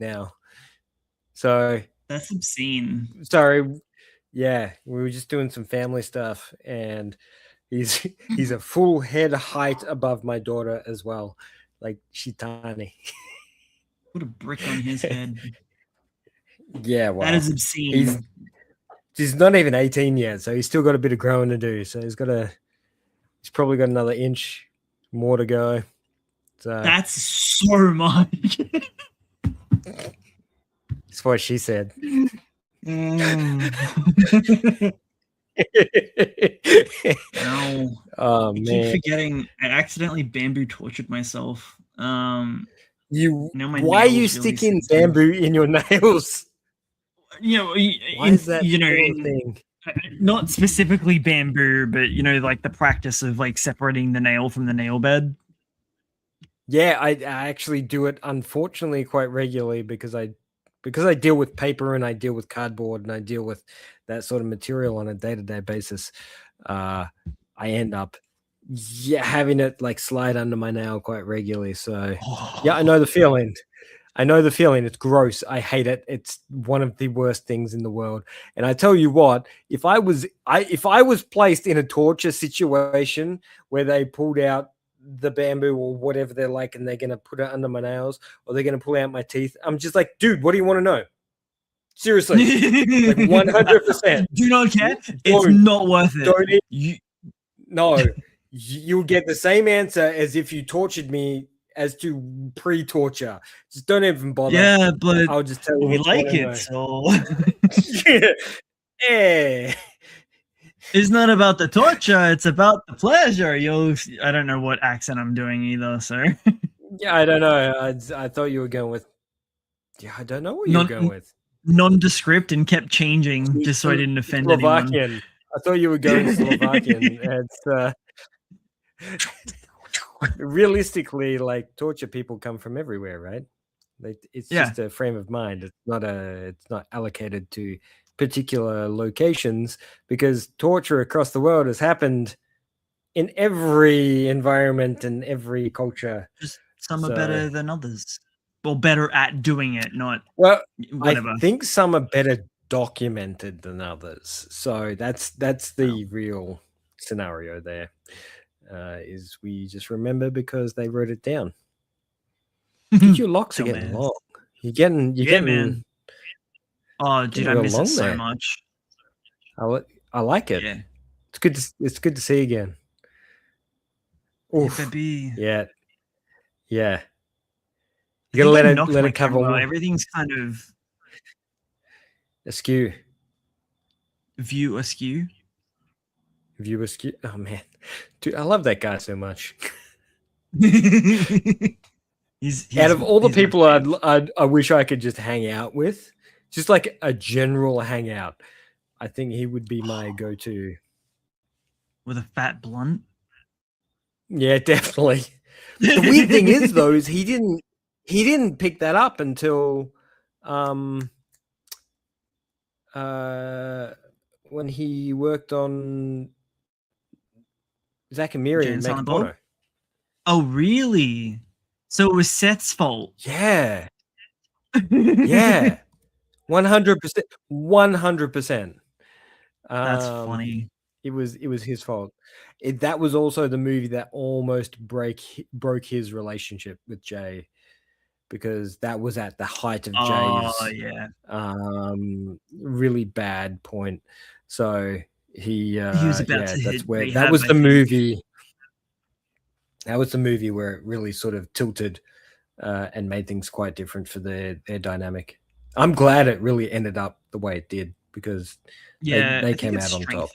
now. So that's obscene. sorry, yeah, we were just doing some family stuff, and he's a full head height above my daughter as well. Like she's tiny. Put a brick on his head. Yeah, That well, is obscene. he's not even 18 yet, so he's still got a bit of growing to do. So he's probably got another inch more to go. So that's so much. That's what she said. No. Oh, I keep forgetting. I accidentally bamboo tortured myself. Why are you sticking really bamboo in your nails? Why is that thing? Not specifically bamboo, but like the practice of like separating the nail from the nail bed. Yeah, I actually do it, unfortunately, quite regularly because I deal with paper and I deal with cardboard and I deal with that sort of material on a day-to-day basis. I end up having it like slide under my nail quite regularly. So yeah, I know the feeling. It's gross. I hate it. It's one of the worst things in the world. And I tell you what, if I was placed in a torture situation where they pulled out the bamboo or whatever they're like and they're going to put it under my nails or they're going to pull out my teeth, I'm just like, dude, what do you want to know? Seriously, like 100%. Do not care. It's not worth it. No, you'll get the same answer as if you tortured me as to pre-torture. Just don't even bother. Yeah, but I'll just tell you we like it. So yeah. It's not about the torture, it's about the pleasure. I don't know what accent I'm doing either, so yeah, I don't know. I thought you were going with I don't know what you're going with. Nondescript and kept changing just so I didn't offend Slovakian. anyone. I thought you were going Slovakian. It's realistically, like, torture people come from everywhere, right? Like, it's just a frame of mind. It's not allocated to particular locations, because torture across the world has happened in every environment and every culture. Just some are better than others. Well, better at doing it, not whatever. I think some are better documented than others. So that's the real scenario there. Is we just remember because they wrote it down. Dude, your locks are getting long. You're getting man. Oh, dude, I miss it so much. I like it. Yeah. It's good to see again. Oof. Yeah, baby. Yeah. Yeah. You gotta let it cover. Everything's kind of askew. View askew. Oh man, dude, I love that guy so much. he's out of all the people I wish I could just hang out with, just like a general hangout, I think he would be my go-to. With a fat blunt. Yeah, definitely. The weird thing is, though, is he didn't pick that up until when he worked on Zack and Miri and Make Porno. Oh, really? So it was Seth's fault. Yeah. Yeah. 100%. 100%. That's funny. It was his fault. That was also the movie that almost broke his relationship with Jay, because that was at the height of Jay's really bad point. So he was about to hit. That was the movie. That was the movie where it really sort of tilted and made things quite different for their dynamic. I'm glad it really ended up the way it did, because they came out on top.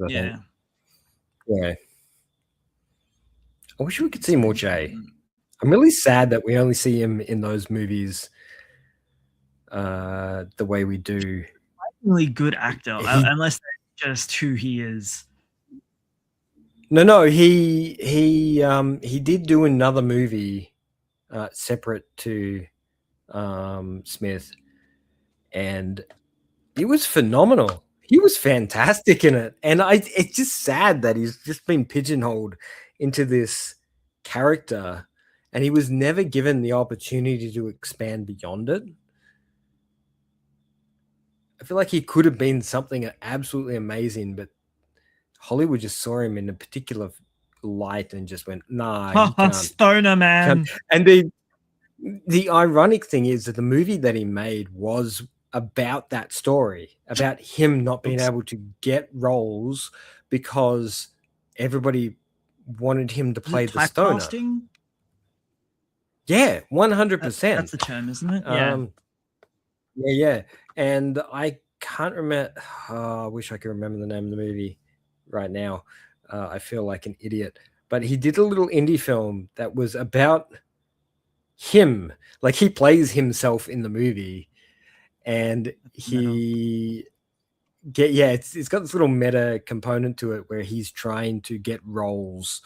Yeah. I wish we could see more Jay. I'm really sad that we only see him in those movies the way we do. Really good actor, unless that's just who he is. No, he did do another movie separate to Smith, and it was phenomenal. He was fantastic in it, and it's just sad that he's just been pigeonholed into this character. and he was never given the opportunity to expand beyond it. I feel like he could have been something absolutely amazing, but Hollywood just saw him in a particular light and just went, "Nah, you can't." Stoner man. And the ironic thing is that the movie that he made was about that story, about him not being able to get roles because everybody wanted him to play the stoner. Typecasting? Yeah, 100%. That's the term, isn't it? Yeah. Yeah. And I can't remember. I wish I could remember the name of the movie right now. I feel like an idiot. But he did a little indie film that was about him. Like, he plays himself in the movie, and it's got this little meta component to it where he's trying to get roles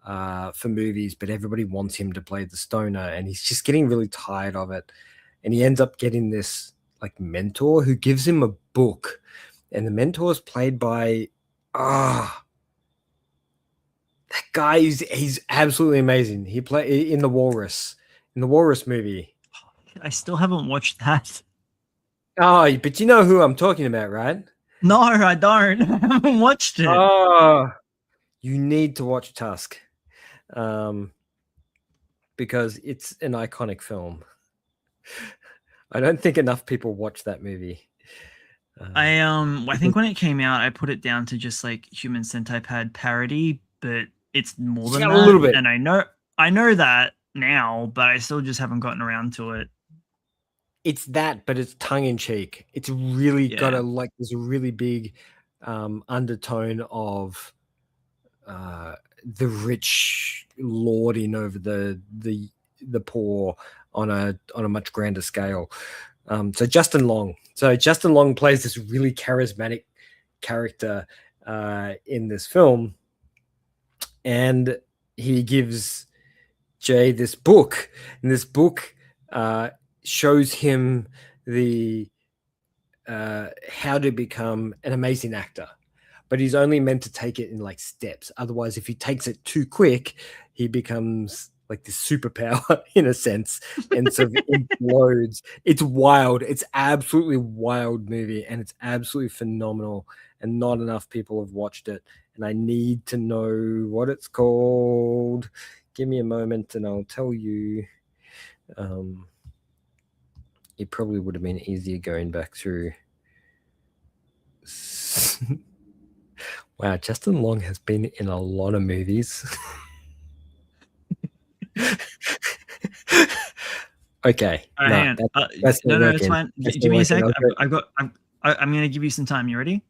for movies, but everybody wants him to play the stoner, and he's just getting really tired of it. And he ends up getting this like mentor who gives him a book, and the mentor is played by that guy. He's absolutely amazing. He played in the Walrus movie. I still haven't watched that. Oh, but you know who I'm talking about, right? No, I don't. I haven't watched it. Oh, you need to watch Tusk, because it's an iconic film. I don't think enough people watch that movie. I think when it came out, I put it down to just like Human Centipede parody, but it's more than that. A little bit. And I know that now, but I still just haven't gotten around to it. It's that, but it's tongue in cheek. It's really got there's a really big undertone of the rich lording over the poor on a much grander scale. So Justin Long plays this really charismatic character in this film, and he gives Jay this book, and this book shows him the how to become an amazing actor, but he's only meant to take it in like steps. Otherwise, if he takes it too quick, he becomes like this superpower in a sense, and so it implodes. It's wild. It's absolutely wild movie, and it's absolutely phenomenal, and not enough people have watched it, and I need to know what it's called. Give me a moment and I'll tell you. It probably would have been easier going back through. Wow, Justin Long has been in a lot of movies. Okay. Hang on. No, it's fine. Give me a sec. I'm going to give you some time. You ready?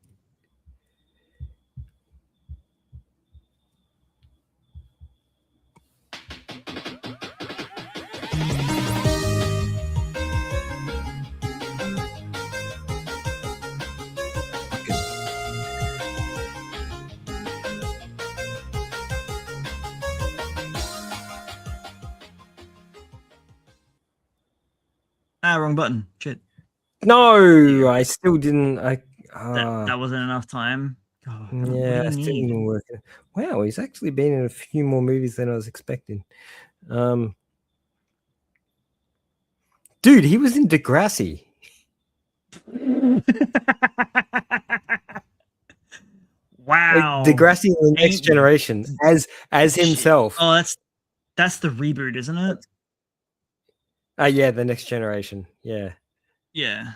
Wrong button. Shit. No, I still didn't. That wasn't enough time. God, yeah, I still didn't work. Wow, he's actually been in a few more movies than I was expecting. Dude, he was in Degrassi. Wow. Like Degrassi in the Next Generation as himself. Oh, that's the reboot, isn't it? Yeah, the Next Generation. Yeah. Yeah.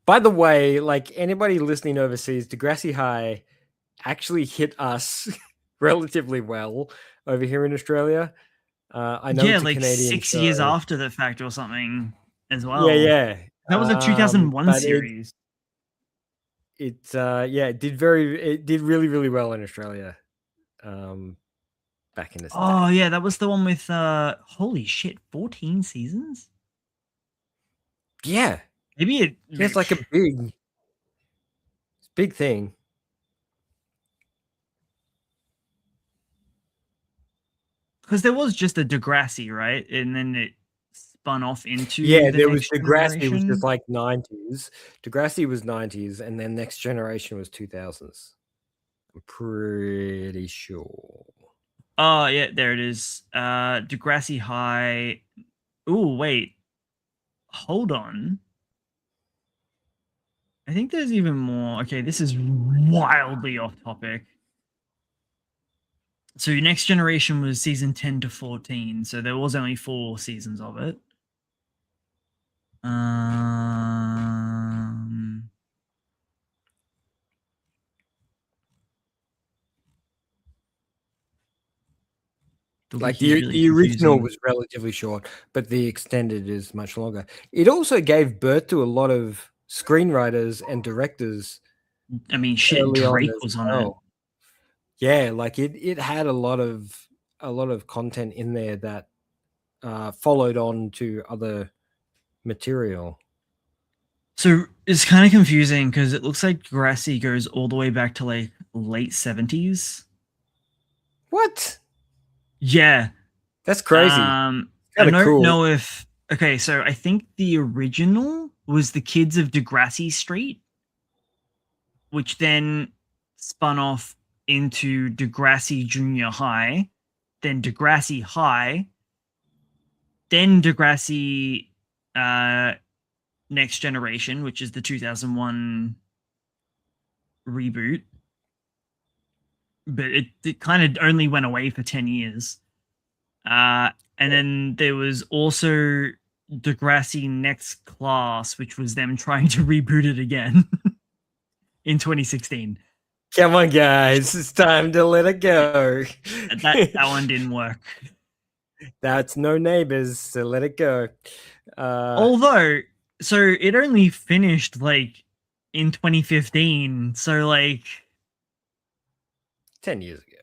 By the way, like anybody listening overseas, Degrassi High actually hit us relatively well over here in Australia. I know it's a like Canadian 6 show. years after the fact or something as well. Yeah. That was a 2001 series. It did really, really well in Australia. Back in the day. Yeah, that was the one with holy shit, 14 seasons? Yeah. Maybe it's like a big thing. Because there was just a Degrassi, right? And then it spun off into there was Degrassi was just like 90s. Degrassi was 90s, and then Next Generation was 2000s. I'm pretty sure. Oh yeah, there it is. Degrassi High. Ooh, wait. Hold on. I think there's even more. Okay, this is wildly off topic. So Next Generation was season 10 to 14, so there was only 4 seasons of it. The Like wiki is really the original confusing. was relatively short, but the extended is much longer. It also gave birth to a lot of screenwriters and directors I mean, shit, early on Drake as was on it. well. Yeah, like it had a lot of content in there that followed on to other material. So it's kind of confusing because it looks like Degrassi goes all the way back to like late 70s. What? Yeah. That's crazy. I Kind of don't cool. know if okay, so I think the original was the Kids of Degrassi Street, which then spun off into Degrassi Junior High, then Degrassi High, then Degrassi Next Generation, which is the 2001 reboot. But it kind of only went away for 10 years. And then there was also Degrassi Next Class, which was them trying to reboot it again in 2016. Come on, guys. It's time to let it go. That one didn't work. That's no neighbors, so let it go. Although, so it only finished like in 2015. So like 10 years ago.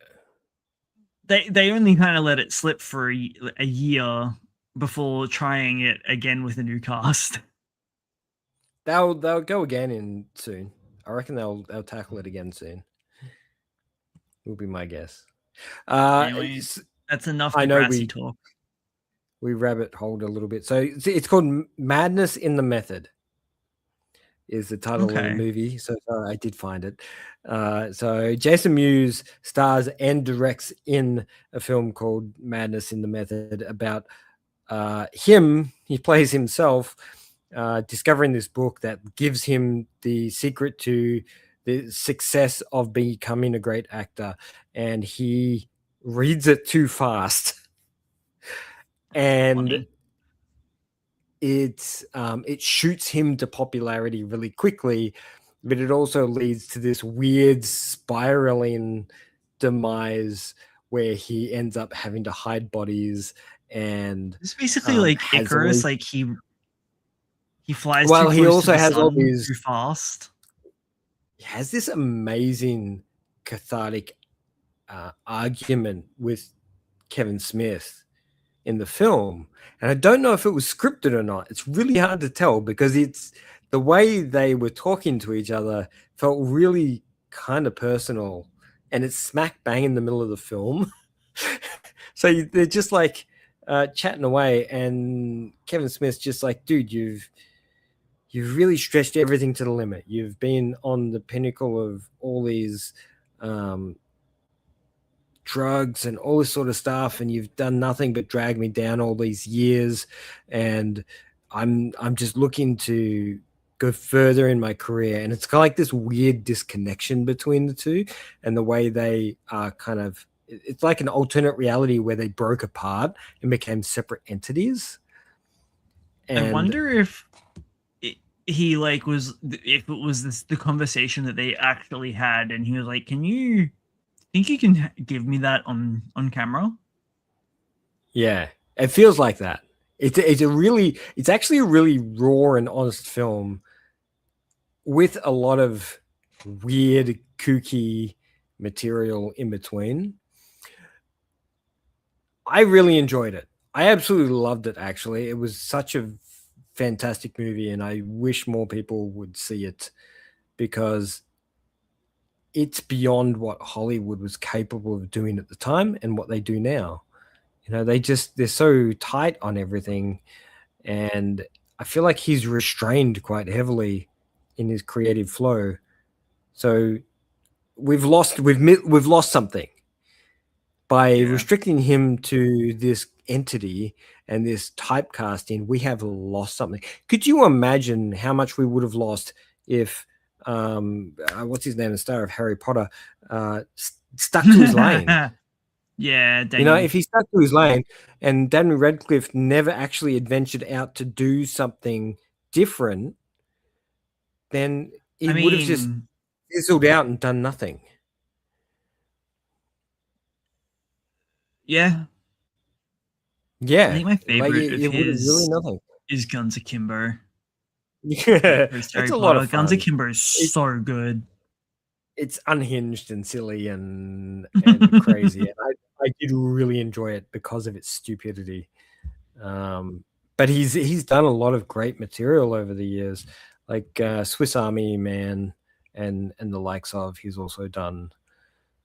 they only kind of let it slip for a year before trying it again with a new cast. They'll go again in soon. I reckon they'll tackle it again soon. Will be my guess. Anyway, that's enough I know Degrassi talk. we rabbit holed a little bit. So it's called Madness in the Method. Is the title of the Okay. movie. So I did find it. So Jason Mewes stars and directs in a film called Madness in the Method about him. He plays himself discovering this book that gives him the secret to the success of becoming a great actor, and he reads it too fast. And Funny. it shoots him to popularity really quickly, but it also leads to this weird spiraling demise where he ends up having to hide bodies and It's basically like has all Icarus, these, like he flies too well, he close to also the has all sun these, too fast. he has this amazing cathartic argument with Kevin Smith in the film, and I don't know if it was scripted or not. It's really hard to tell because it's the way they were talking to each other felt really kind of personal, and it's smack bang in the middle of the film. So they're just like chatting away, and Kevin Smith's just like, dude, you've really stretched everything to the limit. You've been on the pinnacle of all these drugs and all this sort of stuff, and you've done nothing but drag me down all these years, and I'm just looking to go further in my career. And it's kind of like this weird disconnection between the two, and the way they are kind of, it's like an alternate reality where they broke apart and became separate entities. I And wonder if he like was if it was the conversation that they actually had, and he was like, "Can you think you can give me that on camera?" yeah, it feels like that. It's actually a really raw and honest film with a lot of weird, kooky material in between. I really enjoyed it. I absolutely loved it, actually. It was such a fantastic movie, and I wish more people would see it because it's beyond what Hollywood was capable of doing at the time and what they do now. You know, they're so tight on everything, and I feel like he's restrained quite heavily in his creative flow. So we've lost something by restricting him to this entity and this typecasting, we have lost something. Could you imagine how much we would have lost if what's his name, the star of Harry Potter, stuck to his lane? Yeah, Daniel. You know, if he stuck to his lane and Daniel Radcliffe never actually adventured out to do something different, then he would have just fizzled out and done nothing. Yeah. Yeah. I think my favorite of his really nothing. is Guns Akimbo. Yeah. It's a lot of fun. Guns Akimbo is so good. It's unhinged and silly and crazy. And I did really enjoy it because of its stupidity. But he's done a lot of great material over the years, like Swiss Army Man and the likes of. He's also done.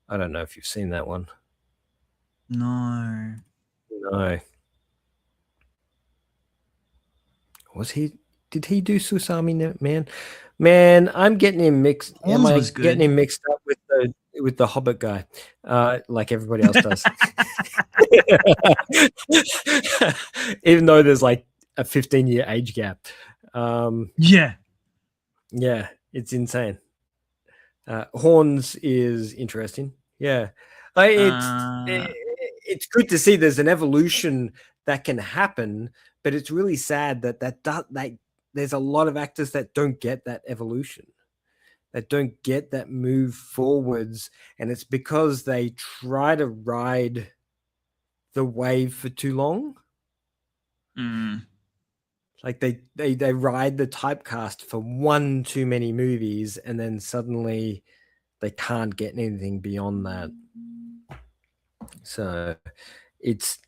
I don't know if you've seen that one. No. Did he do Swiss Army Man? Man, I'm getting him mixed. Getting him mixed up with the Hobbit guy, like everybody else does. Even though there's like a 15-year age gap. Yeah, it's insane. Horns is interesting. Yeah, it's good to see there's an evolution that can happen, but it's really sad that there's a lot of actors that don't get that evolution, that don't get that move forwards, and it's because they try to ride the wave for too long. Like they ride the typecast for one too many movies, and then suddenly they can't get anything beyond that. So it's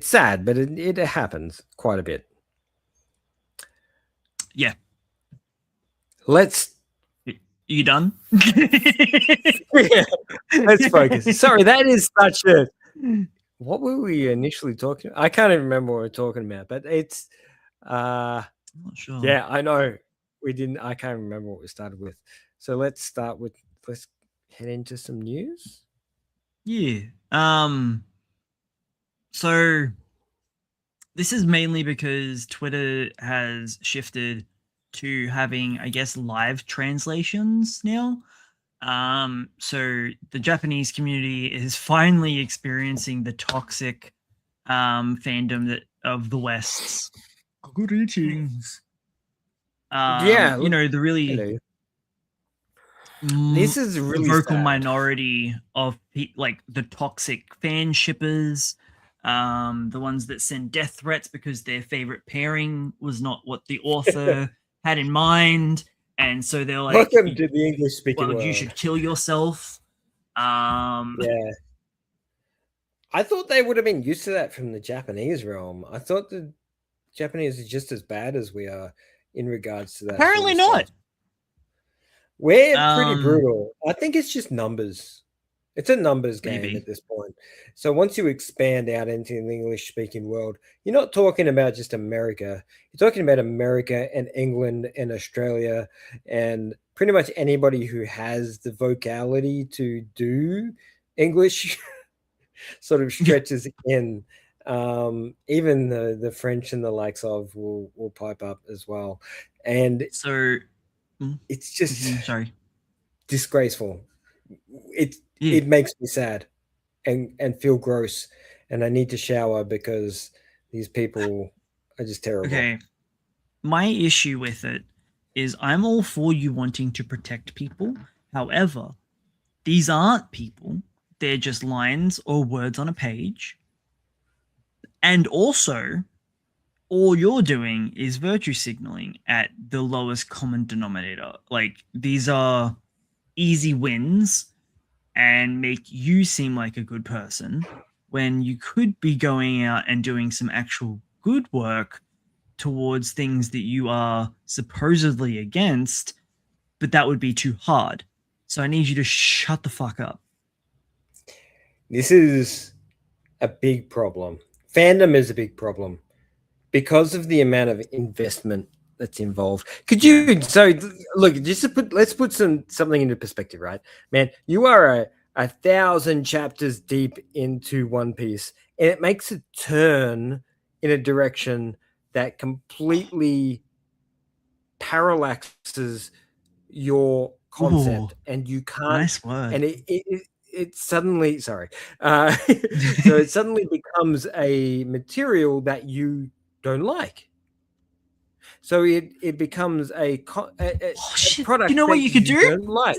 sad, but it happens quite a bit. Yeah. You done? Yeah. Let's focus. Sorry, that is such a. What were we initially talking about? I can't even remember what we're talking about, but it's. I'm not sure. Yeah, I know we didn't. I can't remember what we started with. So let's head into some news. Yeah. So this is mainly because Twitter has shifted to having, I guess, live translations now. So the Japanese community is finally experiencing the toxic fandom of the West's. Greetings. Yeah, you know, the really. Hello. This is really vocal sad. minority of like the toxic fan shippers, the ones that send death threats because their favorite pairing was not what the author had in mind, and so they're like, "Welcome to the English-speaking world. You should kill yourself." Yeah, I thought they would have been used to that from the Japanese realm. I thought the Japanese are just as bad as we are in regards to that. Apparently not. Stuff. We're pretty brutal. I think it's just numbers. It's a numbers game at this point. So once you expand out into the English-speaking world, you're not talking about just America. You're talking about America and England and Australia and pretty much anybody who has the vocality to do English sort of stretches in. Even the French and the likes of will pipe up as well. And so it's just disgraceful. It makes me sad and feel gross, and I need to shower because these people are just terrible. Okay, my issue with it is I'm all for you wanting to protect people. However, these aren't people. They're just lines or words on a page. And also, all you're doing is virtue signaling at the lowest common denominator. Like, these are easy wins and make you seem like a good person when you could be going out and doing some actual good work towards things that you are supposedly against, but that would be too hard. So I need you to shut the fuck up. This is a big problem. Fandom is a big problem because of the amount of investment that's involved. Could you? So look, let's put something into perspective, right, man? You are 1,000 chapters deep into One Piece, and it makes a turn in a direction that completely parallaxes your concept, and you can't. Nice word. And it suddenly, sorry, so it suddenly becomes a material that you don't like. So it becomes a shit. product You know what that you could do? don't like.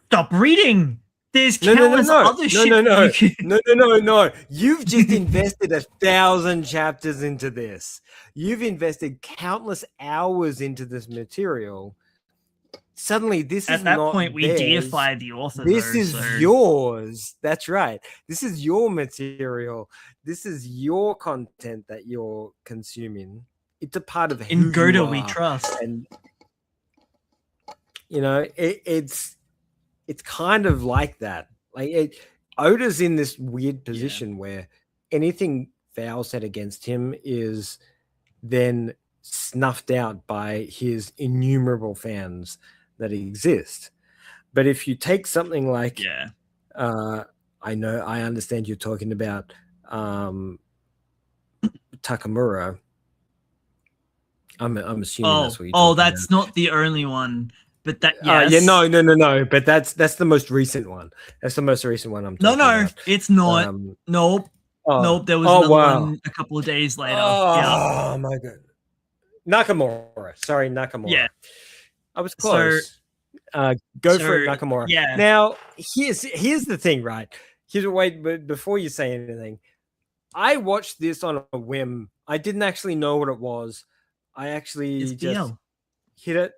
Stop reading. There's No. countless other shit. No. You've just invested 1,000 chapters into this. You've invested countless hours into this material. Suddenly, this At is that not point, we theirs. deify the author. This though, is so. yours. That's right. This is your material. This is your content that you're consuming. It's a part of In who Goda you we are. trust. And you know, it's kind of like that. Like Oda's in this weird position where anything foul said against him is then snuffed out by his innumerable fans that exist. But if you take something like, I understand you're talking about Takamura. I'm assuming that's what you're talking that's about. not the only one. But that, yes. No. But that's the most recent one. That's the most recent one I'm talking about. It's not. Nope. There was another one a couple of days later. Oh my god. Nakamura. Sorry, Nakamura. Yeah. I was close. Go for it, Nakamura. Yeah. Now, here's the thing, right? But before you say anything, I watched this on a whim. I didn't actually know what it was. I actually just hit it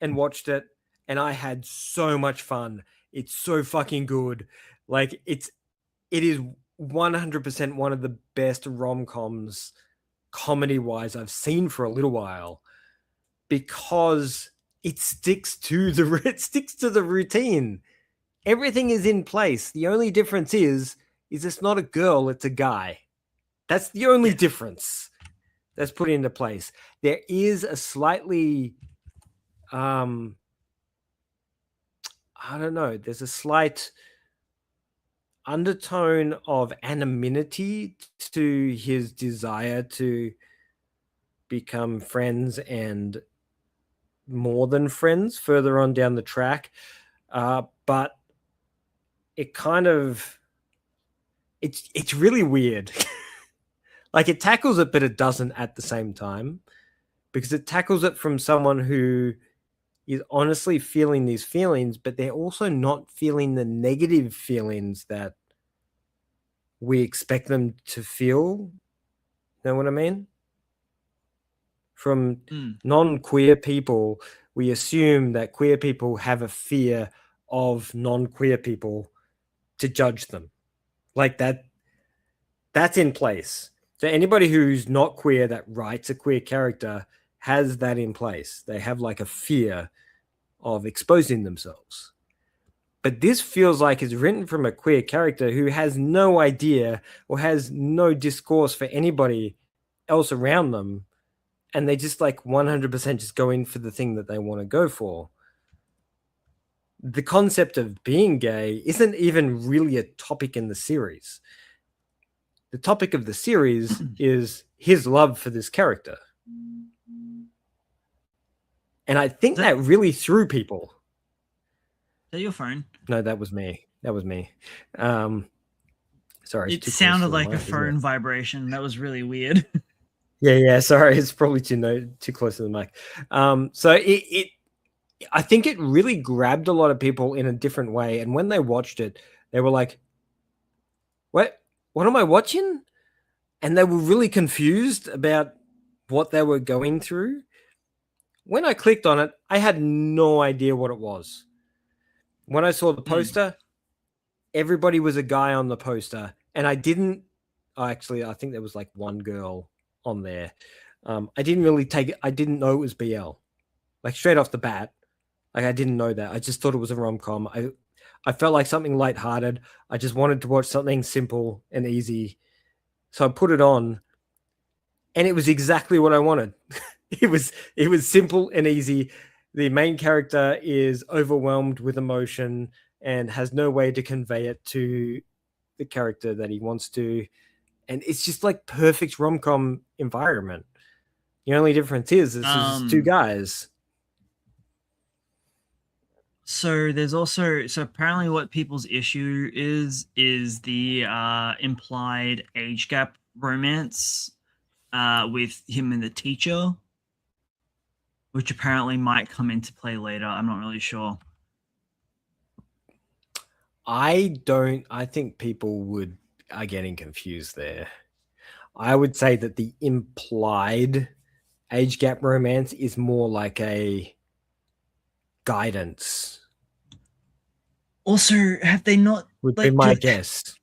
and watched it, and I had so much fun. It's so fucking good. Like it is 100% one of the best rom-coms comedy-wise I've seen for a little while, because it sticks to the routine. Everything is in place. The only difference is it's not a girl, it's a guy. That's the only difference that's put into place. There is a slightly I don't know, there's a slight undertone of anonymity to his desire to become friends and more than friends further on down the track. But it kind of it's really weird. Like it tackles it, but it doesn't at the same time, because it tackles it from someone who is honestly feeling these feelings, but they're also not feeling the negative feelings that we expect them to feel. Know what I mean? From non-queer people, we assume that queer people have a fear of non-queer people to judge them. Like that's in place. So anybody who's not queer that writes a queer character has that in place. They have like a fear of exposing themselves. But this feels like it's written from a queer character who has no idea or has no discourse for anybody else around them. And they just like 100% just go in for the thing that they want to go for. The concept of being gay isn't even really a topic in the series. The topic of the series is his love for this character. And I think that really threw people. Is that your phone? No, that was me. Sorry. It sounded like a phone vibration. That was really weird. Yeah. Sorry, it's probably too close to the mic. So I think it really grabbed a lot of people in a different way. And when they watched it, they were like, "What am I watching?" And they were really confused about what they were going through. When I clicked on it, I had no idea what it was. When I saw the poster, everybody was a guy on the poster, and I didn't. Actually, I think there was like one girl on there. I didn't really take it. I didn't know it was BL, like straight off the bat. Like I didn't know that. I just thought it was a rom-com. I felt like something lighthearted. I just wanted to watch something simple and easy. So I put it on, and it was exactly what I wanted. It was simple and easy. The main character is overwhelmed with emotion and has no way to convey it to the character that he wants to. And it's just like perfect rom-com environment. The only difference is this is two guys. So there's also, so apparently what people's issue is the implied age gap romance with him and the teacher, which apparently might come into play later. I'm not really sure. I think people are getting confused there. I would say that the implied age gap romance is more like a guidance. Also, have they not, would be my guess.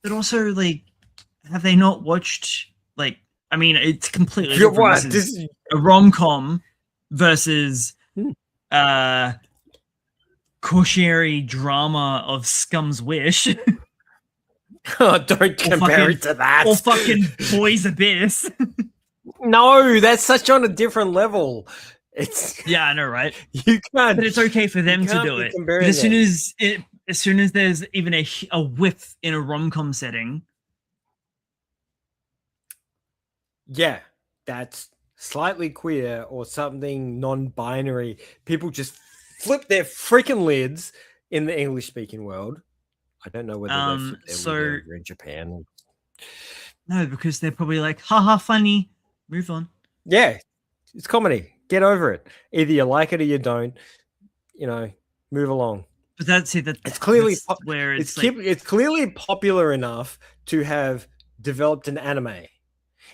But also, like, have they not watched, like, I mean, it's completely different. This is a rom-com versus cautionary drama of Scum's Wish. Oh, don't compare it to that. Or fucking Boys Abyss. No, that's such on a different level. It's yeah, I know, right? You can't. But it's okay for them to do it. But as soon as there's even a whiff in a rom-com setting, yeah, that's slightly queer or something non-binary, people just flip their freaking lids in the English-speaking world. I don't know whether they flip their lids in Japan. No, because they're probably like, haha, funny. Move on. Yeah, it's comedy. Get over it. Either you like it or you don't. You know, move along. But that's it. It's clearly where it's clearly popular enough to have developed an anime.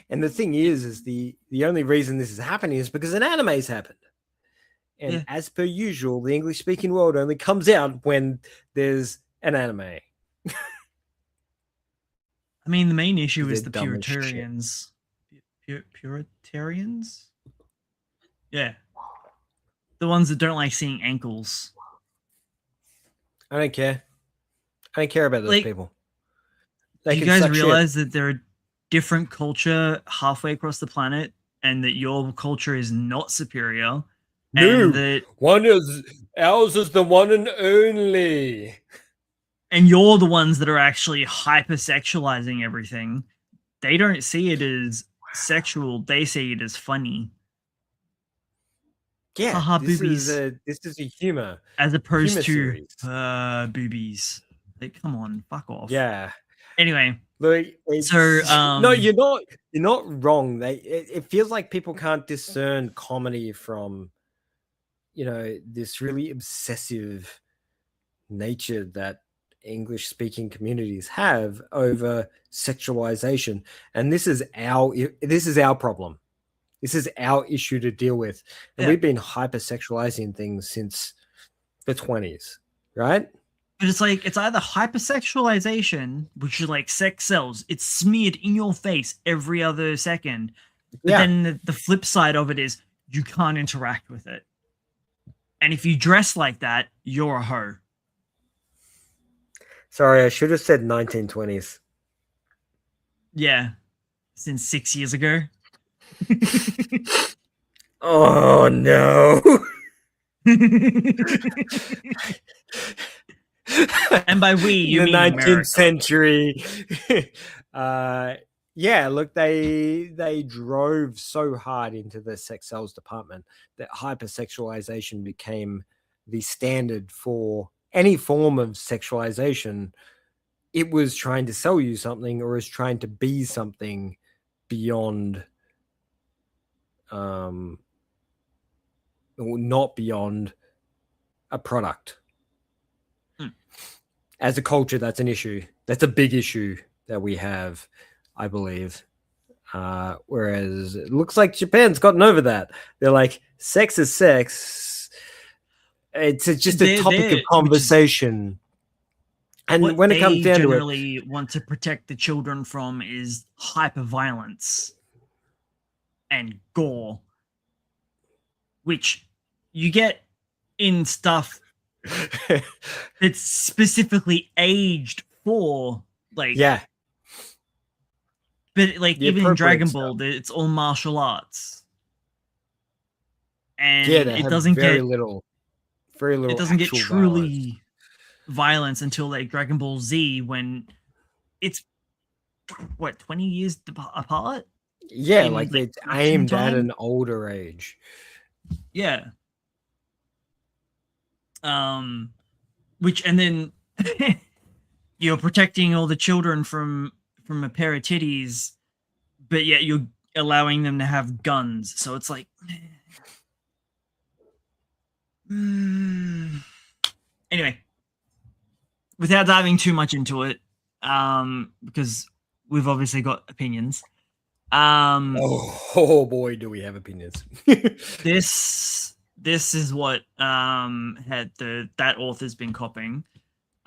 And the thing is the only reason this is happening is because an anime's happened. And as per usual, the English-speaking world only comes out when there's an anime. I mean, the main issue is the Puritarians. Puritarians? Yeah. The ones that don't like seeing ankles. I don't care. I don't care about those people. Do you guys realize that they're a different culture halfway across the planet and that your culture is not superior? No, and that ours is the one and only. And you're the ones that are actually hypersexualizing everything. They don't see it as sexual. They see it as funny. Yeah, haha, boobies. This is a humor. As opposed to boobies. Like, come on, fuck off. Yeah. Anyway. Look, so no, you're not wrong. It feels like people can't discern comedy from, you know, this really obsessive nature that English-speaking communities have over sexualization, and this is our problem. This is our issue to deal with, and we've been hypersexualizing things since the 20s, right? But it's like, it's either hypersexualization, which is like sex sells, it's smeared in your face every other second, but then the flip side of it is you can't interact with it, and if you dress like that, you're a hoe. Sorry, I should have said 1920s. Yeah, since 6 years ago. Oh no. And by we, you mean the 19th century. Yeah, look, they drove so hard into the sex sales department that hypersexualization became the standard for any form of sexualization. It was trying to sell you something, or is trying to be something beyond or not beyond a product. As a culture, that's an issue. That's a big issue that we have, I believe. Whereas it looks like Japan's gotten over that. They're like, sex is sex. It's just a topic of conversation. And when it comes down to it, generally want to protect the children from is hyper-violence and gore, which you get in stuff it's specifically aged for, like, but like even in Dragon Ball, it's all martial arts, and it doesn't very little. It doesn't get truly violence until like Dragon Ball Z, when it's what 20 years apart. Yeah, in, like it's production aimed at time. an older age. Yeah. Which, and then you're protecting all the children from a pair of titties, but yet you're allowing them to have guns. So it's like, anyway, without diving too much into it, because we've obviously got opinions. Oh boy, do we have opinions. This is what had that author's been copying.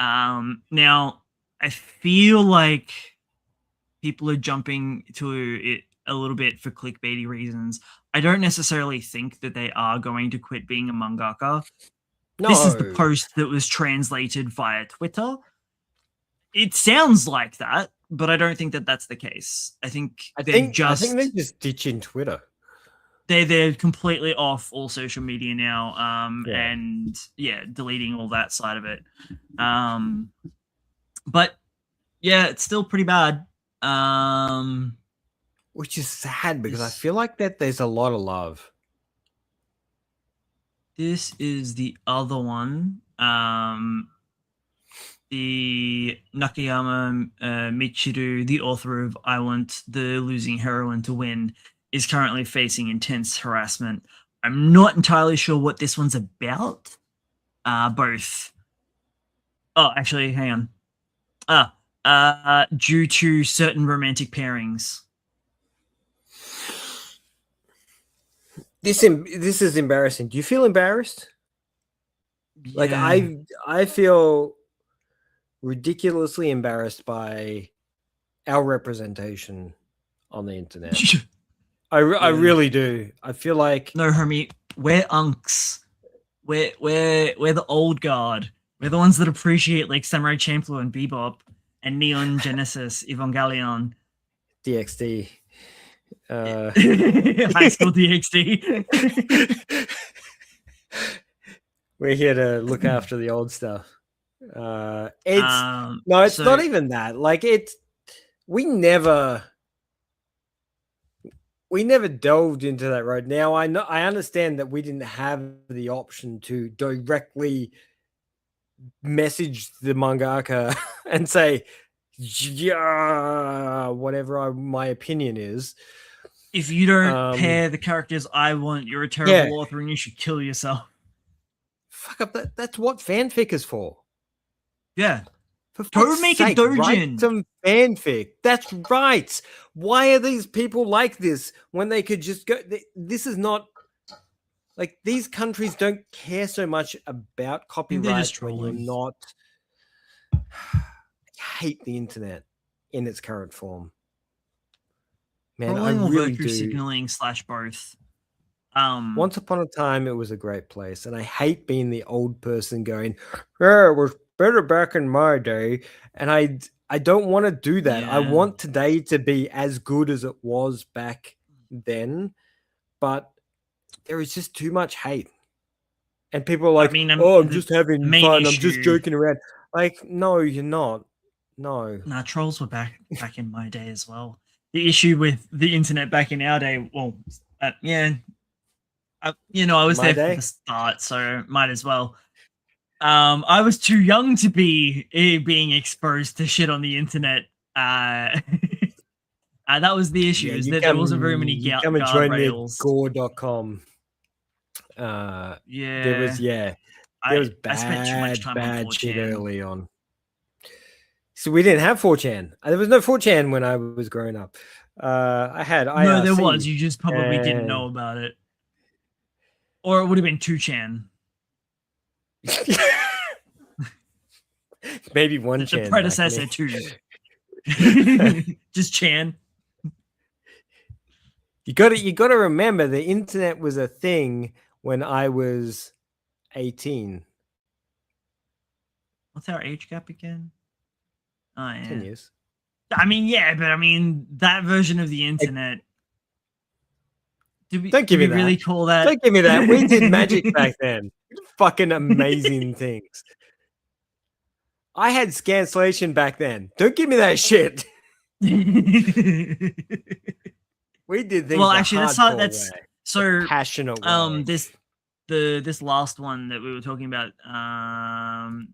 Now I feel like people are jumping to it a little bit for clickbaity reasons. I don't necessarily think that they are going to quit being a mangaka. No. This is the post that was translated via Twitter. It sounds like that, but I don't think that that's the case. I think they're just ditching Twitter. They're completely off all social media now, and deleting all that side of it. But yeah, it's still pretty bad. Which is sad because I feel like that there's a lot of love. This is the other one. The Nakayama Michiru, the author of I Want the Losing Heroine to Win, is currently facing intense harassment. I'm not entirely sure what this one's about. Both. Oh, actually, hang on. Due to certain romantic pairings. This is embarrassing. Do you feel embarrassed? Yeah. Like I feel ridiculously embarrassed by our representation on the internet. I really do. I feel like no, homie, we're unks. We're the old guard. We're the ones that appreciate like Samurai Champloo and Bebop and Neon Genesis Evangelion. DxD. High School DxD. We're here to look after the old stuff. It's not even that. Like we never delved into that road. Now I understand that we didn't have the option to directly message the mangaka and say, yeah, whatever my opinion is. If you don't pair the characters I want, you're a terrible author and you should kill yourself. Fuck up. That's what fanfic is for. Yeah. Go make a doujin. Write some fanfic. That's right. Why are these people like this when they could just go? This is not like these countries don't care so much about copyright when you're not. I hate the internet in its current form. Man, I really do. Signaling / both. Once upon a time, it was a great place, and I hate being the old person going, "Yeah, it was better back in my day," and I don't want to do that. Yeah. I want today to be as good as it was back then, but there is just too much hate, and people are like, I'm just having fun. I'm just joking around. Like, no, you're not. No. Nah, trolls were back in my day as well. The issue with the internet back in our day, well, I was there from the start, so might as well. I was too young to be being exposed to shit on the internet. That was the issue, is that there wasn't very many guardrails. Gore.com. There was bad, I spent too much time on 4chan. Shit early on. So we didn't have 4chan. There was no 4chan when I was growing up. I had IRC. No, there was. You just probably didn't know about it. Or it would have been 2chan. Maybe 1chan. The predecessor to just Chan. You got to remember the internet was a thing when I was 18. What's our age gap again? Oh, yeah. 10 years. I mean, yeah, but I mean that version of the internet. Don't give me that. Really call that? Don't give me that. We did magic back then. Fucking amazing things. I had Scanslation back then. Don't give me that shit. We did things Well, the actually, hardcore that's way, the so. passionate way. This last one that we were talking about,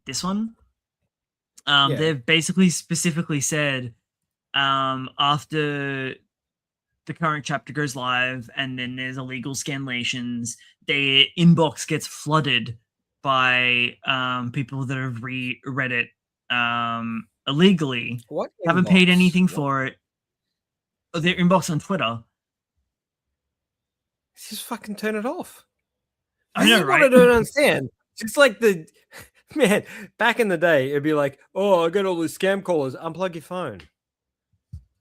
this one, Yeah. they've basically specifically said, after the current chapter goes live and then there's illegal scanlations, their inbox gets flooded by people that have read it illegally, What haven't paid inbox? anything What? for it. Their inbox on Twitter. Just fucking turn it off. I This know, is what I right? don't understand. Just like the man back in the day, it'd be like, "Oh, I got all these scam callers. Unplug your phone.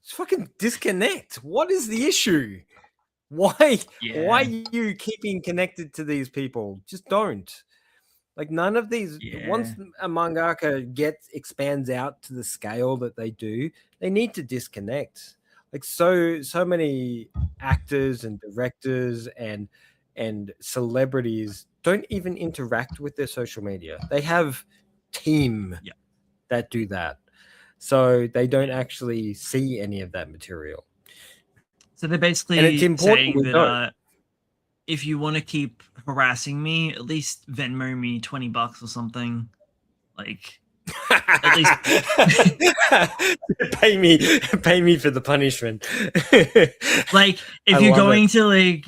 Just fucking disconnect. What is the issue? Why? Why Yeah, are you keeping connected to these people? Just don't. Like none of these. yeah, Once a mangaka expands out to the scale that they do, they need to disconnect. Like so many actors and directors and celebrities don't even interact with their social media. They have team yeah, that do that, so they don't yeah. actually see any of that material. So they're And it's basically important saying we that don't. if you want to keep harassing me, at least Venmo me $20 or something. Like, at least Pay me for the punishment. like I if you're love it.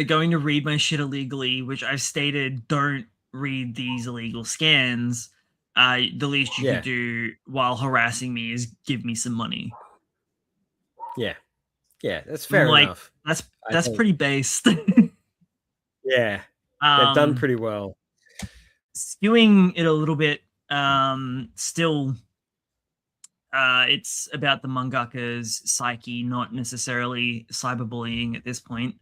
going to read my shit illegally, which I've stated don't read these illegal scans, the least you could Yeah, do while harassing me is give me some money. yeah, yeah. That's I'm fair like, enough. that's I that's think. pretty based. Yeah, they've done um pretty well. Skewing it a little bit, still, it's about the mangaka's psyche, not necessarily cyberbullying at this point.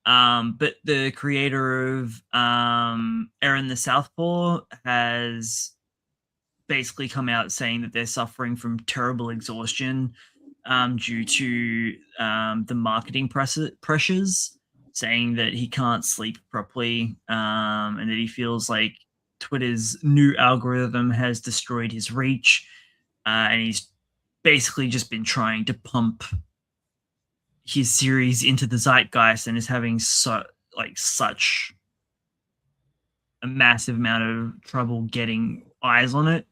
But the creator of Aaron the Southpaw has basically come out saying that they're suffering from terrible exhaustion due to the marketing pressures, saying that he can't sleep properly, and that he feels like Twitter's new algorithm has destroyed his reach, and he's basically just been trying to pump his series into the zeitgeist and is having such a massive amount of trouble getting eyes on it,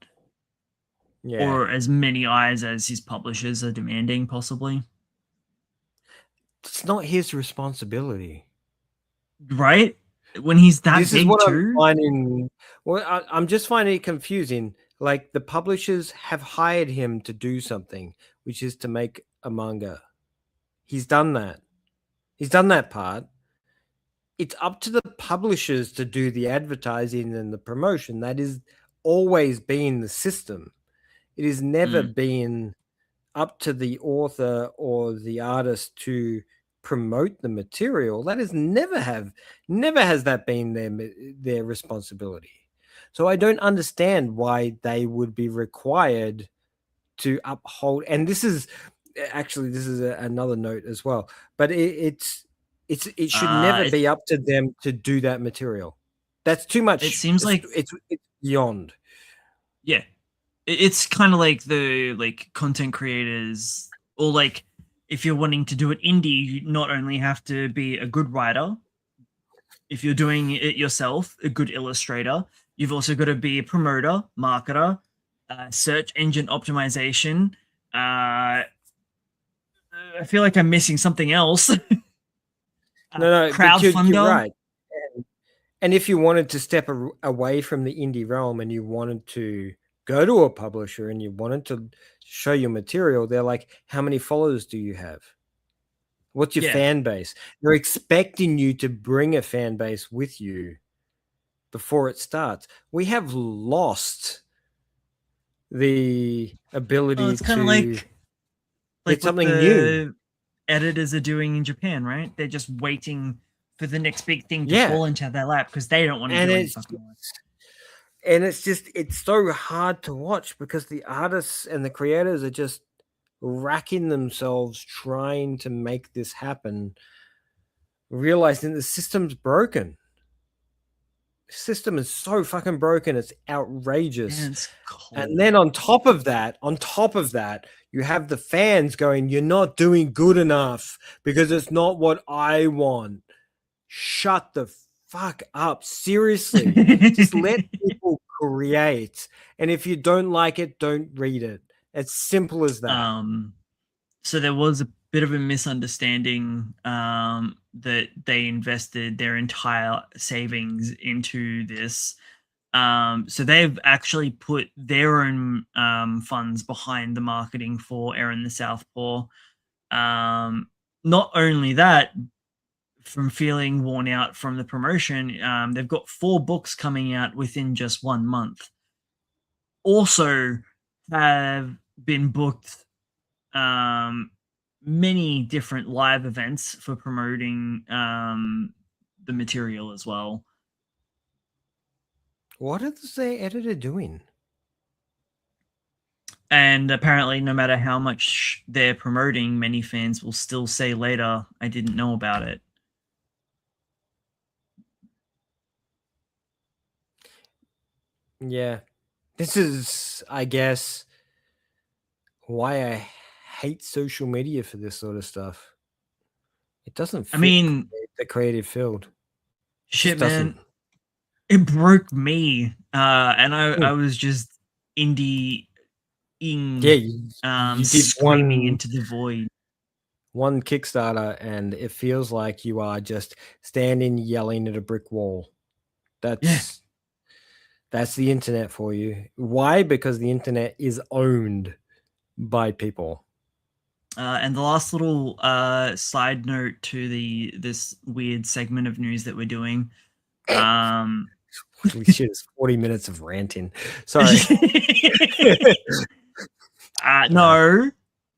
Yeah, or as many eyes as his publishers are demanding, possibly. it's not his responsibility. Right? When he's that This is big what I'm too? finding. Well, I'm just finding it confusing. Like the publishers have hired him to do something, which is to make a manga. He's done that. He's done that part. It's up to the publishers to do the advertising and the promotion. That is always been the system. It has never Mm. been up to the author or the artist to promote the material. That is never has that been their responsibility. So I don't understand why they would be required to uphold. And this is actually another note as well. But it should never It be up to them to do that material. That's too it much. seems like, It's beyond. yeah, it's kind of like the content creators, or like if you're wanting to do it indie, you not only have to be a good writer, if you're doing it yourself, a good illustrator, you've also got to be a promoter, marketer, search engine optimization. I feel like I'm missing something else. No, but you're Crowdfunder. right. And if you wanted to step away from the indie realm and you wanted to go to a publisher and you wanted to show your material, they're like, how many followers do you have? What's your Yeah. fan base? They're expecting you to bring a fan base with you before it starts. We have lost the Well, ability it's kind of to like get what something new. the editors are doing in Japan, right? They're just waiting for the next big thing to Yeah. fall into their lap because they don't want to And do any it's fucking work. it's so hard to watch because the artists and the creators are just racking themselves trying to make this happen, realizing the system's broken. system is so fucking broken. It's outrageous. Yeah, it's cold. And then on top of that, you have the fans going, "You're not doing good enough because it's not what I want." Shut the fuck up. Seriously. Just let people create. And if you don't like it, don't read it. It's simple as that. So there was a bit of a misunderstanding that they invested their entire savings into this. So they've actually put their own funds behind the marketing for Aaron the Southpaw. Not only that, from feeling worn out from the promotion, they've got 4 books coming out within just 1 month. Also have been booked many different live events for promoting the material as well. What is their editor doing? And apparently, no matter how much they're promoting, many fans will still say later, "I didn't know about it." Yeah. This is, I guess, why I hate social media for this sort of stuff. It doesn't fit the creative field. Shit, man. It broke me. And I was just indie screaming into the void. One Kickstarter, and it feels like you are just standing yelling at a brick wall. That's the internet for you. Why? Because the internet is owned by people. And the last little side note to this weird segment of news that we're doing. Holy shit, it's 40 minutes of ranting. Sorry. No,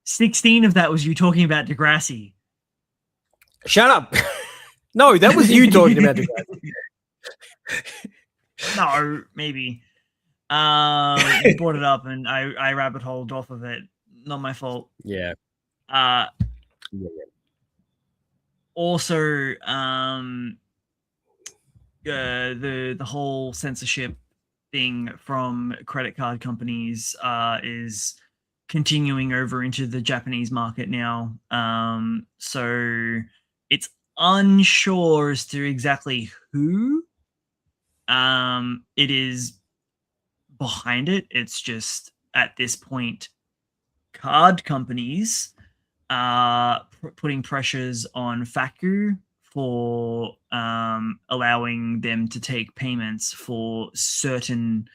16 of that was you talking about Degrassi. Shut up. No, that was you talking about Degrassi. No, maybe. You brought it up and I rabbit holed off of it. Not my fault. Yeah. Also, the whole censorship thing from credit card companies is continuing over into the Japanese market now. So it's unsure as to exactly who it is behind it. It's just at this point, card companies are putting pressures on Faku for allowing them to take payments for certain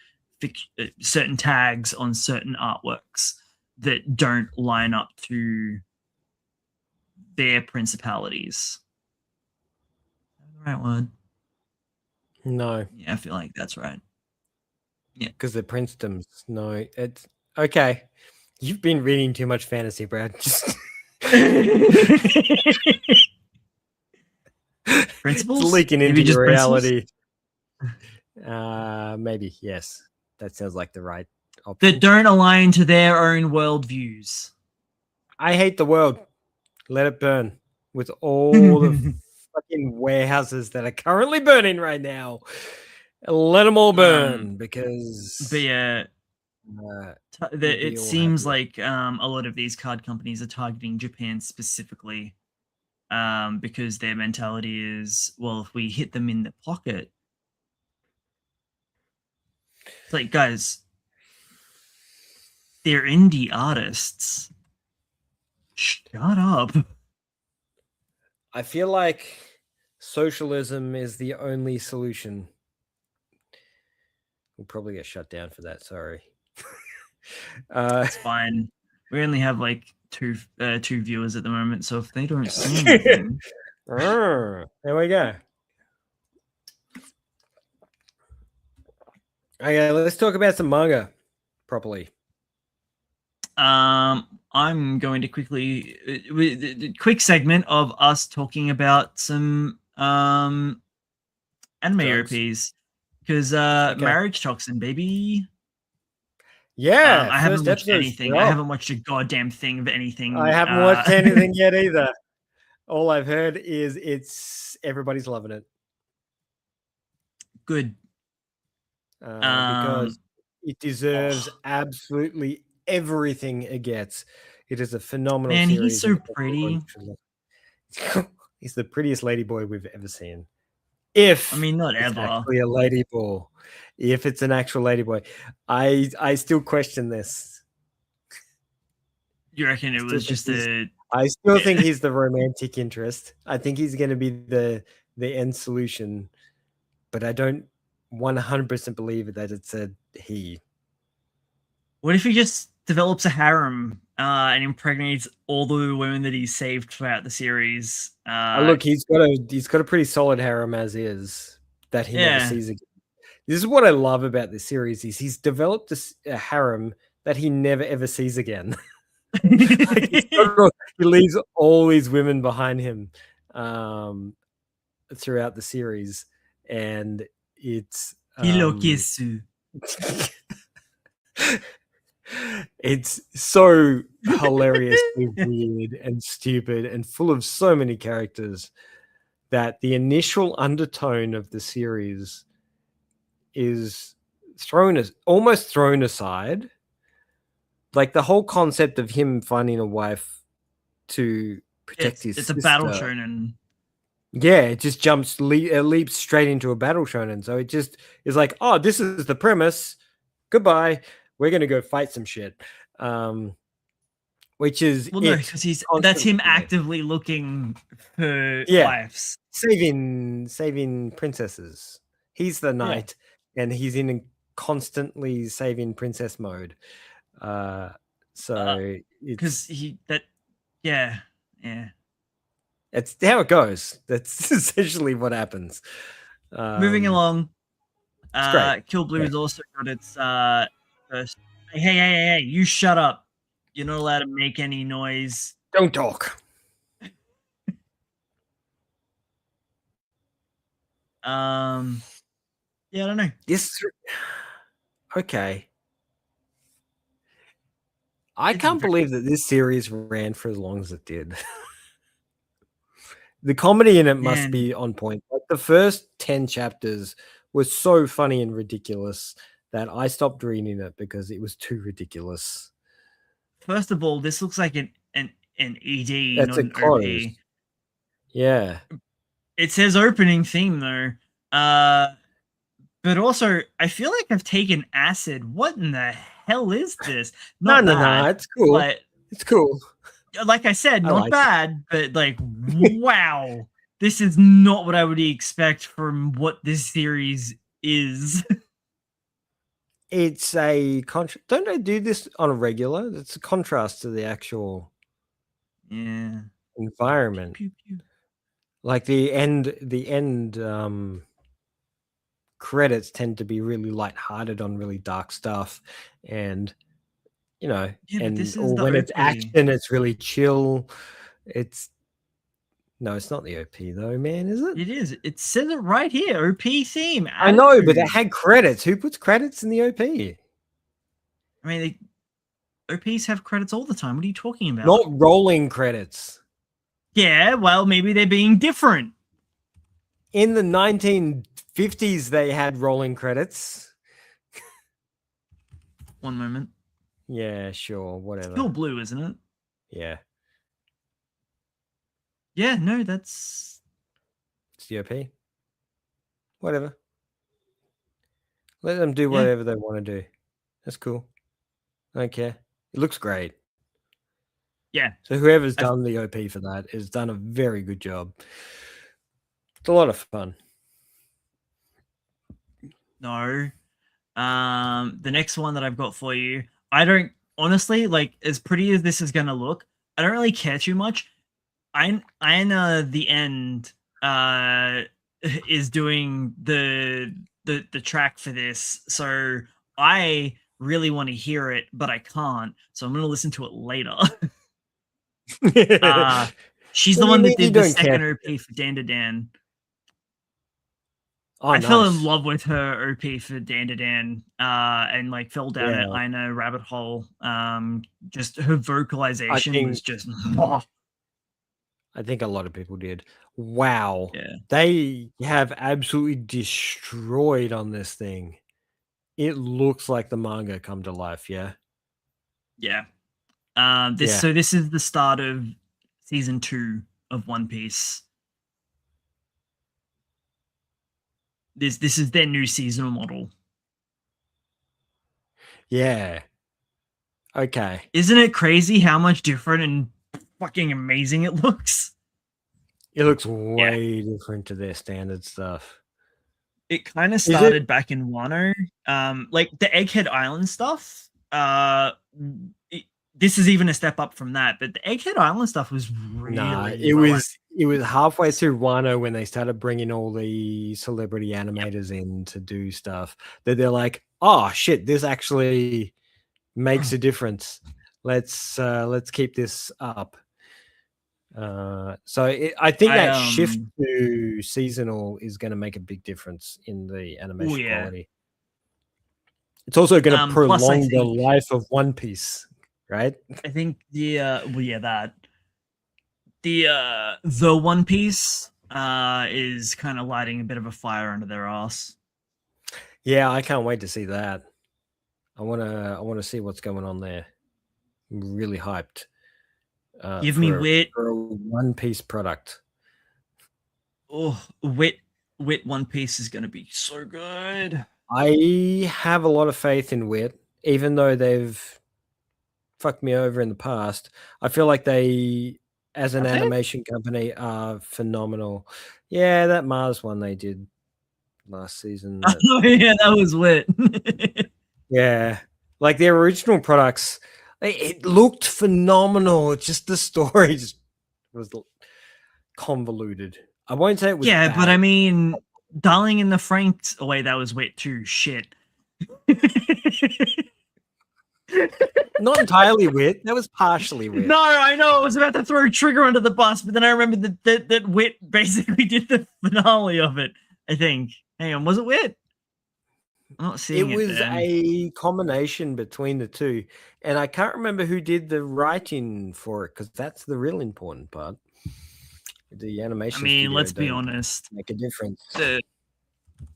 tags on certain artworks that don't line up to their principalities. Is that the right word? No. Yeah, I feel like that's right. Yeah. Because the princedoms. No, it's okay. You've been reading too much fantasy, Brad. Principles? It's leaking into your reality. Maybe, yes. That sounds like the right option. That don't align to their own worldviews. I hate the world. Let it burn with all the fucking warehouses that are currently burning right now. Let them all burn because. But yeah, it seems like a lot of these card companies are targeting Japan specifically because their mentality is, well, if we hit them in the pocket, it's like, guys, they're indie artists. Shut up. I feel like socialism is the only solution. We'll probably get shut down for that. Sorry. It's fine. We only have like two viewers at the moment, so if they don't see anything, there we go. Okay, let's talk about some manga properly. I'm going to quick segment of us talking about some anime OPs because Marriage Toxin, baby. Yeah, I haven't watched anything. I haven't watched a goddamn thing of anything. I haven't watched anything yet either. All I've heard is everybody's loving it. Good. Because it deserves Oh, absolutely everything it gets. It is a phenomenal man, he's series. so pretty. He's the prettiest ladyboy we've ever seen. I If mean, not it's ever. actually a ladyboy, if it's an actual ladyboy, I still question this. You reckon it was just a? I still think he's the romantic interest. I think he's going to be the end solution, but I don't 100% believe that it's a he. What if he just develops a harem and impregnates all the women that he's saved throughout the series? Look, he's got a pretty solid harem as is that he never Yeah. sees again. This is what I love about this series is he's developed a harem that he never ever sees again. Like he leaves all these women behind him throughout the series, and it's Hirokisu. it's so hilariously weird and stupid and full of so many characters that the initial undertone of the series is almost thrown aside. Like the whole concept of him finding a wife to protect his It's a battle sister. shonen. Yeah, it just leaps straight into a battle shonen. So it just is like, oh, this is the premise. Goodbye. We're gonna go fight some shit. Which is Well, no, because that's him actively looking for wives. Saving princesses. He's the knight, and he's in constantly saving princess mode. So because yeah. It's how it goes. That's essentially what happens. Moving along, Kill Blue has great. also got its first. Hey! You shut up! You're not allowed to make any noise. Don't talk. Yeah, I don't know. Okay. I can't believe that this series ran for as long as it did. The comedy in it must be on point. Like the first 10 chapters was so funny and ridiculous that I stopped reading it because it was too ridiculous. First of all, this looks like an ED, That's not a an close. OP. Yeah. It says opening theme though. But also, I feel like I've taken acid. What in the hell is this? Not bad. No, it's cool. But it's cool. Like I said, not bad, but like, wow. This is not what I would expect from what this series is. It's a don't they do this on a regular? It's a contrast to the actual environment. Pew, pew, pew. Like the end credits tend to be really lighthearted on really dark stuff, and and when it's action, it's really chill. It's not the OP though, man, is it? It is. It says it right here. OP theme. I know, but it had credits. Who puts credits in the OP? I mean, OPs have credits all the time. What are you talking about? Not rolling credits. Yeah, well, maybe they're being different. In the 1950s, they had rolling credits. One moment. Yeah, sure, whatever. It's Kill Blue, isn't it? Yeah. Yeah, no, it's the OP. Whatever. Let them do whatever they want to do. That's cool. I don't care. It looks great. Yeah. So whoever's done the OP for that has done a very good job. It's a lot of fun. No. The next one that I've got for you, I don't honestly like as pretty as this is gonna look. I don't really care too much. The end is doing the track for this, so I really want to hear it, but I can't. So I'm gonna listen to it later. She's the one that did the second OP for Dan to Dan. I fell in love with her OP for Dan to Dan, and like fell down an Aina rabbit hole. Just her vocalization was just. I think a lot of people did. Wow. Yeah. They have absolutely destroyed on this thing. It looks like the manga come to life, yeah? Yeah. Yeah. This is the start of season 2 of One Piece. This is their new seasonal model. Yeah. Okay. Isn't it crazy how much different and fucking amazing it looks? It looks way different to their standard stuff. It kind of Is it? started back in Wano. Like the Egghead Island stuff. This is even a step up from that, but the Egghead Island stuff was Nah, really it well. was halfway through Wano when they started bringing all the celebrity animators in to do stuff that they're like, oh shit, this actually makes a difference. Let's keep this up. I think that shift to seasonal is going to make a big difference in the animation quality. It's also going to prolong the life of One Piece, right? I think that the One Piece is kind of lighting a bit of a fire under their ass. Yeah, I can't wait to see that. I want to see what's going on there. I'm really hyped. Give me Wit for a One Piece product. Oh, Wit One Piece is going to be so good. I have a lot of faith in Wit, even though they've fucked me over in the past. I feel like they, as an animation company, are phenomenal. Yeah, that Mars one they did last season. Oh yeah, that was Wit. Yeah, like their original products, it looked phenomenal. It's just the story just was convoluted. I won't say it was bad. But I mean, Darling in the Franxx. Oh wait, that was Wit too. Shit. Not entirely Wit. That was partially Wit. No, I know. I was about to throw Trigger under the bus, but then I remembered that Wit basically did the finale of it. I think. Hang on, was it Wit? I'm not seeing it. It was a combination between the two, and I can't remember who did the writing for it because that's the real important part. The animation. I mean, let's be honest. Make a difference.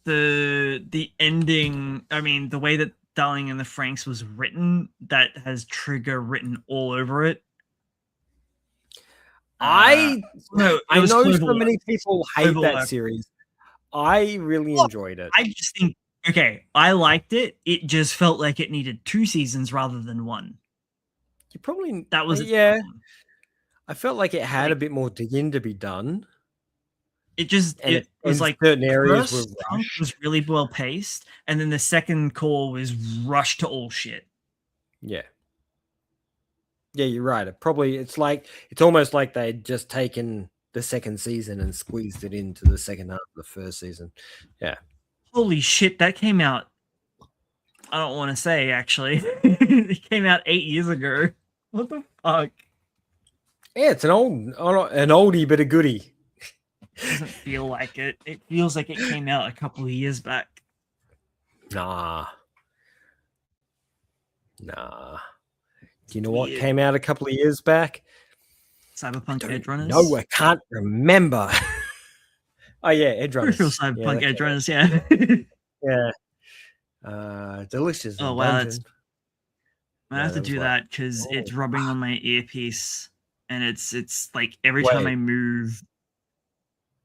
The ending. I mean, the way that Darling in the Franxx was written, that has Trigger written all over it. I know so many people hate that series. I really enjoyed it. I just think, okay, I liked it. It just felt like it needed 2 seasons rather than 1. You probably that was problem. I felt like it had a bit more digging to be done. It was like certain areas were rushed. Was really well paced, and then the second call was rushed to all shit. Yeah. Yeah, you're right. It's almost like they'd just taken the second season and squeezed it into the second half of the first season. Yeah. Holy shit, that came out. I don't want to say actually. It came out 8 years ago. What the fuck? Yeah, it's an oldie but a goodie. It doesn't feel like it. It feels like it came out a couple of years back. Nah. Do you know what came out a couple of years back? Cyberpunk Edgerunners? No, I can't remember. Oh, yeah, Edgerunners. Cyberpunk Edgerunners, yeah. Yeah. Delicious. Oh, wow. I have to do that because it's rubbing on my earpiece. And it's like every time I move.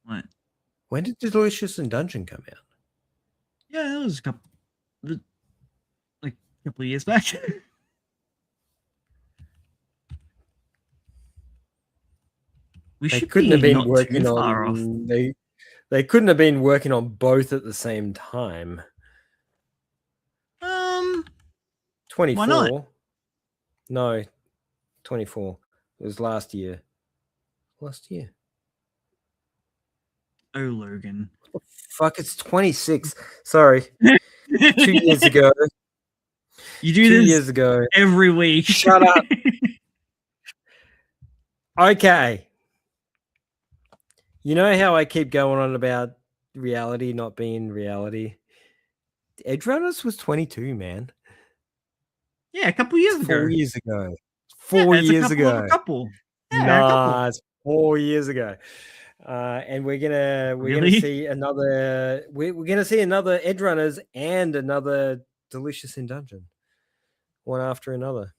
What? When did Delicious and Dungeon come out? Yeah, it was a couple of years back. They couldn't have been working on they couldn't have been working on both at the same time. 24. Why not? No, 24. It was last year. Oh, Logan. What the fuck, it's 26. Sorry. 2 years ago. You do 2 this years ago. every week. Shut up. Okay. You know how I keep going on about reality not being reality? Edgerunners was 22, man. Yeah, a couple years ago. 4 years ago. 4 years ago. A couple. Yeah, nah, it's 4 years ago. And we're gonna Really? see another we're gonna see another Edgerunners and another Delicious in Dungeon, one after another.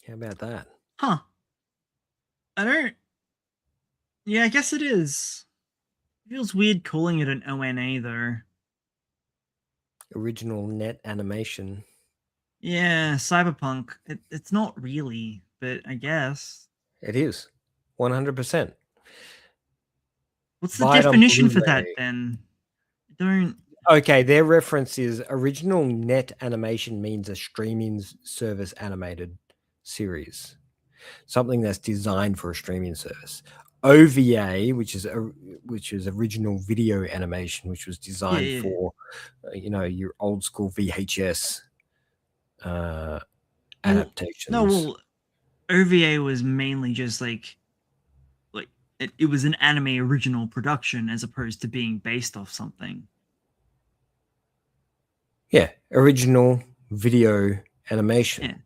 How about that? Huh. I don't. Yeah, I guess it is. It feels weird calling it an ONA though. Original net animation. Yeah, cyberpunk. It's not really, but I guess. It is 100%. What's the Buy it on definition for that Blu-ray. then? I don't. Okay, their reference is original net animation means a streaming service animated series, something that's designed for a streaming service. OVA, which is original video animation, which was designed Yeah. for your old school VHS adaptations. No, well, OVA was mainly just like it was an anime original production as opposed to being based off something. Yeah, original video animation. Yeah.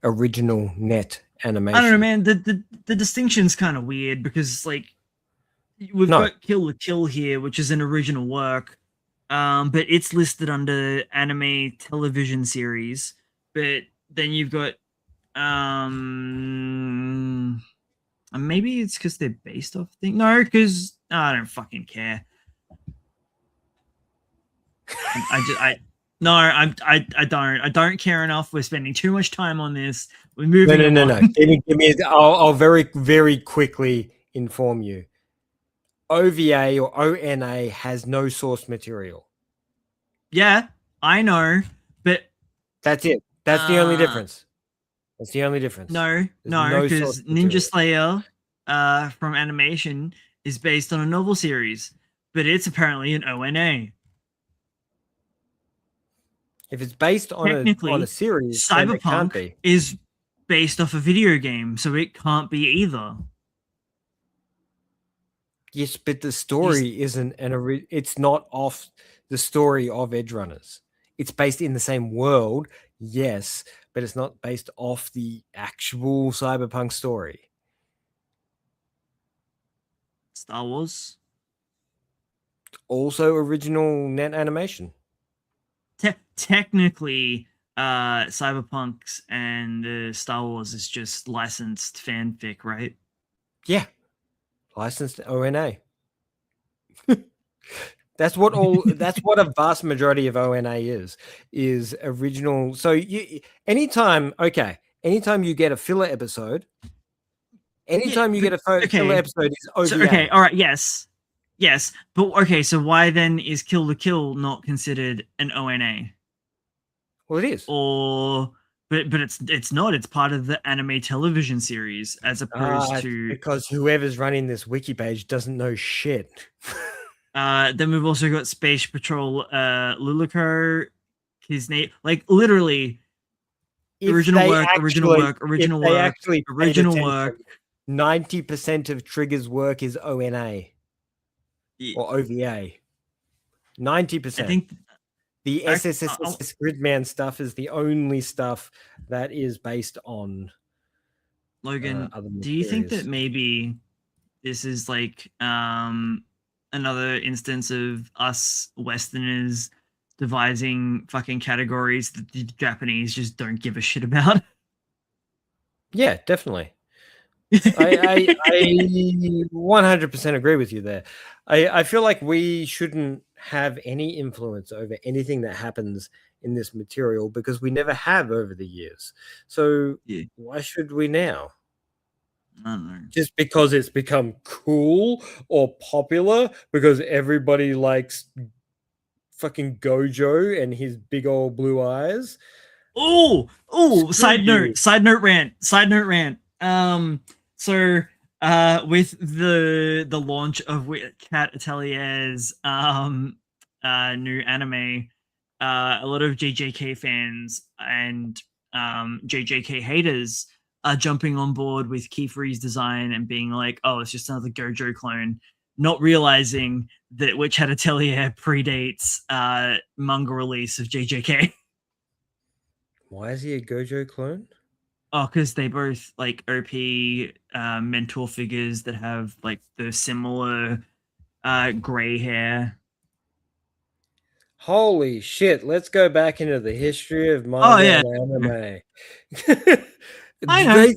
Original net animation. I don't know, man. The distinction's kind of weird because like we've got Kill la Kill here, which is an original work, but it's listed under anime television series. But then you've got maybe it's because they're based off things. No, because I don't fucking care. I don't care enough. We're spending too much time on this. We're moving. No. Give me. I'll very, very quickly inform you. OVA or ONA has no source material. Yeah, I know, but that's it. That's the only difference. That's the only difference. No, because Ninja Slayer from animation is based on a novel series, but it's apparently an ONA. If it's based on a series, then it can't be. Is based off a video game, so it can't be either. Yes, but the story isn't it's not off the story of Edgerunners. It's based in the same world, yes, but it's not based off the actual cyberpunk story. Star Wars. Also original net animation. Technically, Cyberpunks and Star Wars is just licensed fanfic, right? Yeah. Licensed ONA. That's what a vast majority of ONA is original. So anytime you get a filler episode, you get a filler episode is OVA. So, okay, all right, yes. But okay, so why then is Kill la Kill not considered an ONA? Well, it is. But it's not. It's part of the anime television series as opposed to because whoever's running this wiki page doesn't know shit. Then we've also got Space Patrol Luluco. His name, like literally, original work. 90% of Trigger's work is ONA or OVA. 90%. I think the SSSS Gridman stuff is the only stuff that is based on Logan. Do you think that maybe this is like another instance of us Westerners devising fucking categories that the Japanese just don't give a shit about? Yeah, definitely. I 100% agree with you there. I feel like we shouldn't have any influence over anything that happens in this material because we never have over the years. So why should we now? I don't know. Just because it's become cool or popular because everybody likes fucking Gojo and his big old blue eyes. Oh, side note rant. So with the launch of Cat Atelier's new anime, a lot of JJK fans and JJK haters are jumping on board with Kiefer's design and being like, oh, it's just another Gojo clone, not realizing that Witch Hat Atelier predates manga release of JJK. Why is he a Gojo clone? Oh, because they both like OP mentor figures that have like the similar gray hair. Holy shit, let's go back into the history of Oh manga yeah, and anime. I know.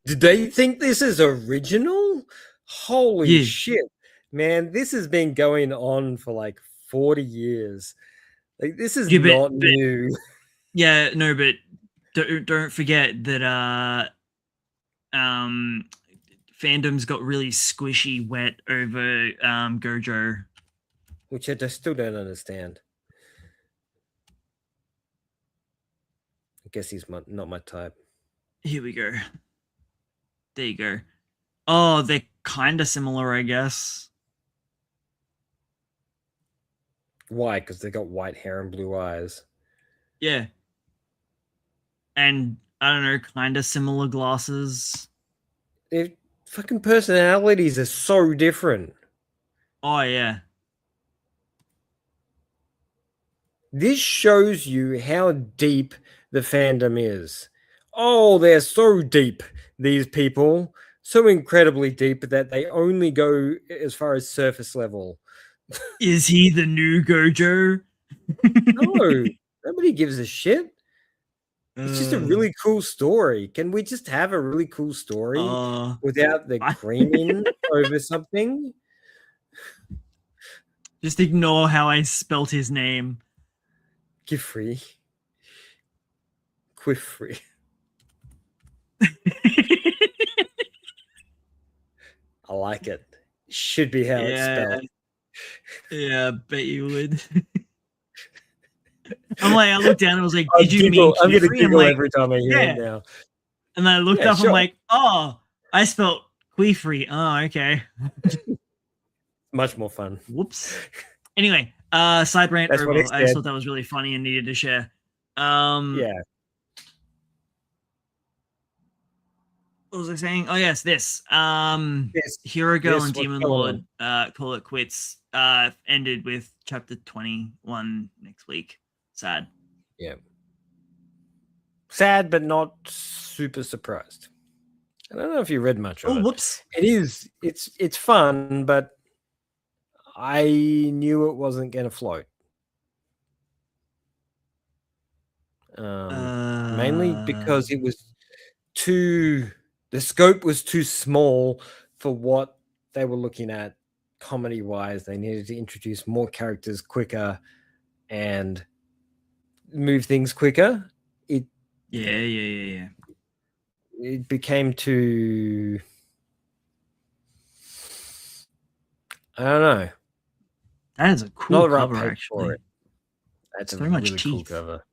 Did they think this is original? Holy Yeah, shit. Man, this has been going on for like 40 years. Like this is yeah, not but new. yeah, no, but don't forget that um fandoms got really squishy wet over Gojo. Which I just still don't understand. I guess he's not my type. Here we go. There you go. Oh, they're kind of similar, I guess. Why? Because they got white hair and blue eyes. Yeah, and I don't know, kind of similar glasses. Their fucking personalities are so different. Oh yeah, This shows you how deep the fandom is. Oh, they're so deep, these people. So incredibly deep that they only go as far as surface level. is he the new Gojo? No, nobody gives a shit. It's just a uh, really cool story. Can we just have a really cool story uh, without the I, creaming over something? just ignore how I spelt his name. Giffrey. Quiffrey. I like it. Should be how it's Yeah, spelled. yeah, bet you would. I'm like, I looked down and I was like, I'll did you mean giggle. I'm gonna Kefri? I'm giggle like, every time I hear it yeah. now. And then I looked Yeah, up, I'm sure. like, oh, I spelled Queefree. Oh, okay. Much more fun. Whoops. Anyway, side rant That's what he over. I just said. thought that was really funny and needed to share. Um, Yeah. what was I saying? Oh yes, this. Yes. Hero Girl Yes. and What's Demon going Lord, on? call it quits. Ended with chapter 21 next week. Sad. Yeah. Sad, but not super surprised. I don't know if you read much of Oh, it. whoops. It is. It's fun, but I knew it wasn't going to float. Mainly because it was too. The scope was too small for what they were looking at comedy wise. They needed to introduce more characters quicker and move things quicker. It Yeah. it became too. I don't know. That is a Not cool the right cover, pace for actually. it. That's a So much really cool teeth. cover.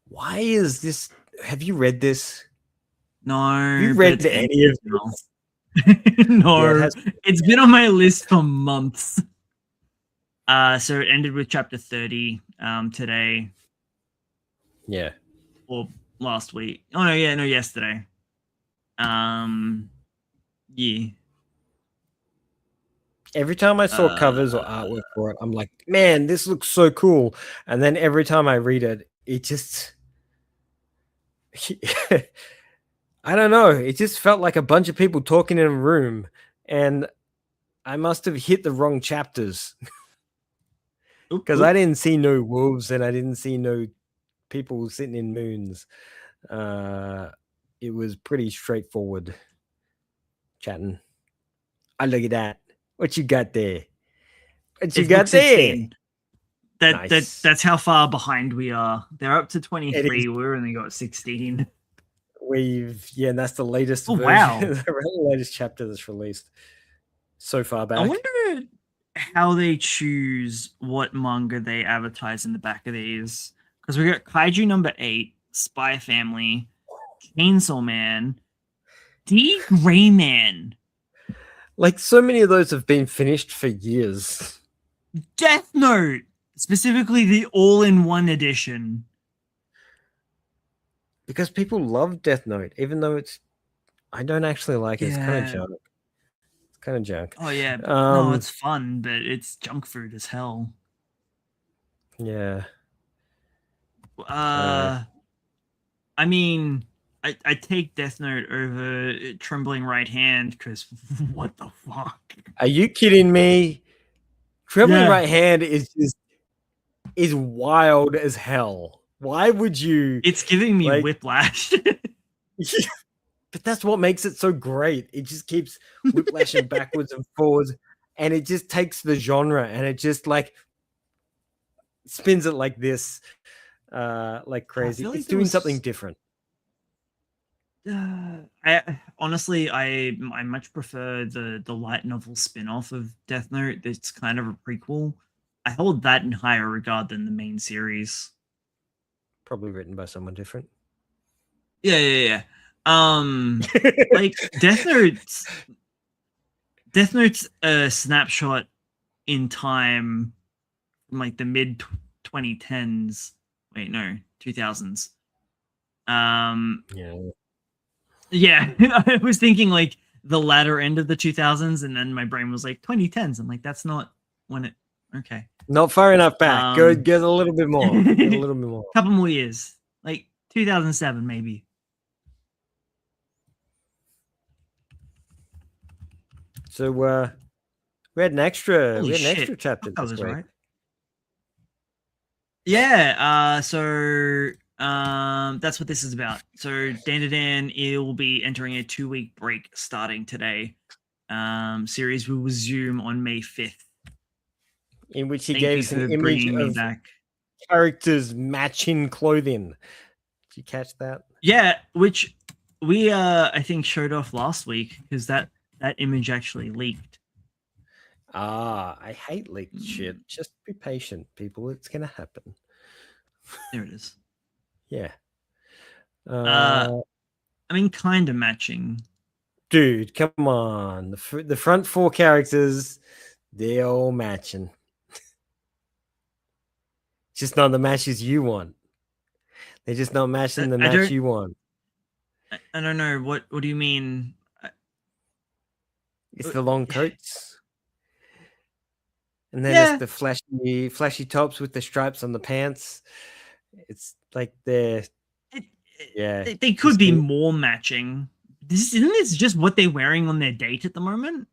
Why is this? Have you read this? Have No, you but read it's any of now. this? Yeah, it No, has. it's been on my list for months. So it ended with chapter 30 today Yeah. or last week. Oh no, yeah, no, yesterday. Um yeah. Every time I saw covers or Uh artwork for it, I'm like, man, this looks so cool. And then every time I read it, it just. I don't know. It just felt like a bunch of people talking in a room, and I must have hit the wrong chapters oop, because I oop. didn't see no wolves and I didn't see no people sitting in moons. Uh, it was pretty straightforward chatting. I look at that. What you got there? What you It's book got there? 16. That Nice. that's how far behind we are. They're up to It is. 23. We're only got 16. And that's the latest Oh version, wow. the latest chapter that's released so far I back. wonder how they choose what manga they advertise in the back of these. Because we got Kaiju number 8, Spy Family, Chainsaw Man, D Gray Man, Like so many of those have been finished for years Death Note, specifically the all-in-one edition. because people love Death Note, even though I don't actually like it. It's kind of Yeah. junk. It's kind of junk. Oh yeah. No, it's fun, but it's junk food as hell. Yeah. Uh, I mean, I take Death Note over Trembling Right Hand because what the fuck? Are you kidding me? Trembling Yeah. Right Hand is wild as hell. Why would you It's giving me like? whiplash. But that's what makes it so great. It just keeps whiplashing backwards and forwards, and it just takes the genre and it just like spins it like this, like I crazy. feel like It's there doing something was. different. I honestly, I much prefer the light novel spin-off of Death Note. That's kind of a prequel. I hold that in higher regard than the main series. Probably written by someone different. Yeah. Like Death Note's a snapshot in time from like the mid 2010s. Wait, no, 2000s. Yeah. Yeah, I was thinking like the latter end of the 2000s, and then my brain was like 2010s. I'm like, that's not when it. Okay. Not far enough back. Go Um, get a little bit more. Get a little bit more. couple more years, like 2007 maybe. So we had an extra Holy shit! chapter I this was week. right. Yeah. That's what this is about. So Dan it will be entering a 2-week break starting today. Series will resume on May 5th. In which he Thank gave you us an for image bringing me of back. characters matching clothing. Did you catch that? Yeah, which we I think showed off last week because that image actually leaked. I hate leaked shit. Just be patient, people. It's gonna happen. There it is. Yeah. I mean, kind of matching. Dude, come on. The front four characters, they're all matching. Just not the matches you want. They're just not matching the match you want. I don't know what do you mean? It's the long coats. And then Yeah. it's the flashy tops with the stripes on the pants. It's like they're They could be more matching. Isn't this just what they're wearing on their date at the moment?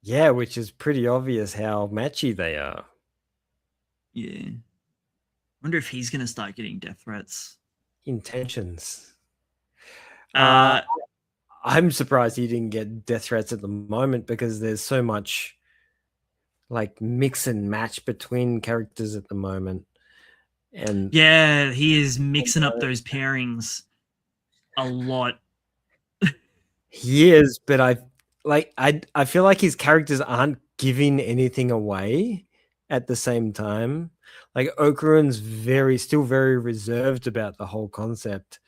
Yeah, which is pretty obvious how matchy they are. Yeah. Wonder if he's gonna start getting death threats. Intentions. I'm surprised he didn't get death threats at the moment because there's so much like mix and match between characters at the moment. And yeah, he is mixing up those pairings a lot. He is, but I feel like his characters aren't giving anything away at the same time. Like Okarin's still very reserved about the whole concept.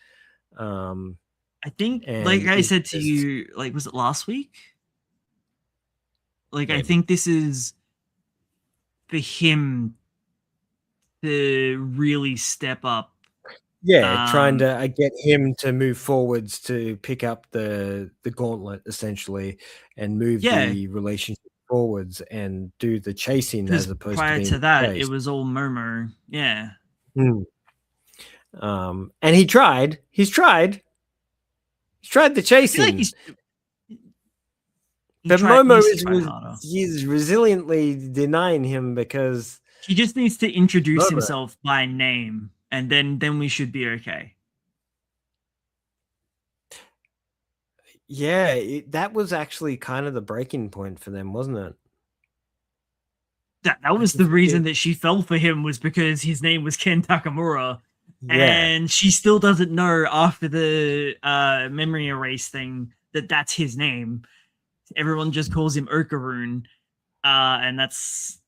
I think, like I said to you, like, was it last week? Like, maybe. I think this is for him to really step up. Yeah, trying to get him to move forwards to pick up the gauntlet essentially and move the relationship forwards and do the chasing as opposed to prior to that, it was all Momo. Yeah. And he tried. He's tried the chasing. But Momo he's resiliently denying him because he just needs to introduce himself by name, and then we should be okay. Yeah, that was actually kind of the breaking point for them, wasn't it? That was the reason that she fell for him, was because his name was Ken Takamura. And she still doesn't know after the memory erase thing that that's his name. Everyone just calls him Okaroon. And that's,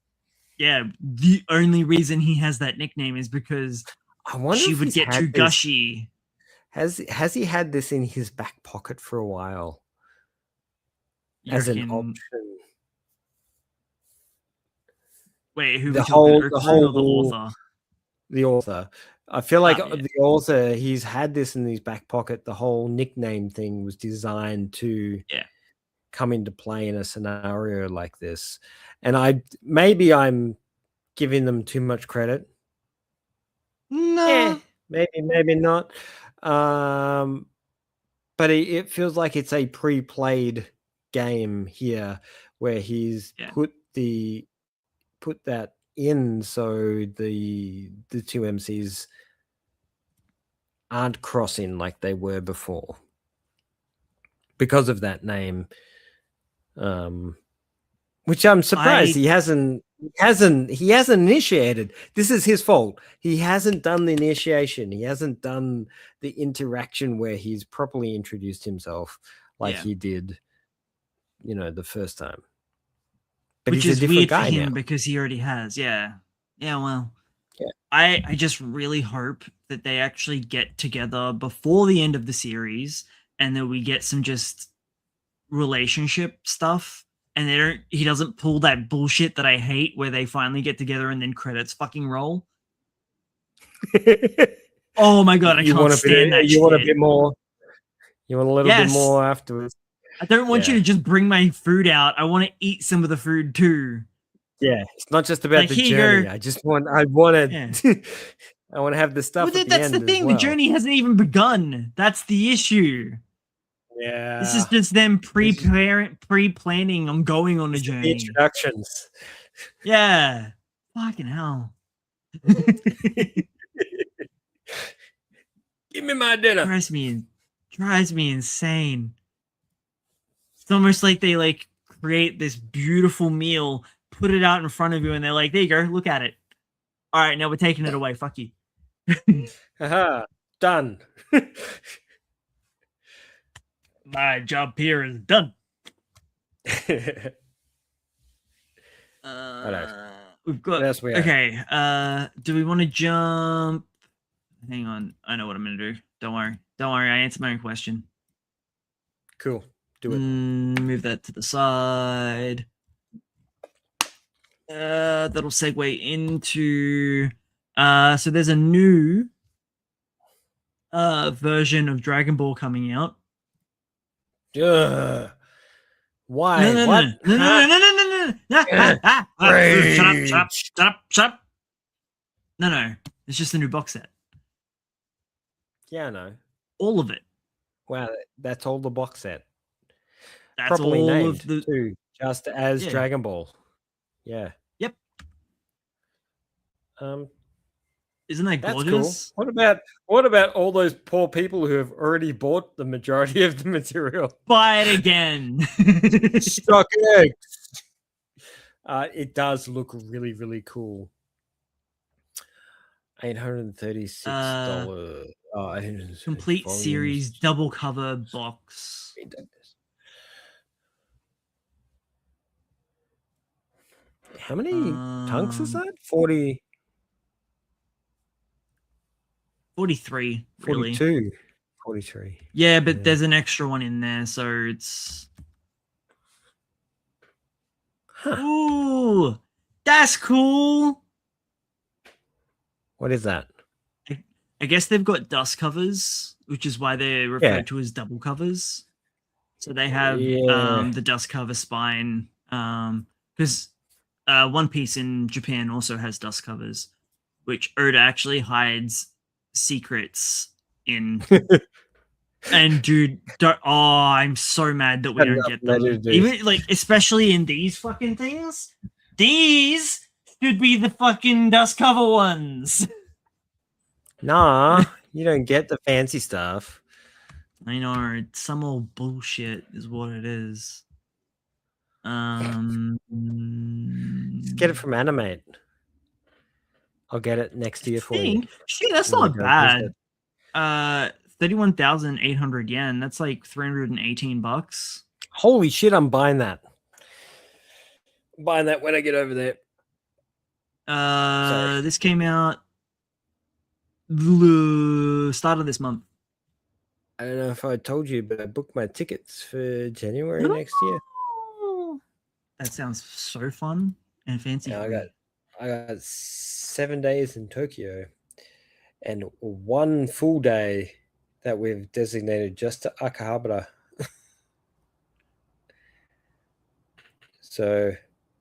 the only reason he has that nickname is because she would get too gushy. Has he had this in his back pocket for a while? As an option? Wait, who the whole the author? The author. I feel like the author, he's had this in his back pocket. The whole nickname thing was designed to come into play in a scenario like this. And maybe I'm giving them too much credit. No. Maybe not. But it feels like it's a pre-played game here, where he's put that in so the two MCs aren't crossing like they were before because of that name. Which I'm surprised he hasn't initiated. This is his fault. He hasn't done the initiation. He hasn't done the interaction where he's properly introduced himself like he did, the first time. But which he's is a different weird guy for him now. because he already has. Yeah. Well, I just really hope that they actually get together before the end of the series, and that we get some just relationship stuff, and he doesn't pull that bullshit that I hate where they finally get together and then credits fucking roll. Oh my god, I can't stand that shit. You want a bit more. You want a little bit more afterwards. I don't want you to just bring my food out. I want to eat some of the food too. Yeah, it's not just about the journey. I want to have the stuff. Well, that's the thing. The journey hasn't even begun. That's the issue. Yeah, this is just them pre-planning on going on a journey. The introductions. Yeah, fucking hell. Give me my dinner. Drives me insane. It's almost like they create this beautiful meal, put it out in front of you, and they're like, "There you go, look at it. All right, now we're taking it away. Fuck you." Haha, done. My job here is done. We've got do we want to jump? Hang on, I know what I'm gonna do. Don't worry, I answered my own question. Cool, do it. Move that to the side. That'll segue into so there's a new version of Dragon Ball coming out. Why? No. Shut up. No. It's just a new box set. Yeah, I know. All of it. Wow, that's all the box set. That's properly all named of the too, just as Dragon Ball. Yeah. Yep. Isn't that that's gorgeous? Cool. What about all those poor people who have already bought the majority of the material? Buy it again. Stock eggs. It does look really, really cool. $836. Complete series double cover box. How many chunks is that? 40. 43. 42. Really. 43. Yeah, but there's an extra one in there, so it's. Ooh, that's cool. What is that? I guess they've got dust covers, which is why they're referred to as double covers. So they have the dust cover spine, because One Piece in Japan also has dust covers, which Oda actually hides secrets in. And dude, I'm so mad that we don't get them. Even especially in these fucking things. These should be the fucking dust cover ones. Nah, you don't get the fancy stuff. I know, it's some old bullshit is what it is. Just get it from Animate. I'll get it next year for you. Shit, that's not bad. 31,800 yen. That's like $318. Holy shit, I'm buying that. I'm buying that when I get over there. This came out start of this month. I don't know if I told you, but I booked my tickets for January next year. That sounds so fun and fancy. Yeah, I got 7 days in Tokyo and 1 full day that we've designated just to Akihabara. So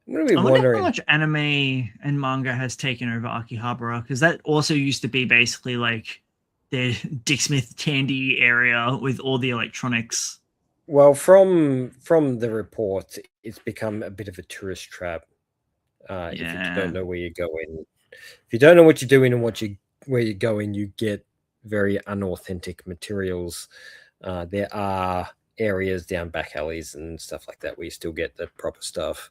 I'm going to be wondering how much anime and manga has taken over Akihabara, because that also used to be basically like their Dick Smith Tandy area with all the electronics. Well, from the report, it's become a bit of a tourist trap. If you don't know where you're going, if you don't know what you're doing and where you're going, you get very unauthentic materials. There are areas down back alleys and stuff like that where you still get the proper stuff.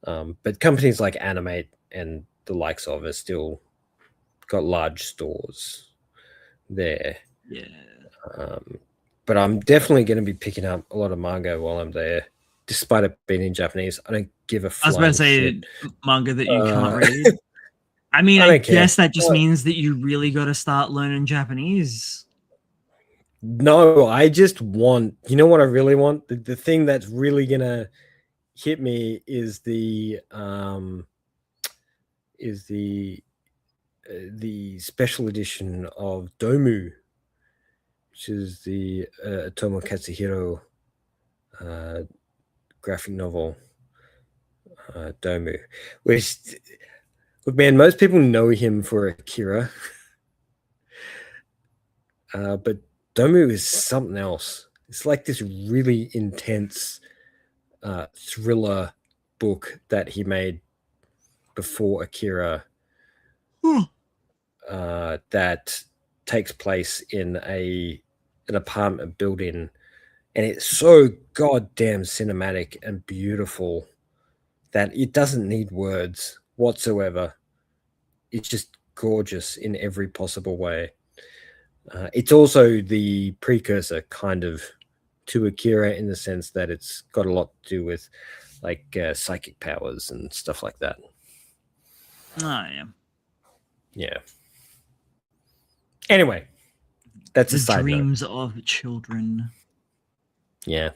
But companies like Animate and the likes of it still got large stores there. Yeah. But I'm definitely going to be picking up a lot of manga while I'm there, despite it being in Japanese. I don't give a flying I was about to say shit. manga that you can't read. I mean, I guess that just means that you really got to start learning Japanese. No, I just want, you know what I really want? The thing that's really going to hit me is the special edition of Domu, which is the Otomo Katsuhiro graphic novel, Domu. Which, look, man, most people know him for Akira, but Domu is something else. It's like this really intense thriller book that he made before Akira. That takes place in an apartment building, and it's so goddamn cinematic and beautiful that it doesn't need words whatsoever. It's just gorgeous in every possible way. It's also the precursor kind of to Akira in the sense that it's got a lot to do with like psychic powers and stuff like that. Oh, yeah. Yeah. Anyway, that's the a side dreams note. of children. Yeah.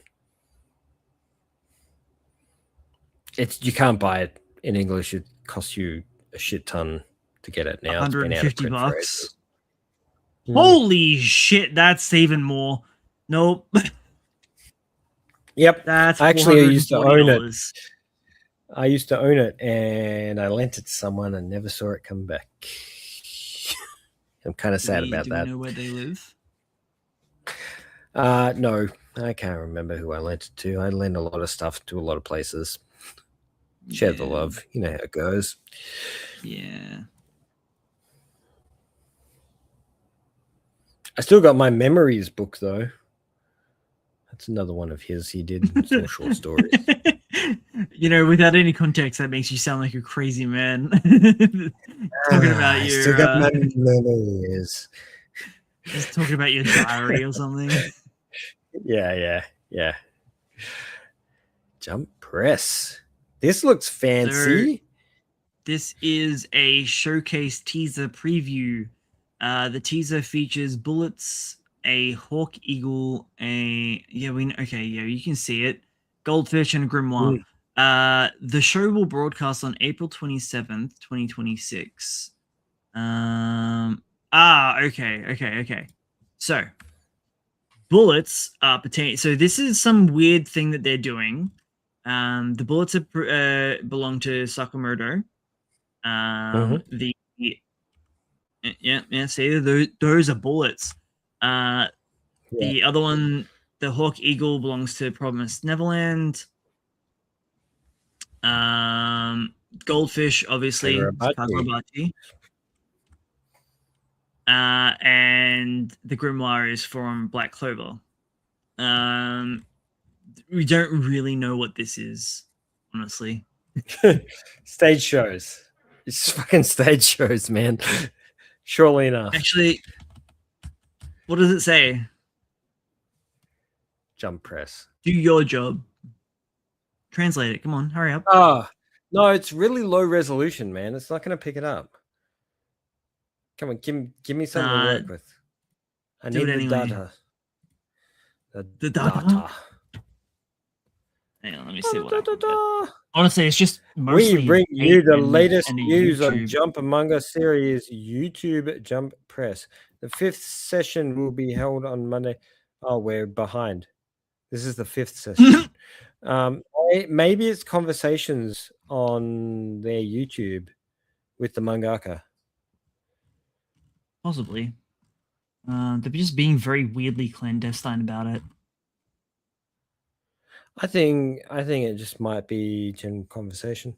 You can't buy it in English. It costs you a shit ton to get it now. It's been out of print for ages. Holy shit, that's even more. Nope. Yep. That's actually, I used to own it. I used to own it, and I lent it to someone and never saw it come back. I'm kind of sad about that. Do we know where they live? No, I can't remember who I lent it to. I lend a lot of stuff to a lot of places. Share the love. You know how it goes. Yeah. I still got my memories book, though. That's another one of his. He did. It's all short stories. You know, without any context, that makes you sound like a crazy man. Talking about your... still got my memories. Just talking about your diary or something. Yeah. Jump press. This looks fancy. So, this is a showcase teaser preview. The teaser features bullets, a hawk eagle, you can see it. Goldfish and a grimoire. The show will broadcast on April 27th, 2026. Okay. So, bullets are pertaining. So this is some weird thing that they're doing. The bullets belong to Sakamoto. See, those are bullets. The other one, the Hawk Eagle, belongs to Promised Neverland. Goldfish, obviously, Kagurabachi. And the grimoire is from Black Clover. We don't really know what this is, honestly. Stage shows. It's fucking stage shows, man. Surely enough. Actually, what does it say? Jump press. Do your job. Translate it. Come on, hurry up. No, it's really low resolution, man. It's not going to pick it up. Come on, give me something to work with. I need the data. The data. Hang on, let me see what I can get. Honestly, it's just mostly... We bring you the latest news on Jump Manga series YouTube Jump Press. The 5th session will be held on Monday. Oh, we're behind. This is the 5th session. Maybe it's conversations on their YouTube with the mangaka. Possibly. They're just being very weirdly clandestine about it. I think it just might be general conversation.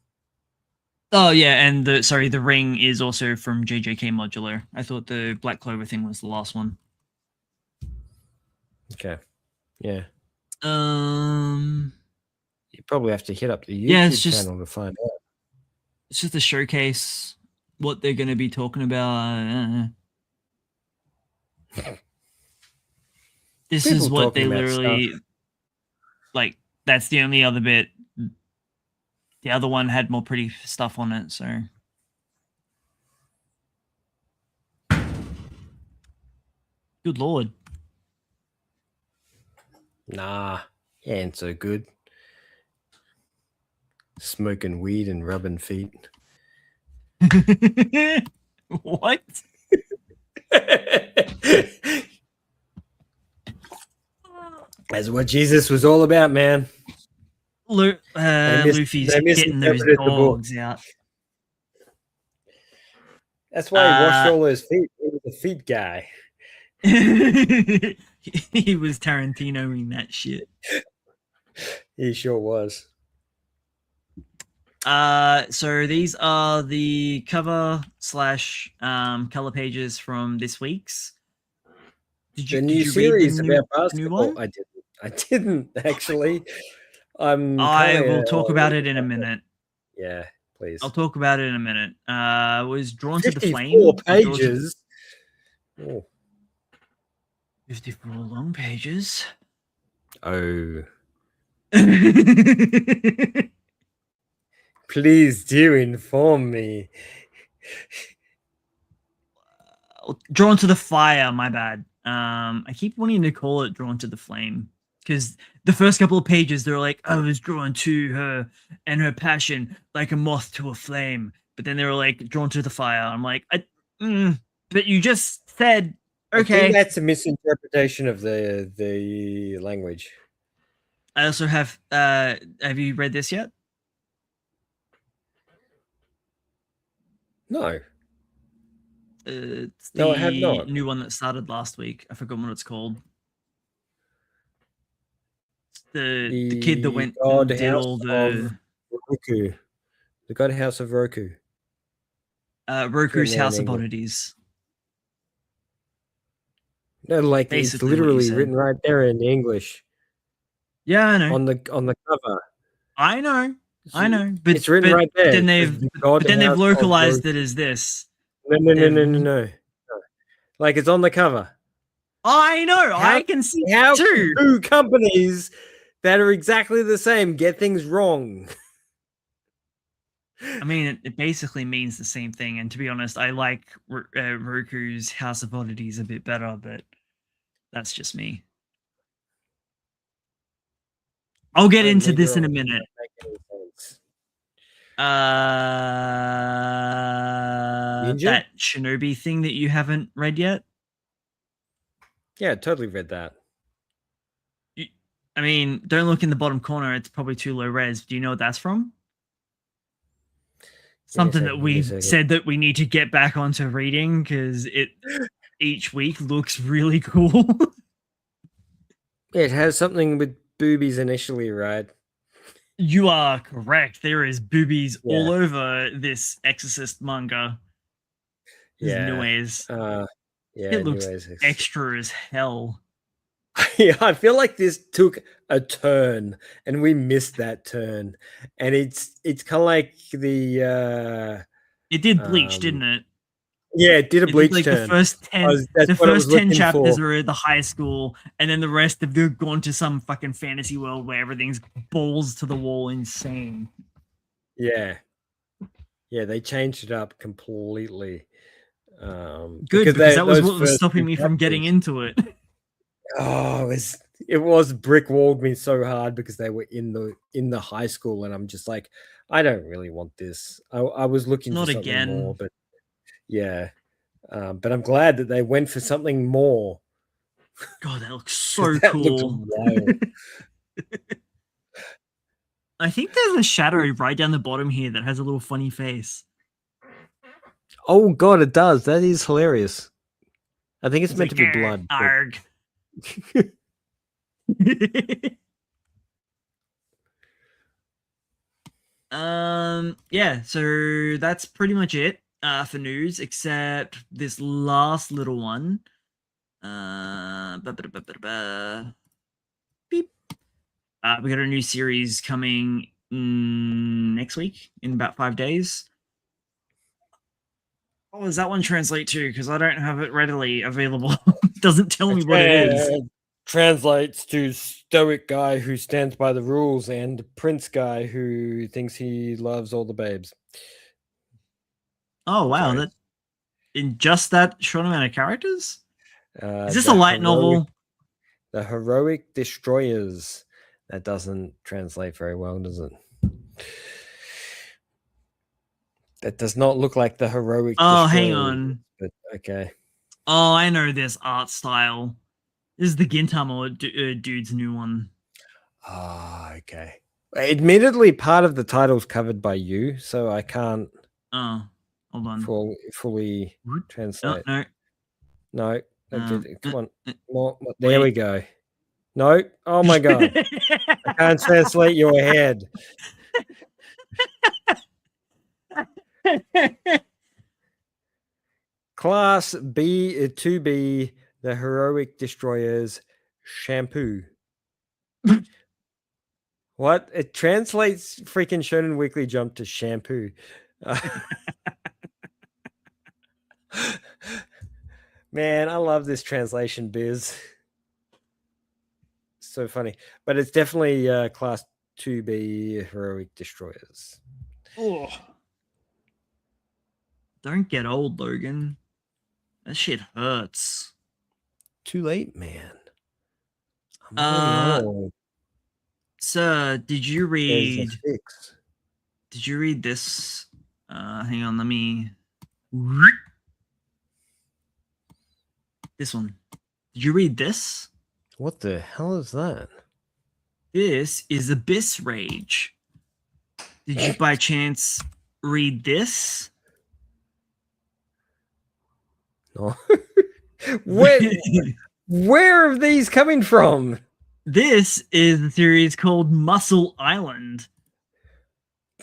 Oh yeah, and the ring is also from JJK Modular. I thought the Black Clover thing was the last one. Okay. Yeah. You probably have to hit up the YouTube channel to find out. It's just a showcase what they're going to be talking about. This People is what they talking about literally stuff. like. That's the only other bit. The other one had more pretty stuff on it, so. Good lord. Nah, he ain't so good. Smoking weed and rubbing feet. What? That's what Jesus was all about, man. Luffy's getting those dogs out. That's why he washed all those feet. He was a feet guy. He was Tarantinoing that shit. He sure was. So these are the cover / color pages from this week's. Did you series read about basketball? I didn't actually. I will talk about it in a minute. Yeah, please. I'll talk about it in a minute. It was drawn to the flame. 54 pages. Oh. 54 long pages. Oh. Please do inform me. Drawn to the fire, my bad. I keep wanting to call it drawn to the flame because the first couple of pages they're like, I was drawn to her and her passion like a moth to a flame, but then they were like drawn to the fire. I'm like, but you just said okay. I think that's a misinterpretation of the language. I also have you read this yet? No. It's no, I have not. New one that started last week. I forgot what it's called. The kid that went and did all the Roku. The God House of Roku. Roku's House of Oddities. No, like basically it's literally written right there in English. Yeah, I know. On the cover. I know. But it's written right there. Then they've localized it as this. No. Like it's on the cover. I know. I can see how too. Two companies that are exactly the same get things wrong. I mean, it basically means the same thing. And to be honest, I like Roku's House of Oddities a bit better, but that's just me. I'll get into this in a minute. That Shinobi thing that you haven't read yet? Yeah, totally read that. I mean, don't look in the bottom corner. It's probably too low res. Do you know what that's from? Something that we said that we need to get back onto reading because it each week looks really cool. It has something with boobies initially, right? You are correct. There is boobies all over this Exorcist manga. It looks extra as hell. Yeah, I feel like this took a turn and we missed that turn. And it's kind of like the it did Bleach, didn't it? Yeah, it did a Bleach turn. The first 10 chapters are at the high school, and then the rest have gone to some fucking fantasy world where everything's balls to the wall insane. Yeah. Yeah, they changed it up completely. Good, because that was what was stopping me from getting into it. Oh, it was brick walled me so hard because they were in the high school, and I'm just like, I don't really want this. I was looking for something more, but yeah. But I'm glad that they went for something more. God, that looks so cool. I think there's a shadow right down the bottom here that has a little funny face. Oh God, it does. That is hilarious. I think it's meant to be blood. Arg. Yeah, so that's pretty much it for news, except this last little one. Beep. We got a new series coming next week in about 5 days. What does that one translate to? Because I don't have it readily available. It doesn't tell me what it is. Translates to stoic guy who stands by the rules and prince guy who thinks he loves all the babes. Oh wow! That in just that short amount of characters. Is this a light novel? The Heroic Destroyers. That doesn't translate very well, does it? That does not look like the Heroic Destroyers. Hang on. But okay. Oh, I know this art style. This is the Gintama dude's new one. Ah, okay. Admittedly, part of the title's covered by you, so I can't. Oh, hold on. Fully translate. No. Come on. More. There we go. No. Oh my god. I can't translate your head. Class B 2B, the Heroic Destroyers shampoo. What? It translates freaking Shonen Weekly Jump to shampoo. Man, I love this translation, Biz. So funny. But it's definitely Class 2B Heroic Destroyers. Oh. Don't get old, Logan. That shit hurts. Too late, man. Sir, did you read this? Hang on, let me. This one. Did you read this? What the hell is that? This is Abyss Rage. Did you by chance read this? No. Where are these coming from? This is a series called Muscle Island.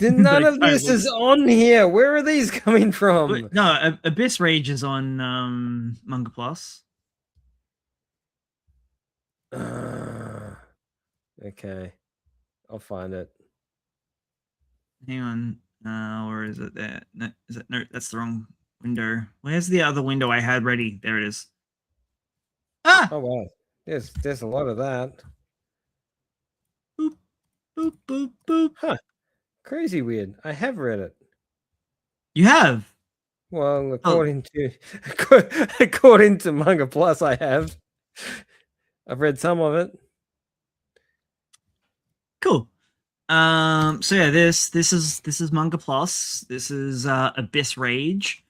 None of this is on here. Where are these coming from? No, Abyss Rage is on Manga Plus. Okay. I'll find it. Hang on. Where is it? There. No, that's the wrong window. Where's the other window I had ready? There it is. Ah! Oh wow. There's a lot of that. Boop, boop, boop, boop. Huh. Crazy weird. I have read it. You have? Well, according to Manga Plus, I have. I've read some of it. Cool. So yeah, this is Manga Plus. This is Abyss Rage.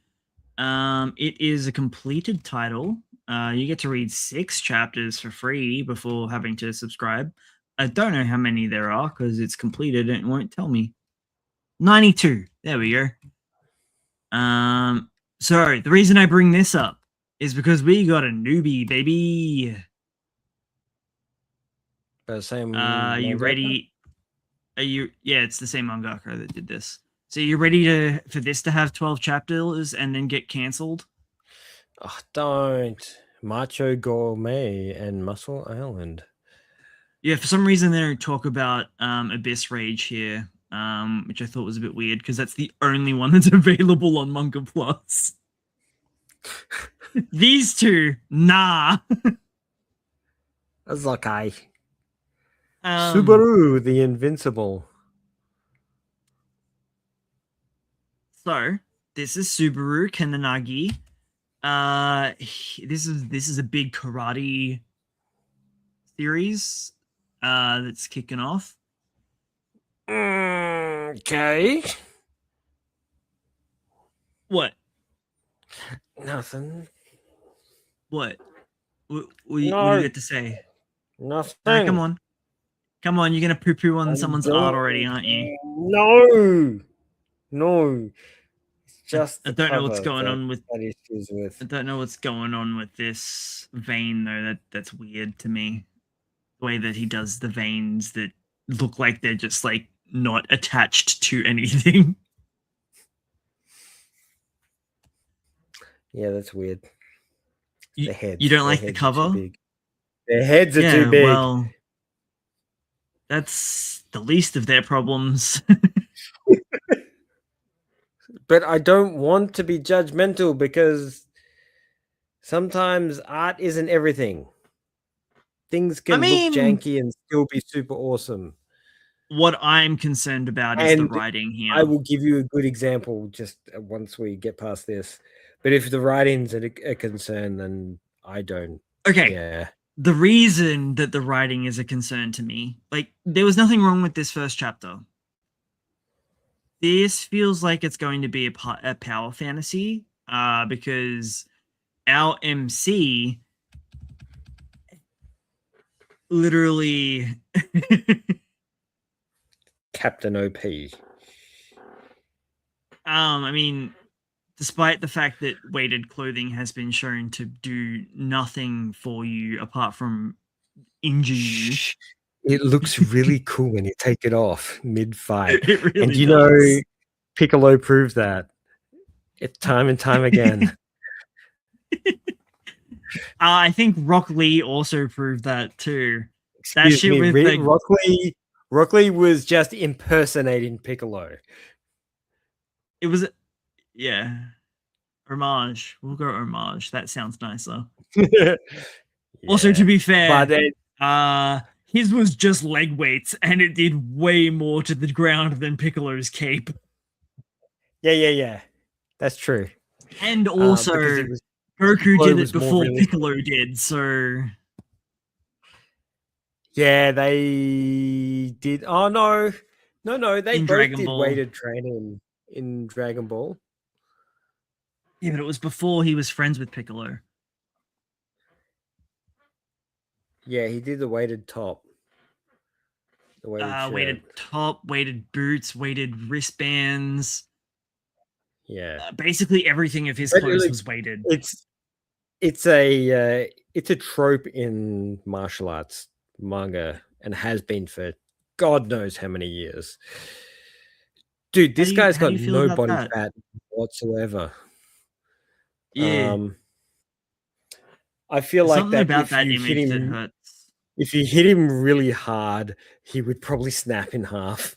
It is a completed title. You get to read 6 chapters for free before having to subscribe. I don't know how many there are because it's completed and it won't tell me. 92. There we go. So the reason I bring this up is because we got a newbie, baby. Same. You ready? Are you? Yeah, it's the same mangaka that did this. So you ready for this to have 12 chapters and then get cancelled? Oh, don't. Macho Gourmet and Muscle Island. Yeah, for some reason they don't talk about Abyss Rage here, which I thought was a bit weird because that's the only one that's available on Manga Plus. These two, nah. That's okay. Subaru the Invincible. So this is Subaru Kananagi. This is a big karate series that's kicking off. Okay. What? Nothing. What? What do you get to say? Nothing. Come on. You're gonna poo-poo on someone's art already, aren't you? No. just I the don't know what's cover going that on with. that issues with. I don't know what's going on with this vein though. That's weird to me. The way that he does the veins that look like they're just like not attached to anything. Yeah, that's weird. You, The heads. you don't Their like the heads are too cover? big. Their heads are too Yeah, big. well, that's the least of their problems. But I don't want to be judgmental because sometimes art isn't everything. Things I can look mean, janky and still be super awesome. what I'm concerned about is the And writing I here. will give you a good example just once we get past this. But if the writing's a concern, then I don't. Okay, Yeah. the reason that the writing is a concern to me, like, there was nothing wrong with this first chapter. This feels like it's going to be a power fantasy, because our MC literally Captain OP. I mean, despite the fact that weighted clothing has been shown to do nothing for you apart from injure you. Shh. It looks really cool when you take it off mid-fight. It really And you know, does. Piccolo proved that time and time again. I think Rock Lee also proved that too. That Excuse shit me, with the Rock Lee was just impersonating Piccolo. it was yeah. Homage. We'll go homage. That sounds nicer. Also, to Yeah. be fair, But then, his was just leg weights, and it did way more to the ground than Piccolo's cape. yeah. That's true. And Because also, it was Goku Piccolo did was it more before realistic. Piccolo did, so Yeah, they did. Oh no, they in both Dragon did Ball. weighted training in Dragon Ball. Yeah, but it was before he was friends with Piccolo. Yeah, he did the weighted top, the weighted shirt. Weighted top, weighted boots, weighted wristbands. Yeah, Basically everything of his but clothes was weighted. It's a trope in martial arts manga and has been for God knows how many years. Dude, this guy's How do got you feel no about body that? fat whatsoever. Yeah. I feel There's like something that about that image that hurts. if you hit him really hard, he would probably snap in half.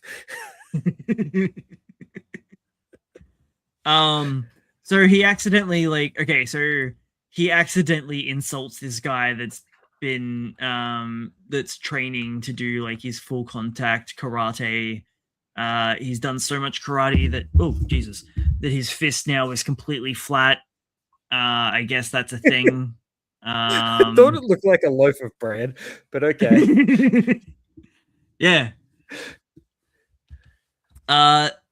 So he accidentally he accidentally insults this guy that's been that's training to do like his full contact karate. He's done so much karate that that his fist now is completely flat. I guess that's a thing. I thought it looked like a loaf of bread, but okay. Yeah.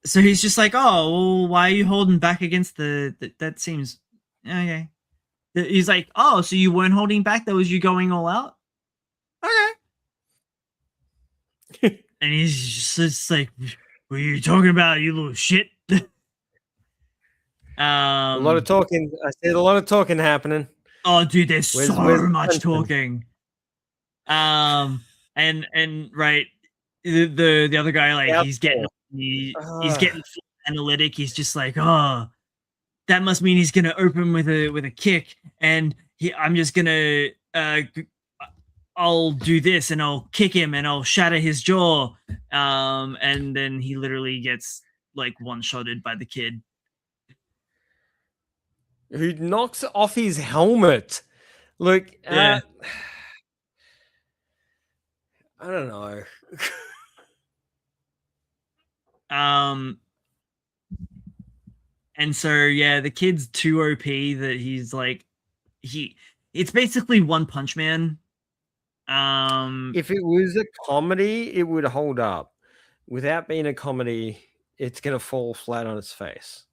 So he's just like, oh, well, why are you holding back against that seems okay. He's like, oh, so you weren't holding back, that was you going all out? Okay. And he's just like, what are you talking about, you little shit? A lot of talking. I said a lot of talking happening. Oh, dude, there's so much talking. And right, the other guy, like, he's getting full analytic. He's just like, oh, that must mean he's gonna open with a kick, and I'm just gonna I'll do this and I'll kick him and I'll shatter his jaw. And then he literally gets like one-shotted by the kid who knocks off his helmet. Look, yeah. I don't know. And so yeah, the kid's too OP that he's like it's basically One Punch Man. If it was a comedy, it would hold up. Without being a comedy, it's gonna fall flat on its face.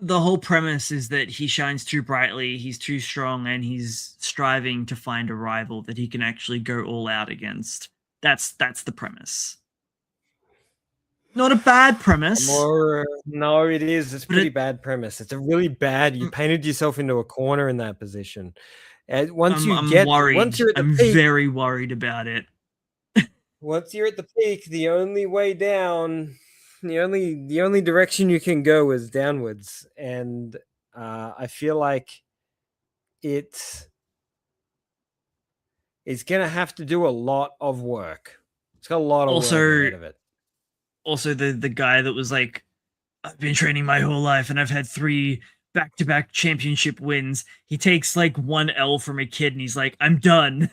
The whole premise is that he shines too brightly, he's too strong, and he's striving to find a rival that he can actually go all out against. That's the premise. Not a bad premise. Or no, it is. It's a But pretty it- bad premise. It's a really bad. You painted yourself into a corner in that position. And once I'm worried. you're at the I'm peak, very worried about it. once you're at the peak, the only way down, the only direction you can go is downwards. And I feel like it's gonna have to do a lot of work. It's got a lot of work Also, ahead of it. the guy that was like, I've been training my whole life and I've had 3 back-to-back championship wins. He takes like 1 L from a kid and he's like, I'm done.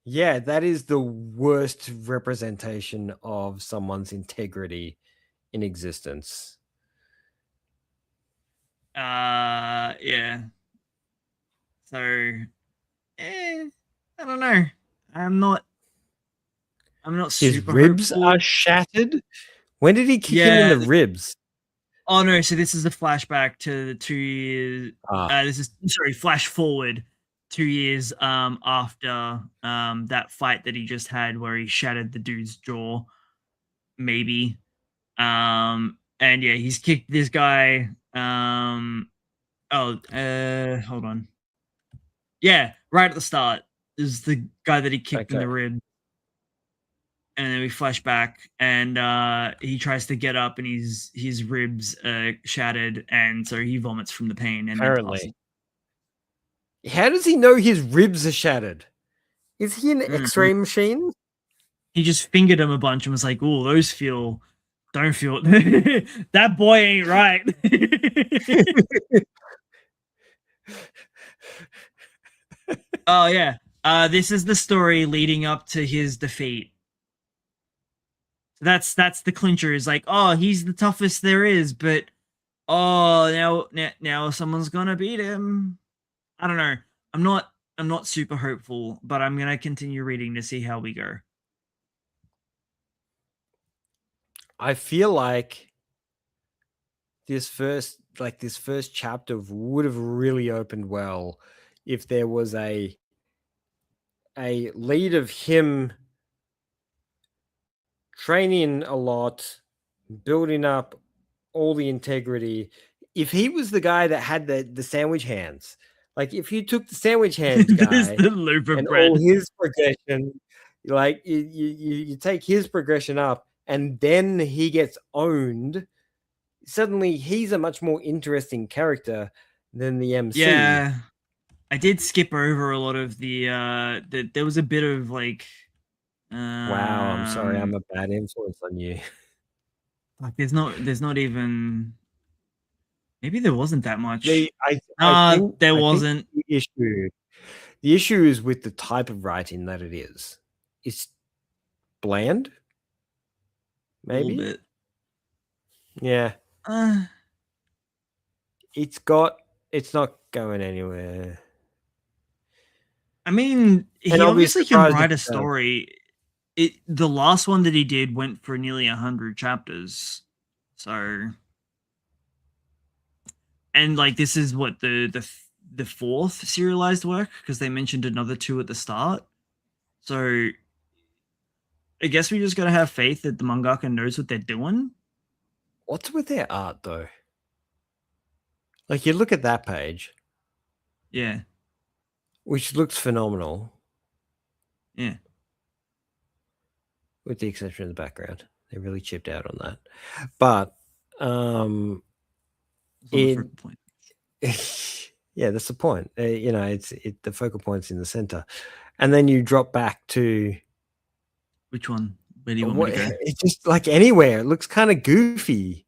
Yeah, that is the worst representation of someone's integrity in existence. Yeah. So, I don't know. I'm not His super ribs hopeful. are shattered. When did he kick him in the ribs? Oh no, so this is a flashback to 2 years. This is sorry, flash forward 2 years after that fight that he just had where he shattered the dude's jaw, maybe. And yeah, he's kicked this guy. Hold on. Yeah, right at the start is the guy that he kicked in the rib. And then we flash back, and he tries to get up, and his ribs shattered, and so he vomits from the pain. And Apparently, how does he know his ribs are shattered? Is he an X-ray machine? He just fingered him a bunch and was like, "Oh, those don't feel that boy ain't right." Oh yeah, this is the story leading up to his defeat. That's the clincher. Is like, oh, he's the toughest there is, but now someone's gonna beat him. I don't know. I'm not super hopeful, but I'm gonna continue reading to see how we go. I feel like this first chapter would have really opened well if there was a lead of him training a lot, building up all the integrity. If he was the guy that had the sandwich hands, like if you took the sandwich hands guy the loop of and bread. all his progression, like you take his progression up and then he gets owned, suddenly he's a much more interesting character than the MC. Yeah. I did skip over a lot of there was a bit of like wow, I'm sorry, I'm a bad influence on you. Like there's not even maybe there wasn't that much. I think there wasn't. The issue is with the type of writing that it is. It's bland. Maybe. A little bit. Yeah. It's not going anywhere. I mean, he And obviously can write a it story. The last one that he did went for nearly 100 chapters. So, and like this is what the fourth serialized work because they mentioned another 2 at the start. So, I guess we just gotta have faith that the mangaka knows what they're doing. What's with their art though? Like you look at that page. Yeah. Which looks phenomenal. Yeah. With the exception of the background. They really chipped out on that. But yeah, that's the point. It's the focal point's in the center. And then you drop back to which one? Where do you want me to go? It's just like anywhere. It looks kind of goofy.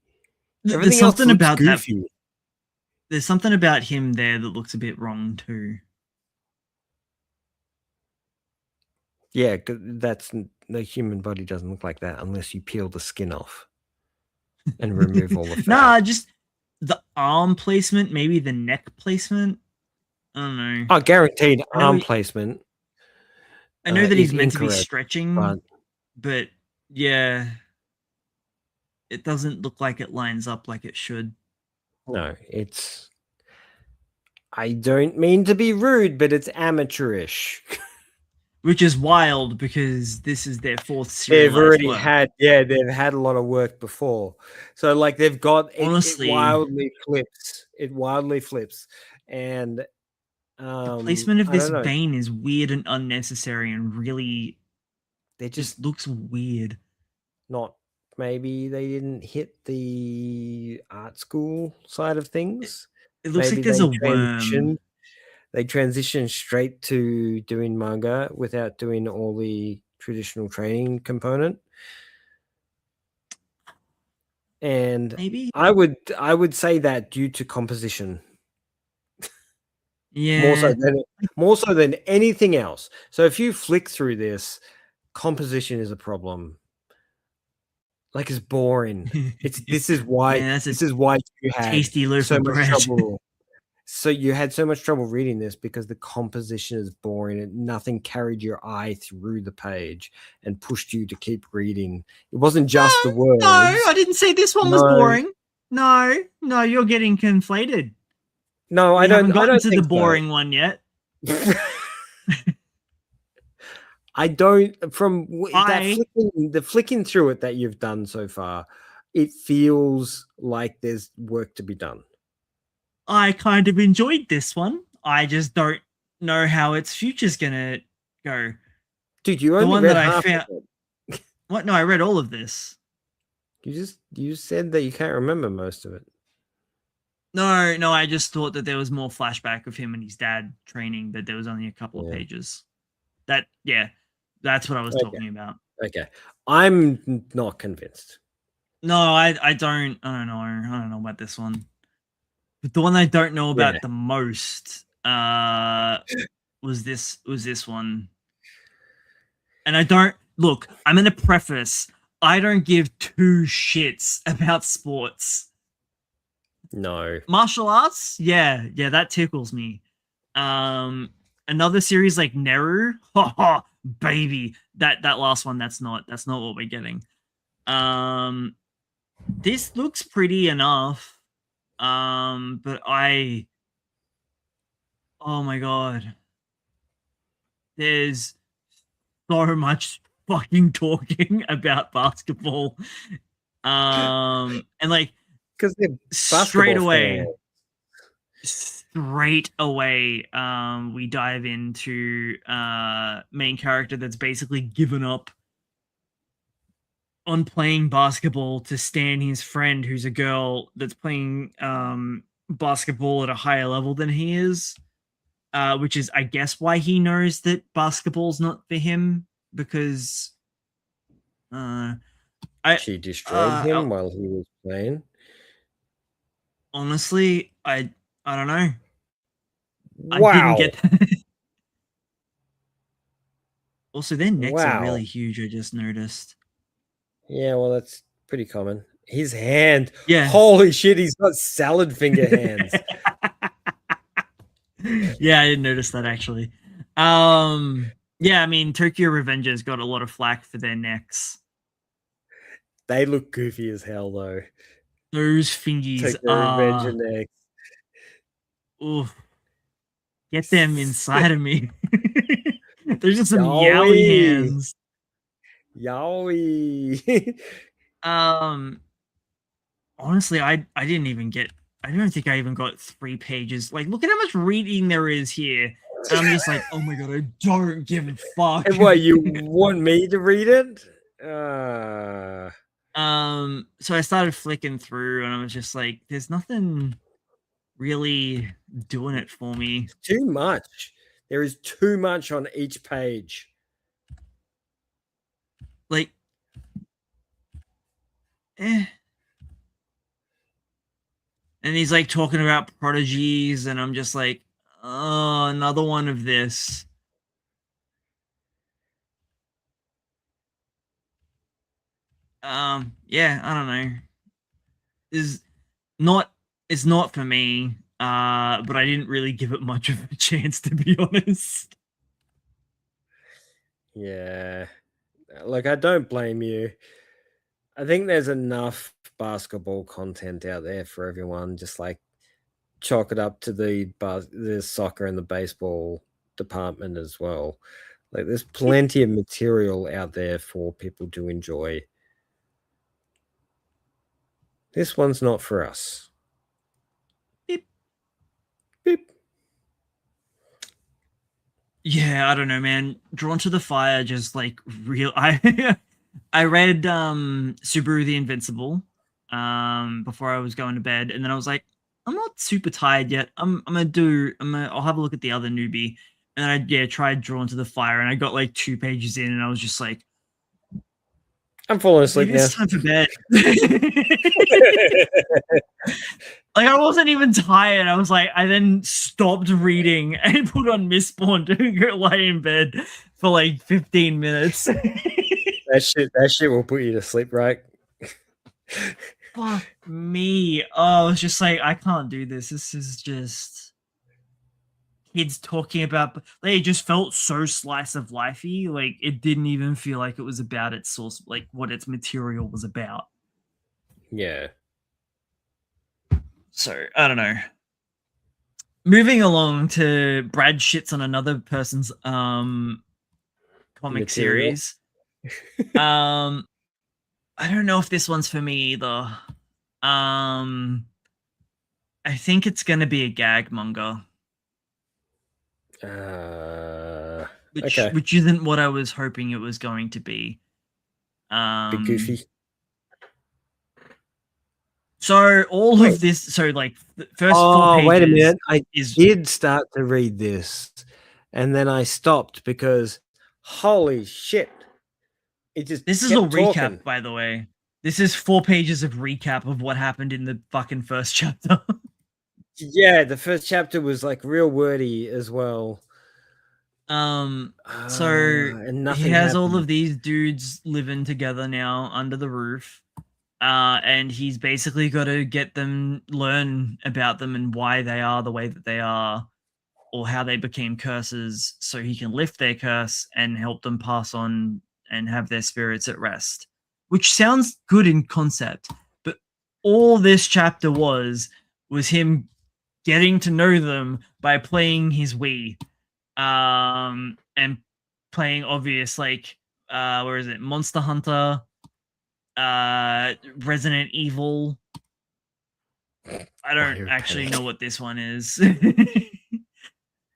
Everything else looks about goofy. There's something about him there that looks a bit wrong too. Yeah, the human body doesn't look like that unless you peel the skin off and remove all the fat. Nah, just the arm placement, maybe the neck placement. I don't know. Oh, guaranteed arm placement. I know that he's meant to be stretching, but yeah, it doesn't look like it lines up like it should. No, I don't mean to be rude, but it's amateurish. which is wild because this is their fourth They've serialized already work. had, yeah, they've had a lot of work before. So like they've got it, it Honestly, wildly flips. It wildly flips. And the placement of I this don't know. Bane is weird and unnecessary and really They're just just looks weird. not, maybe they didn't hit the art school side of things. It looks like Maybe there's a worm. they transitioned straight to doing manga without doing all the traditional training component. And Maybe? I would say that due to composition. More so Yeah. than more so than anything else. So if you flick through this, composition is a problem. Like, it's boring. It's Man, that's a this is why you had tasty loaf so of much bread. trouble. So you had so much trouble reading this because the composition is boring and nothing carried your eye through the page and pushed you to keep reading. It wasn't just the No, I words. didn't say this one was No. boring. No, no, you're getting conflated. No, We haven't I gotten don't to the think boring one yet. so. I don't, from that I the flicking through it that you've done so far, it feels like there's work to be done. I kind of enjoyed this one. I just don't know how its future's gonna go. Dude, you The only one that read I half found. of it. What? No, I read all of this. You said that you can't remember most of it. No, no, I just thought that there was more flashback of him and his dad training, but there was only a couple of Yeah. pages. That, yeah, that's what I was talking about. Okay. I'm not convinced. No, I don't know. I don't know about this one. But the one I don't know Yeah. about the most was this one. And I don't look, I'm gonna preface, I don't give two shits about sports. No. Martial arts, yeah, that tickles me. Another series like Neru, haha, baby. That last one, that's not what we're getting. This looks pretty enough. But oh my god, there's so much fucking talking about basketball. And like Because they're straight basketball away, fans. we dive into main character that's basically given up on playing basketball to stand his friend who's a girl that's playing basketball at a higher level than he is, which is I guess why he knows that basketball's not for him, because She destroyed him uh while he was playing. honestly, I don't know. I didn't Wow. get that. Also, their necks are Wow. really huge, I just noticed. Yeah, well, that's pretty common. His hand. Yeah. Holy shit, he's got salad finger hands. Yeah, I didn't notice that actually. Yeah, I mean Tokyo Revengers got a lot of flack for their necks. They look goofy as hell, though. Those fingies Take their revenge are, and next. oof, get them inside of me. There's just some yaoi Yowie. hands. Yowie. Um Honestly, I didn't even get, I don't think I even got 3 pages. Like, look at how much reading there is here. And I'm just like, oh my god, I don't give a fuck. And what, you want me to read it? So I started flicking through and I was just like, there's nothing really doing it for me. Too much. There is too much on each page. Like, eh. And he's like talking about prodigies, and I'm just like, oh, another one of this. Yeah, I don't know. Is not It's not for me. But I didn't really give it much of a chance, to be honest. Yeah. Like, I don't blame you. I think there's enough basketball content out there for everyone. Just like chalk it up to the soccer and the baseball department as well. Like, there's plenty of material out there for people to enjoy. This one's not for us. Beep. Beep. Yeah, I don't know, man. Drawn to the Fire, just like real. I read Subaru the Invincible before I was going to bed, and then I was like, I'm not super tired yet. I'll have a look at the other newbie, and I tried Drawn to the Fire, and I got like 2 pages in, and I was just like, I'm falling asleep maybe now. it's time for bed. Like, I wasn't even tired. I was like, I then stopped reading and put on Mistborn to go lie in bed for like 15 minutes. That shit will put you to sleep, right? Fuck me. Oh, I was just like, I can't do this. This is just kids talking about. They just felt so slice of lifey. Like, it didn't even feel like it was about its source, like what its material was about. Yeah. So I don't know. Moving along to Brad shits on another person's comic Material. series. I don't know if this one's for me either. I think it's gonna be a gag manga. Okay. Which isn't what I was hoping it was going to be. Bit goofy. So all Wait. of this, so like the first 4 pages. Wait a minute. I did start to read this, and then I stopped because holy shit. It just This is a recap, by the way. This is 4 pages of recap of what happened in the fucking first chapter. Yeah, the first chapter was like real wordy as well. So and he has happened. all of these dudes living together now under the roof. And he's basically got to get them, learn about them and why they are the way that they are, or how they became curses, so he can lift their curse and help them pass on and have their spirits at rest. Which sounds good in concept, but all this chapter was him getting to know them by playing his Wii, and playing obvious, like where is it, Monster Hunter, Resident Evil. I don't actually know what this one is.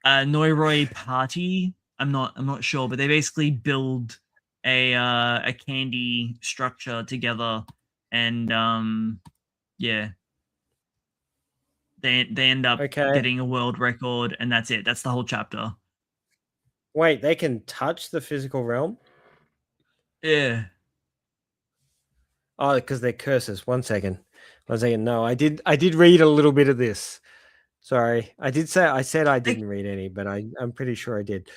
Noiroi Party. I'm not sure, but they basically build a candy structure together, and yeah, they end up getting a world record, and that's it. That's the whole chapter. Wait, they can touch the physical realm? Yeah. Oh, because they're curses. One second. No, I did read a little bit of this. Sorry. I said I didn't read any, but I'm pretty sure I did.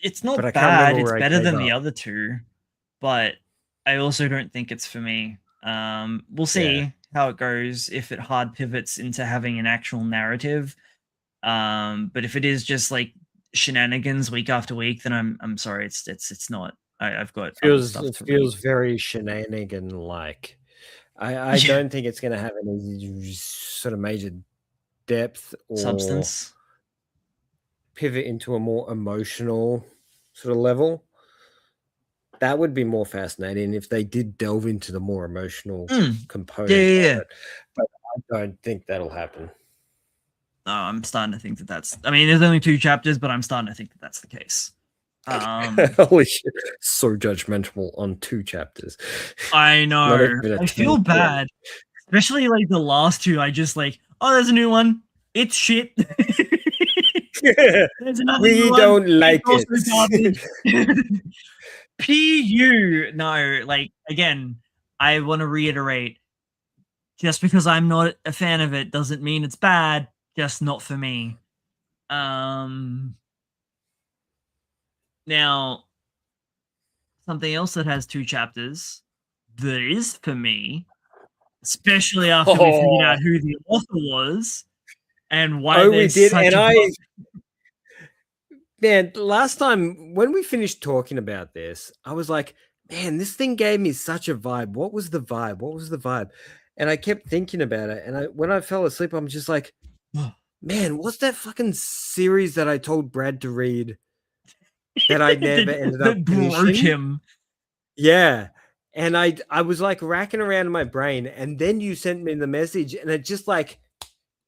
It's not bad. It's better than the other two, but I also don't think it's for me. We'll see how it goes if it hard pivots into having an actual narrative. But if it is just like shenanigans week after week, then I'm sorry, it's not. I've got it feels very shenanigan like. I don't think it's going to have any sort of major depth or substance, pivot into a more emotional sort of level. That would be more fascinating if they did delve into the more emotional component of it. But I don't think that'll happen. Oh, I'm starting to think that that's. I mean, there's only 2 chapters, but I'm starting to think that that's the case. Holy shit! So judgmental on 2 chapters. I know. I feel bad, especially like the last 2. I just like, oh, there's a new one. It's shit. There's another we new don't one. like it. PU. No, like again, I want to reiterate. Just because I'm not a fan of it doesn't mean it's bad. Just not for me. Now, something else that has 2 chapters that is for me, especially after we figured out who the author was and why we did, and man, last time when we finished talking about this, I was like, man, this thing gave me such a vibe. What was the vibe? And I kept thinking about it, and when I fell asleep, I'm just like, man, what's that fucking series that I told Brad to read? that I never ended up that broke finishing. him. Yeah. And I was like racking around in my brain, and then you sent me the message, and it just like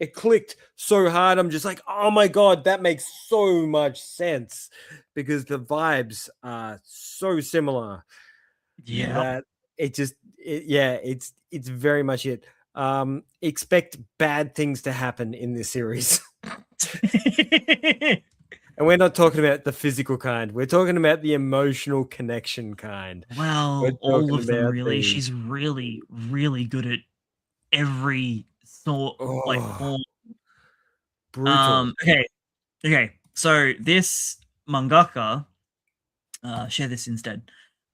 it clicked so hard. I'm just like, oh my god, that makes so much sense because the vibes are so similar Yeah. that it's very much it. Expect bad things to happen in this series. And we're not talking about the physical kind. We're talking about the emotional connection kind. We're Well, all talking of them about really. the She's really, really good at every sort like oh form. brutal. Okay. So this mangaka, share this instead,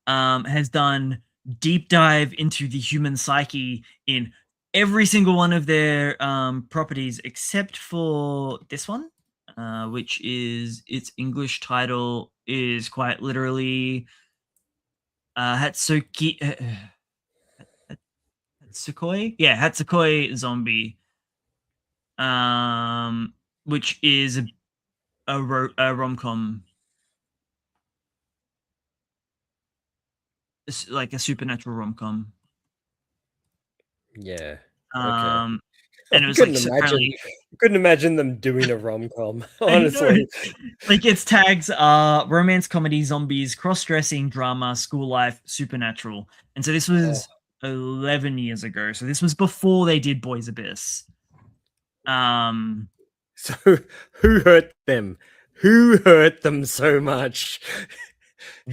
has done deep dive into the human psyche in every single one of their properties except for this one, which is its English title is quite literally Hatsuki Hatsukoi? Yeah, Hatsukoi Zombie. Which is a rom-com. It's like a supernatural rom-com. Yeah. Okay. Um I and it was like apparently couldn't imagine them doing a rom-com, I know. honestly. Like its tags are romance, comedy, zombies, cross-dressing, drama, school life, supernatural. And so this Oh. was 11 years ago. So this was before they did Boys Abyss. So who hurt them? Who hurt them so much?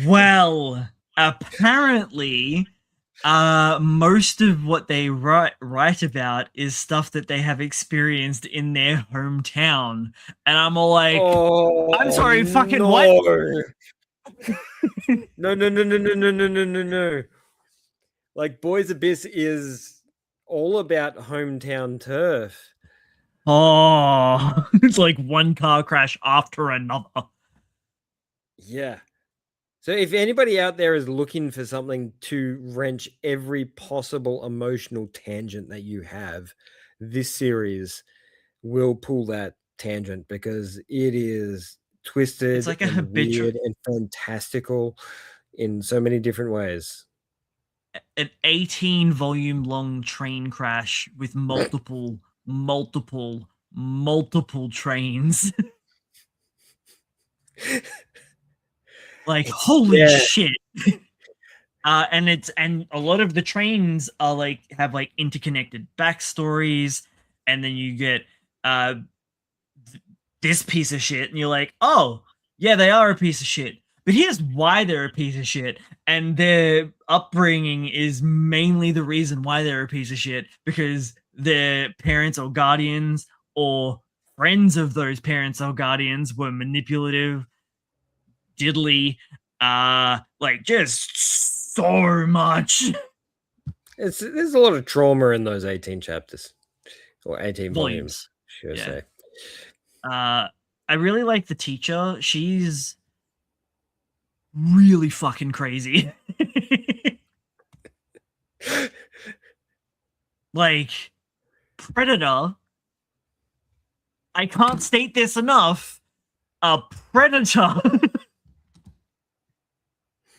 Well, apparently most of what they write about is stuff that they have experienced in their hometown. And I'm all like, I'm Oh sorry, fucking no. what? No, no, no, no, no, no, no, no, no, no. Like Boys Abyss is all about hometown turf. Oh, it's like one car crash after another. Yeah. So if anybody out there is looking for something to wrench every possible emotional tangent that you have, this series will pull that tangent because it is It's twisted like a and habitual, weird and fantastical in so many different ways. an 18 volume long train crash with multiple trains. Like, It's holy yeah. shit. And a lot of the trains are like have like interconnected backstories, and then you get this piece of shit, and you're like, oh yeah, they are a piece of shit. But here's why they're a piece of shit, and their upbringing is mainly the reason why they're a piece of shit because their parents or guardians or friends of those parents or guardians were manipulative, diddly, like just so much. There's a lot of trauma in those 18 chapters or 18 volumes, Volumes. should I Yeah. say. I really like the teacher. She's really fucking crazy. Like Predator. I can't state this enough. A predator.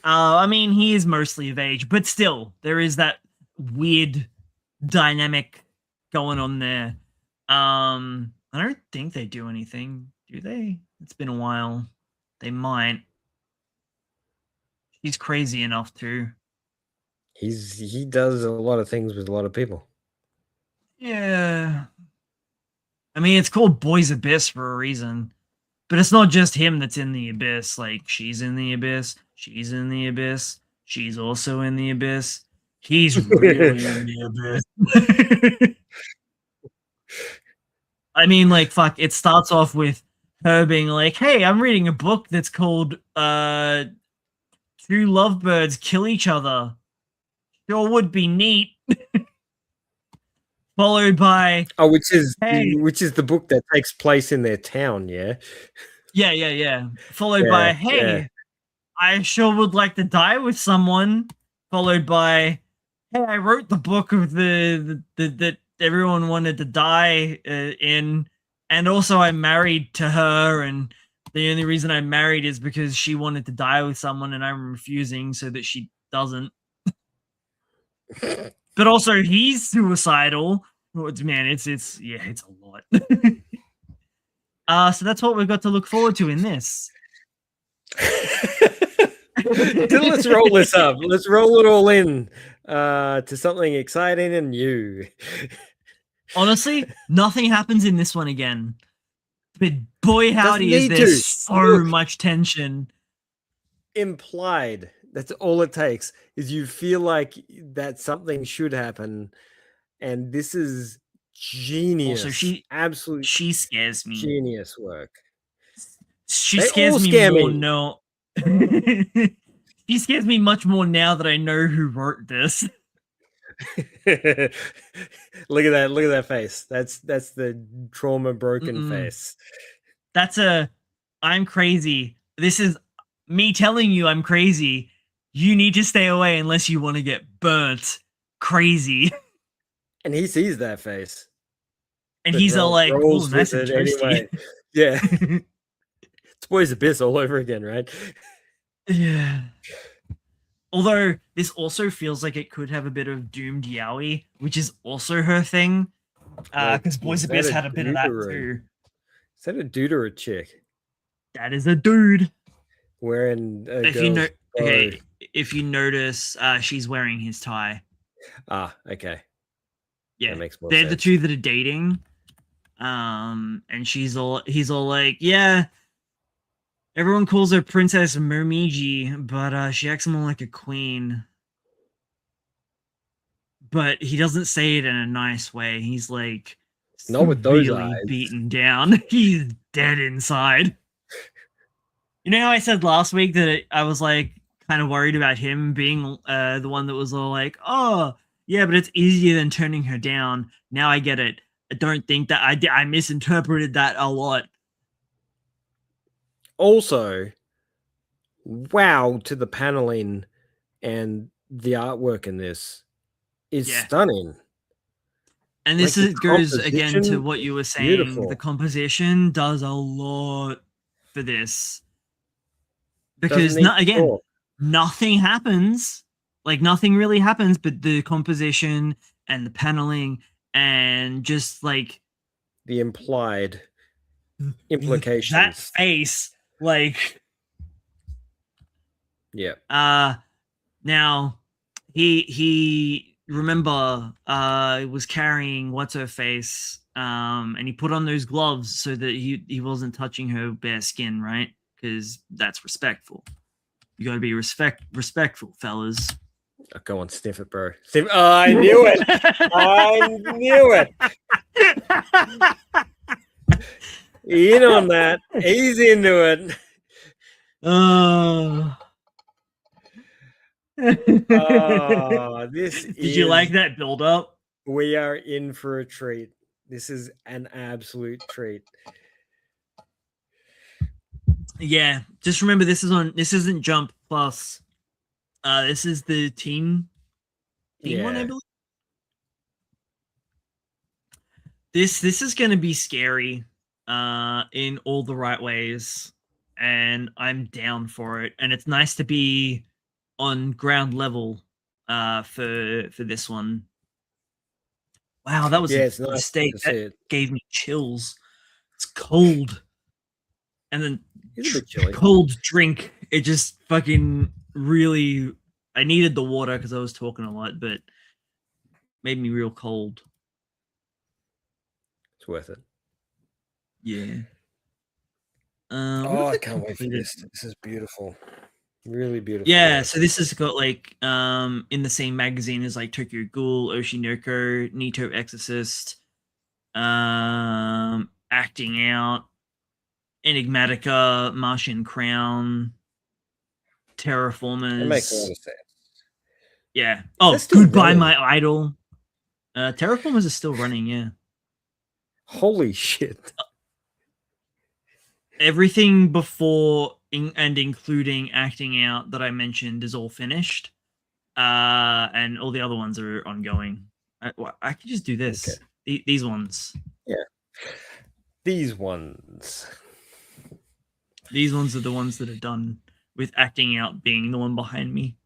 I mean, he is mostly of age, but still, there is that weird dynamic going on there. I don't think they do anything, do they? It's been a while. They might. He's crazy enough to. He does a lot of things with a lot of people. Yeah. I mean, it's called Boys Abyss for a reason. But it's not just him that's in the abyss. Like, she's in the abyss. She's in the abyss. She's also in the abyss. He's really in the abyss. I mean, like, fuck, it starts off with her being like, hey, I'm reading a book that's called Two Lovebirds Kill Each Other. Sure would be neat. Followed by Oh, which is hey. the book that takes place in their town, yeah? Yeah. Followed Yeah, by yeah. hey, I sure would like to die with someone. Followed by hey, I wrote the book of the that everyone wanted to die in, and also I'm married to her, and the only reason I'm married is because she wanted to die with someone and I'm refusing so that she doesn't. But also he's suicidal. Man, it's a lot. So that's what we've got to look forward to in this. Let's roll this up. Let's roll it all in to something exciting and new. Honestly, nothing happens in this one again. But boy, howdy, is there so much tension. Implied. That's all it takes, is you feel like that something should happen. And this is genius. Also, absolute she scares me. Genius work. She scares me more now. She scares me much more now that I know who wrote this. Look at that face. That's the trauma broken face. That's I'm crazy. This is me telling you I'm crazy. You need to stay away unless you want to get burnt. Crazy. And he sees that face. And he's all like, oh, nice and toasty. Anyway. Yeah. It's Boys Abyss all over again, right? Yeah. Although this also feels like it could have a bit of doomed yaoi, which is also her thing. Because Boys Abyss had a bit of that too. Is that a dude or a chick? That is a dude. Wearing if you notice, she's wearing his tie. Ah, okay. Yeah, that makes more sense. The two that are dating. And he's all like, yeah, everyone calls her Princess Momiji, but she acts more like a queen. But he doesn't say it in a nice way. He's like, not with those eyes. Beaten down. He's dead inside. You know how I said last week that I was like kind of worried about him being the one that was all like, oh yeah, but it's easier than turning her down. Now I get it. I don't think that I misinterpreted that a lot. Also, wow to the paneling and the artwork in this is stunning. And this goes again to what you were saying. Beautiful. The composition does a lot for this. Because nothing happens. Like nothing really happens, but the composition and the paneling and just like the implied implications. That face, like, yeah. Now he remember was carrying what's her face, and he put on those gloves so that he wasn't touching her bare skin, right? Because that's respectful. You got to be respectful, fellas. Oh, go on, sniff it, bro. Oh, I knew it. I knew it. In on that. He's into it. Did you like that build up? We are in for a treat. This is an absolute treat. Yeah, just remember this isn't Jump Plus. This is the teen one, I believe. This is going to be scary in all the right ways, and I'm down for it. And it's nice to be on ground level for this one. Wow, that was a mistake. That gave me chills. It's cold. And then cold drink. It just fucking really... I needed the water because I was talking a lot, but made me real cold. It's worth it. Yeah. I can't wait for this. This is beautiful. Really beautiful. Yeah, so this has got like in the same magazine as like Tokyo Ghoul, Oshinoko, Nito Exorcist, Acting Out, Enigmatica, Martian Crown, Terraformers. That makes a lot of sense. Yeah. Oh, Goodbye running? My Idol. Terraformers is still running, yeah. Holy shit. Everything before and including Acting Out that I mentioned is all finished. And all the other ones are ongoing. I could just do this. Okay. These ones. Yeah. These ones. These ones are the ones that are done with acting out being the one behind me.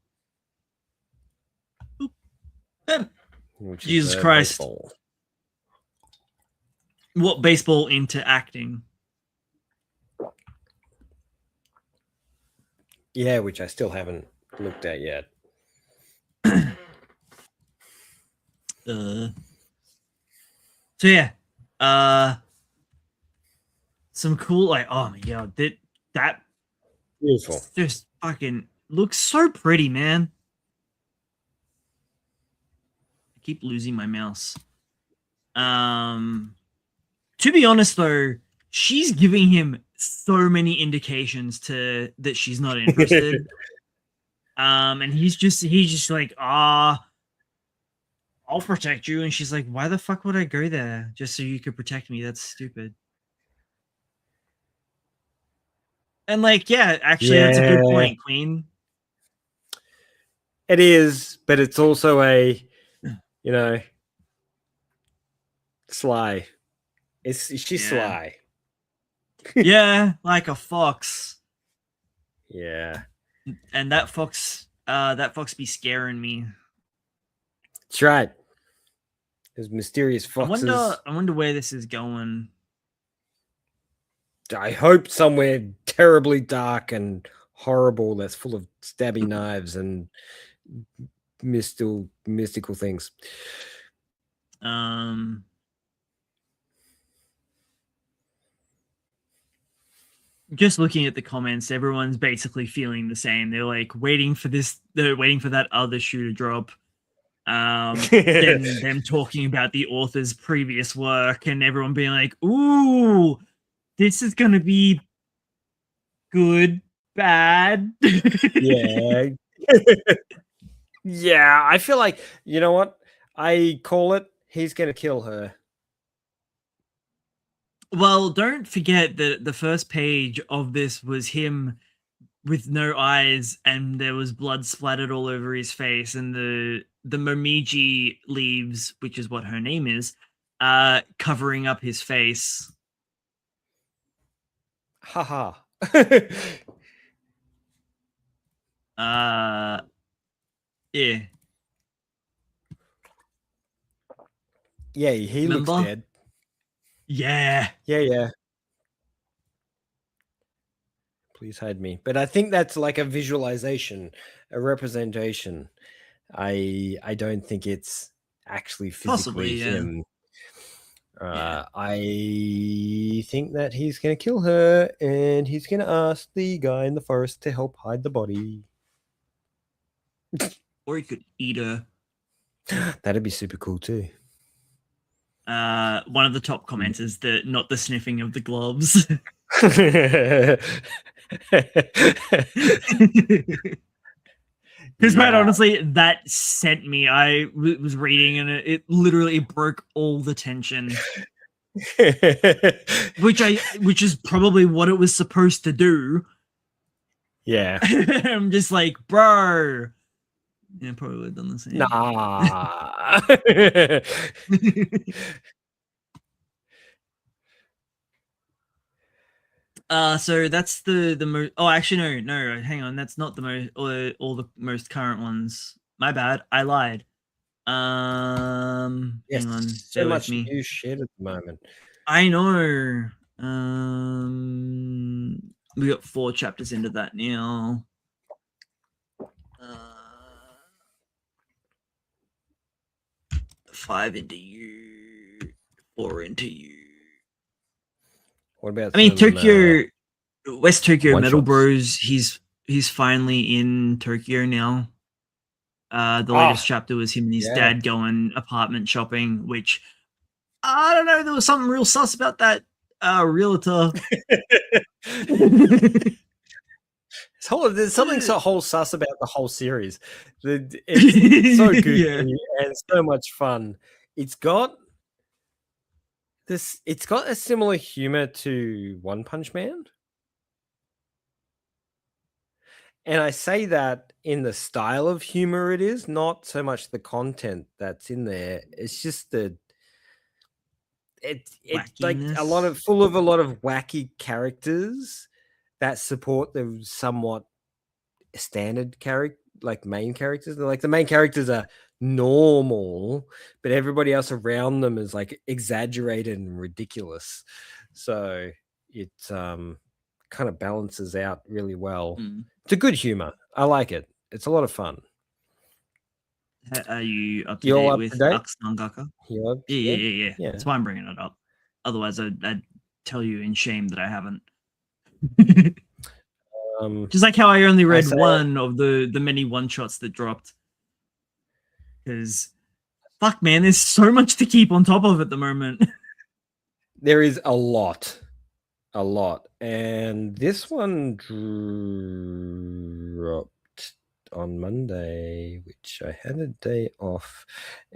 Jesus Christ. Baseball. What baseball into acting? Yeah, which I still haven't looked at yet. So yeah, some cool, like, oh my god, that Beautiful. just fucking looks so pretty, man. I keep losing my mouse. To be honest though, she's giving him so many indications that she's not interested. And he's just like, I'll protect you. And she's like, why the fuck would I go there just so you could protect me? That's stupid. And like, yeah, actually, that's a good point, Queen. It is, but it's also a, sly. She's sly. Yeah, like a fox. Yeah. And that fox be scaring me. That's right. There's mysterious foxes. I wonder where this is going. I hope somewhere terribly dark and horrible that's full of stabby knives and mystical things. Just looking at the comments, everyone's basically feeling the same. They're like waiting for that other shoe to drop. Then them talking about the author's previous work and everyone being like, ooh, this is gonna be good, bad. Yeah. Yeah, I feel like, you know what? I call it, he's gonna kill her. Well, don't forget that the first page of this was him with no eyes and there was blood splattered all over his face, and the Momiji leaves, which is what her name is, covering up his face. Haha. Yeah. Yeah, he looks dead. Yeah. Yeah. Please hide me. But I think that's like a visualization, a representation. I don't think it's actually physically him. I think that he's going to kill her and he's going to ask the guy in the forest to help hide the body. Or he could eat her. That'd be super cool too. One of the top comments is not the sniffing of the gloves. Because, man, honestly, that sent me. I was reading and it literally broke all the tension. which is probably what it was supposed to do. Yeah. I'm just like, bro. Yeah, probably would have done the same. Nah. So that's the most. Oh, actually, no. Hang on, that's not the most. All the most current ones. My bad. I lied. Yes, hang on. So much new shit at the moment. I know. We got 4 chapters into that now. 5 into you, 4 into you. What about? I mean, Tokyo, West Tokyo Metal Bros. He's finally in Tokyo now. The latest chapter was him and his dad going apartment shopping, which I don't know. There was something real sus about that realtor. There's something so whole sus about the whole series. It's so goofy and so much fun. It's got a similar humor to One Punch Man. And I say that in the style of humor it is, not so much the content that's in there. It's just it's like full of a lot of wacky characters that support the somewhat standard character, like main characters. Like the main characters are normal, but everybody else around them is like exaggerated and ridiculous. So it kind of balances out really well. It's a good humor. I like it. It's a lot of fun. Are you up to You're date up to with date? Ux Mangaka? You're up to Yeah, date? yeah. Yeah. That's why I'm bringing it up. Otherwise, I'd tell you in shame that I haven't. Just like how I only read one of the many one shots that dropped. Because, fuck, man, there's so much to keep on top of at the moment. There is a lot, and this one dropped on Monday, which I had a day off,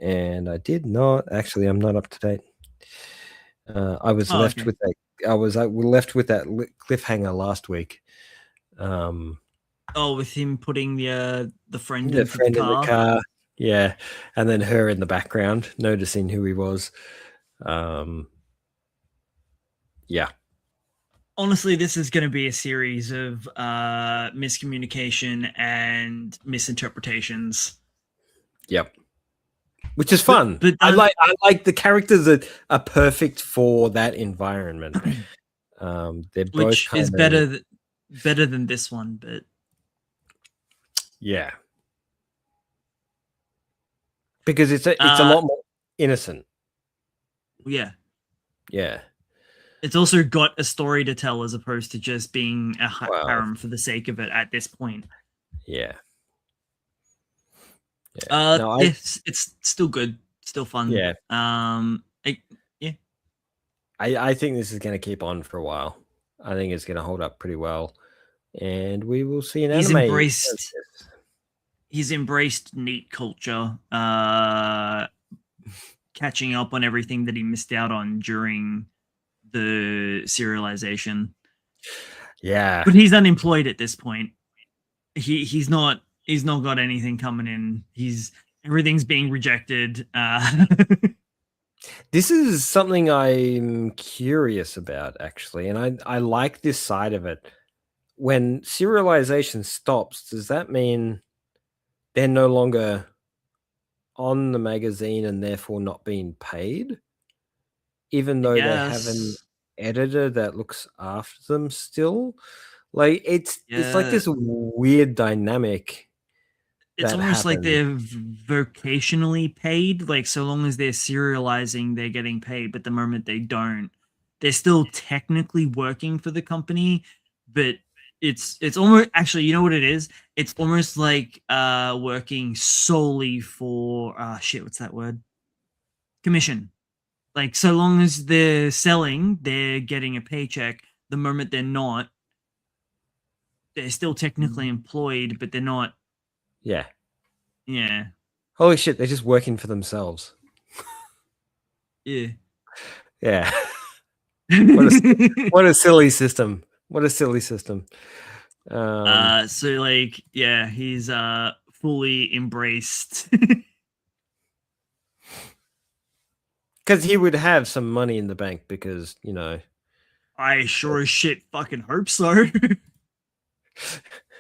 and I did not. Actually, I'm not up to date. I was left with that. I was left with that cliffhanger last week. With him putting the friend The into friend the in the car, yeah, and then her in the background, noticing who he was. Yeah. Honestly, this is going to be a series of miscommunication and misinterpretations. Yep. Which is fun. But I like the characters that are perfect for that environment. They're both which is better than this one, but yeah, because it's a lot more innocent. Yeah. Yeah. It's also got a story to tell as opposed to just being a harem for the sake of it at this point. Yeah. It's still good, still fun. Yeah. Yeah. I think this is going to keep on for a while. I think it's going to hold up pretty well, and we will see an anime. He's embraced neat culture, catching up on everything that he missed out on during the serialization. Yeah, but he's unemployed at this point. He's not got anything coming in. Everything's being rejected. This is something I'm curious about, actually, and I like this side of it. When serialization stops, does that mean they're no longer on the magazine and therefore not being paid? Even though they have an editor that looks after them still? Like, it's like this weird dynamic. It's almost like they're vocationally paid. Like, so long as they're serializing, they're getting paid. But the moment they don't, they're still technically working for the company. But it's almost, actually, you know what it is? It's almost like working solely for what's that word? Commission. Like, so long as they're selling, they're getting a paycheck. The moment they're not, they're still technically employed, but they're not. Yeah. Yeah. Holy shit, they're just working for themselves. Yeah. Yeah. What a silly system. What a silly system. So like, yeah, he's fully embraced. Because he would have some money in the bank because, you know. I sure as shit fucking hope so.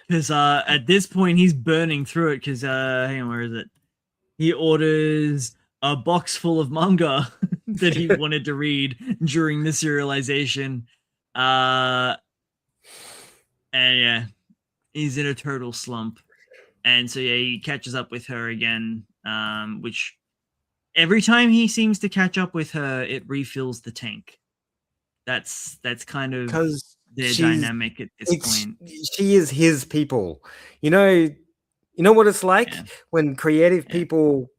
Because at this point he's burning through it. Because hang on, where is it? He orders a box full of manga that he wanted to read during the serialization. And yeah, he's in a total slump. And so yeah, he catches up with her again, which every time he seems to catch up with her, it refills the tank. That's kind of their dynamic at this point. She is his people. You know what it's like when creative people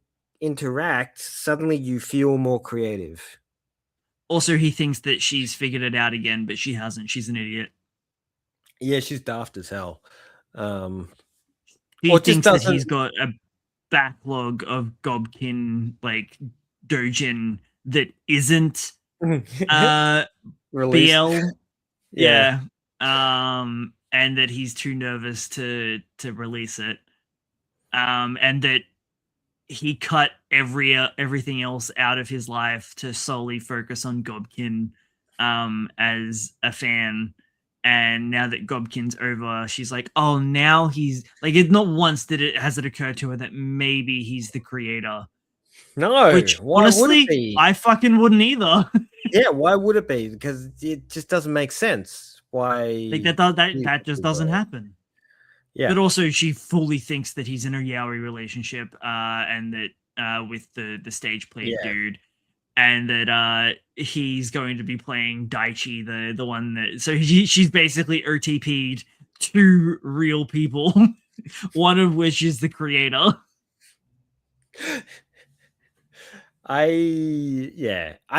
interact, suddenly you feel more creative. Also, he thinks that she's figured it out again, but she hasn't. She's an idiot. Yeah, she's daft as hell. He thinks that he's got a backlog of Gobkin, like, dojin that isn't BL. Yeah. And that he's too nervous to release it. And that he cut everything else out of his life to solely focus on Gobkin as a fan. And now that Gobkin's over, she's like, oh, now he's like, it's not once has it occurred to her that maybe he's the creator. No, Which why would it honestly, be? I fucking wouldn't either. Yeah, why would it be? Because it just doesn't make sense. Why? Like that just doesn't happen. Yeah, But also, she fully thinks that he's in a yaoi relationship, and that with the stage play Yeah. dude, and that he's going to be playing Daichi, the one that. So she's basically OTP'd two real people, one of which is the creator. I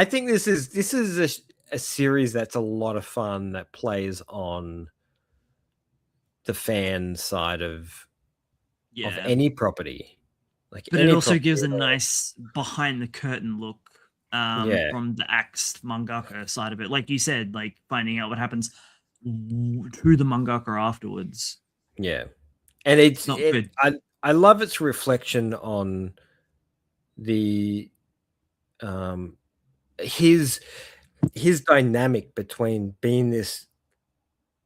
think this is a series that's a lot of fun that plays on the fan side of any property. Like, but any it also property gives a at all. nice behind the curtain look from the axed mangaka side of it. Like you said, like finding out what happens to the mangaka afterwards. Yeah, and it's Not good. I love its reflection on the his dynamic between being this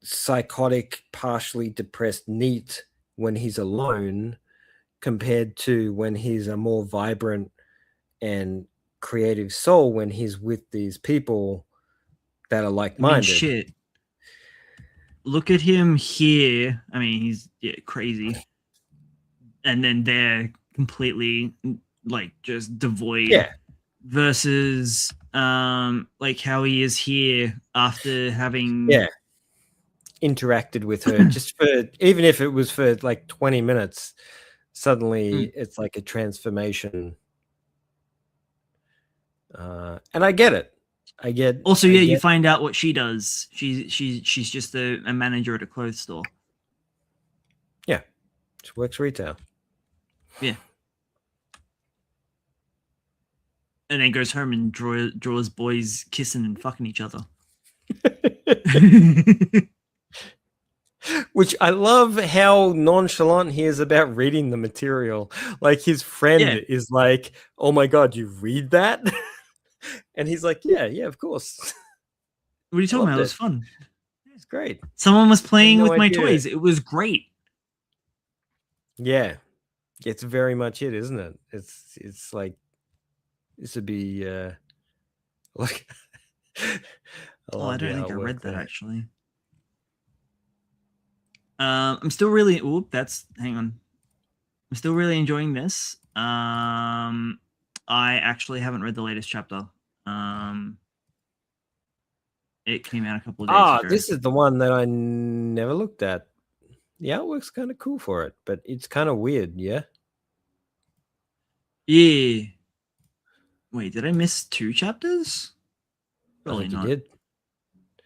psychotic, partially depressed NEET when he's alone, compared to when he's a more vibrant and creative soul when he's with these people that are I mean, like-minded. shit. Look at him here. I mean, he's crazy. And then they're completely like just devoid. Yeah. Versus like how he is here after having interacted with her just for, even if it was for like 20 minutes, suddenly it's like a transformation. And I get it. Also, you find out what she does. She's just a manager at a clothes store. Yeah, she works retail. Yeah, and then goes home and draws boys kissing and fucking each other. Which I love how nonchalant he is about reading the material. Like, his friend is like, "Oh my god, you read that?" And he's like, "Yeah, of course." What are you talking about? It was fun. It's great. Someone was playing with my toys. It was great. Yeah, it's very much it, isn't it? It's like, this would be like. I don't think I read that actually. I'm still really. Hang on. I'm still really enjoying this. I actually haven't read the latest chapter. It came out a couple of days ago. This is the one that I never looked at. The artwork's kind of cool for it, but it's kind of weird, yeah? Yeah. Wait, did I miss 2 chapters? Probably not. You did.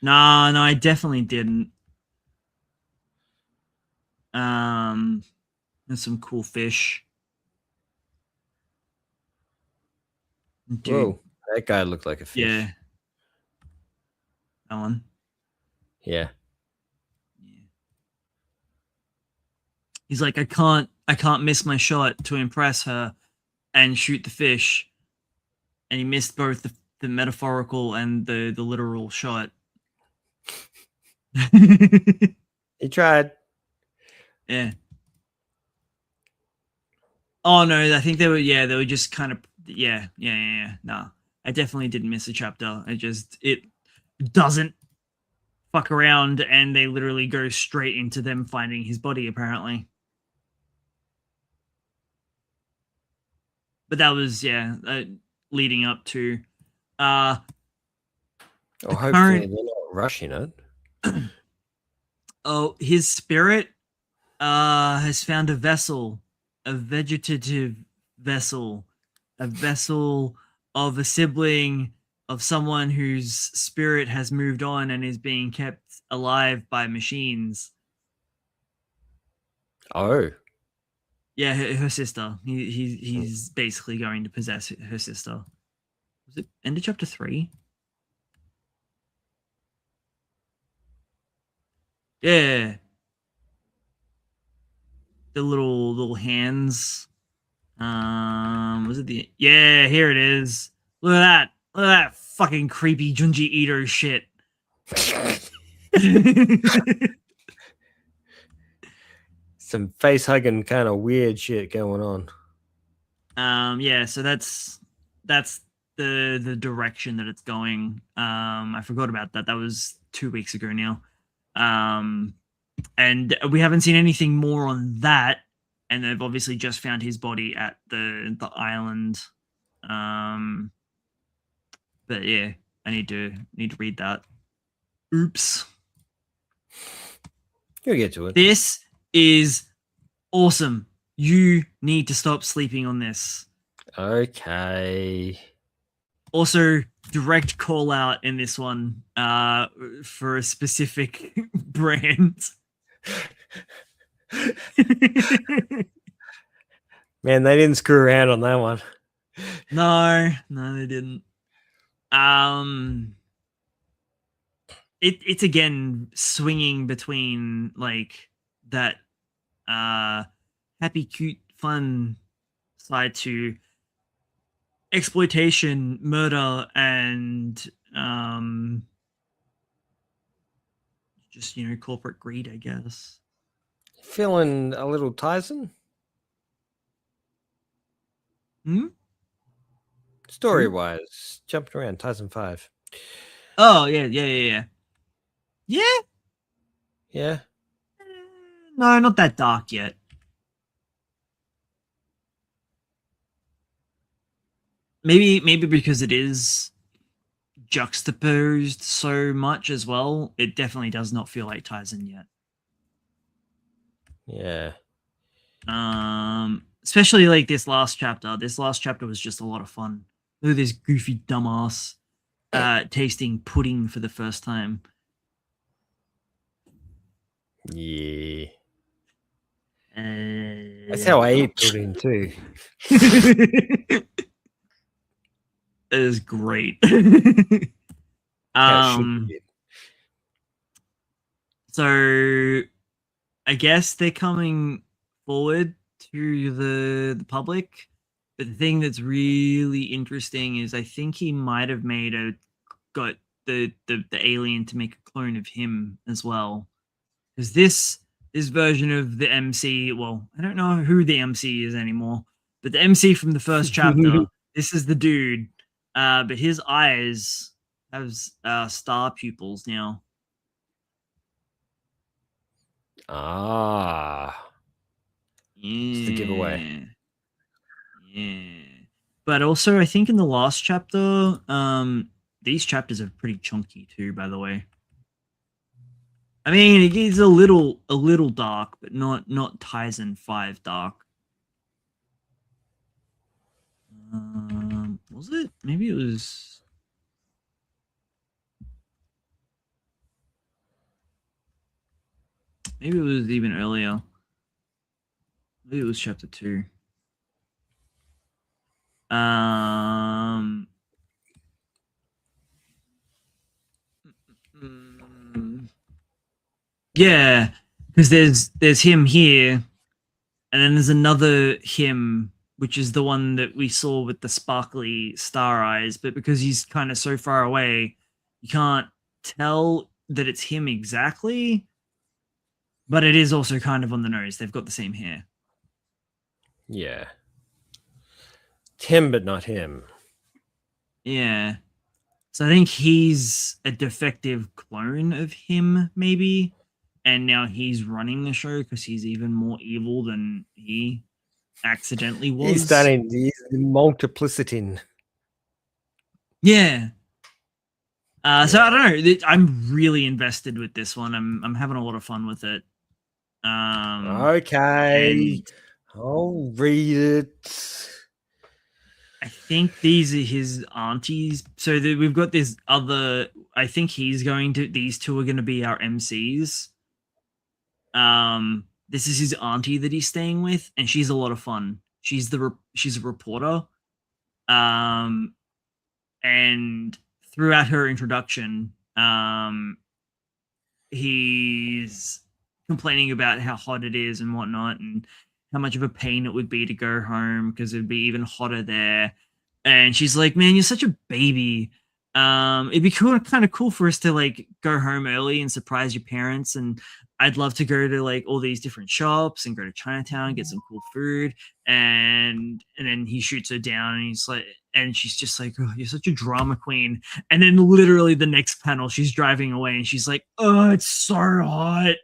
No, I definitely didn't. There's some cool fish. Dude. Whoa, that guy looked like a fish. Yeah. That one. Yeah. He's like, I can't miss my shot to impress her and shoot the fish. And he missed both the metaphorical and the literal shot. He tried. Yeah. Oh no, I think they were just kind of yeah. No, I definitely didn't miss a chapter. It doesn't fuck around, and they literally go straight into them finding his body, apparently. But that was leading up to hopefully they're not rushing it. His spirit has found a vessel, a vegetative vessel, a vessel of a sibling of someone whose spirit has moved on and is being kept alive by machines. Oh. Yeah, her sister. He's basically going to possess her sister. Was it end of chapter 3? Yeah. The little hands. Was it the? Yeah, here it is. Look at that. Look at that fucking creepy Junji Ito shit. Some face hugging kind of weird shit going on. Yeah, so that's the direction that it's going. I forgot about that. That was 2 weeks ago now. And we haven't seen anything more on that. And they've obviously just found his body at the island. But yeah, I need to read that. Oops. You'll get to it. This is awesome. You need to stop sleeping on this. Okay. Also, direct call out in this one for a specific brand. Man, they didn't screw around on that one. No, they didn't. It's again swinging between like that happy, cute, fun side to exploitation, murder, and just corporate greed, I guess. Feeling a little Tyson? Story wise, jumped around Tyson 5. Oh yeah. Yeah. No, not that dark yet. Maybe because it is juxtaposed so much as well. It definitely does not feel like Tyson yet. Yeah. Especially like this last chapter. This last chapter was just a lot of fun. Look at this goofy dumbass tasting pudding for the first time. Yeah. That's how I eat pudding too. It is great. So I guess they're coming forward to the public, but the thing that's really interesting is I think he might have got the alien to make a clone of him as well, because this version of the MC, well, I don't know who the MC is anymore, but the MC from the first chapter, this is the dude, but his eyes have star pupils now. Ah. Yeah. It's the giveaway. Yeah. But also, I think in the last chapter, these chapters are pretty chunky too, by the way. I mean, it is a little dark, but not Tyson 5 dark. Was it? Maybe it was. Maybe it was even earlier. Maybe it was chapter 2. Yeah, because there's him here, and then there's another him, which is the one that we saw with the sparkly star eyes. But because he's kind of so far away, you can't tell that it's him exactly. But it is also kind of on the nose. They've got the same hair. Yeah. It's him, but not him. Yeah. So I think he's a defective clone of him, maybe. And now he's running the show because he's even more evil than he accidentally was. He's multiplicity. Yeah. So I don't know. I'm really invested with this one. I'm having a lot of fun with it. Okay. I'll read it. I think these are his aunties. So we've got this other. I think these two are going to be our MCs. This is his auntie that he's staying with, and she's a lot of fun. She's a reporter. And throughout her introduction, he's complaining about how hot it is and whatnot, and how much of a pain it would be to go home because it'd be even hotter there. And she's like, "Man, you're such a baby. It'd be cool, kind of cool for us to like go home early and surprise your parents. And I'd love to go to like all these different shops and go to Chinatown, get some cool food. And then he shoots her down, and he's like, and she's just like, "Oh, you're such a drama queen." And then literally the next panel, she's driving away, and she's like, "Oh, it's so hot."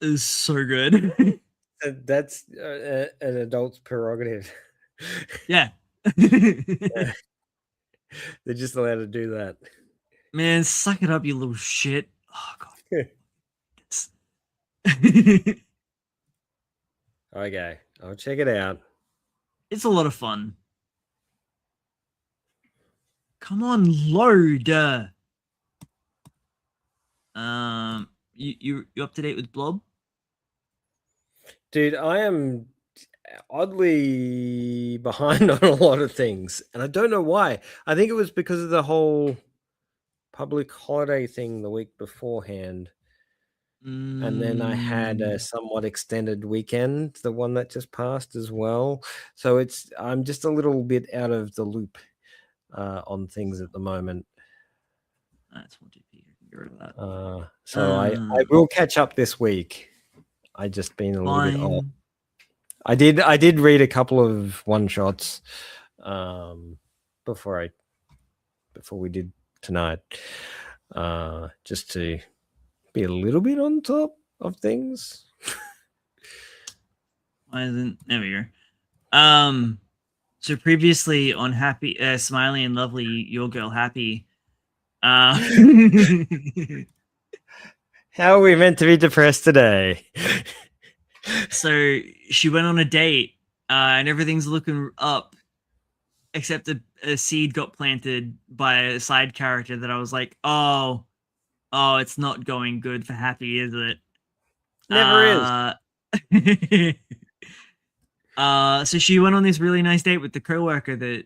It's so good. That's an adult's prerogative. Yeah. Yeah. They're just allowed to do that. Man, suck it up, you little shit. Oh god. Okay, I'll check it out. It's a lot of fun. Come on, load. You up to date with Blob? Dude, I am oddly behind on a lot of things, and I don't know why. I think it was because of the whole public holiday thing the week beforehand. And then I had a somewhat extended weekend, the one that just passed as well. So I'm just a little bit out of the loop on things at the moment. That's 1, 2, 3. Get rid of that. So I will catch up this week. I just been a little bit off. I did read a couple of one shots before we did tonight, just to be a little bit on top of things. There we go. So previously on Happy, Smiley and Lovely, Your Girl Happy. How are we meant to be depressed today? So she went on a date, and everything's looking up, except a seed got planted by a side character that I was like, oh, it's not going good for Happy, is it? Never is. So she went on this really nice date with the coworker that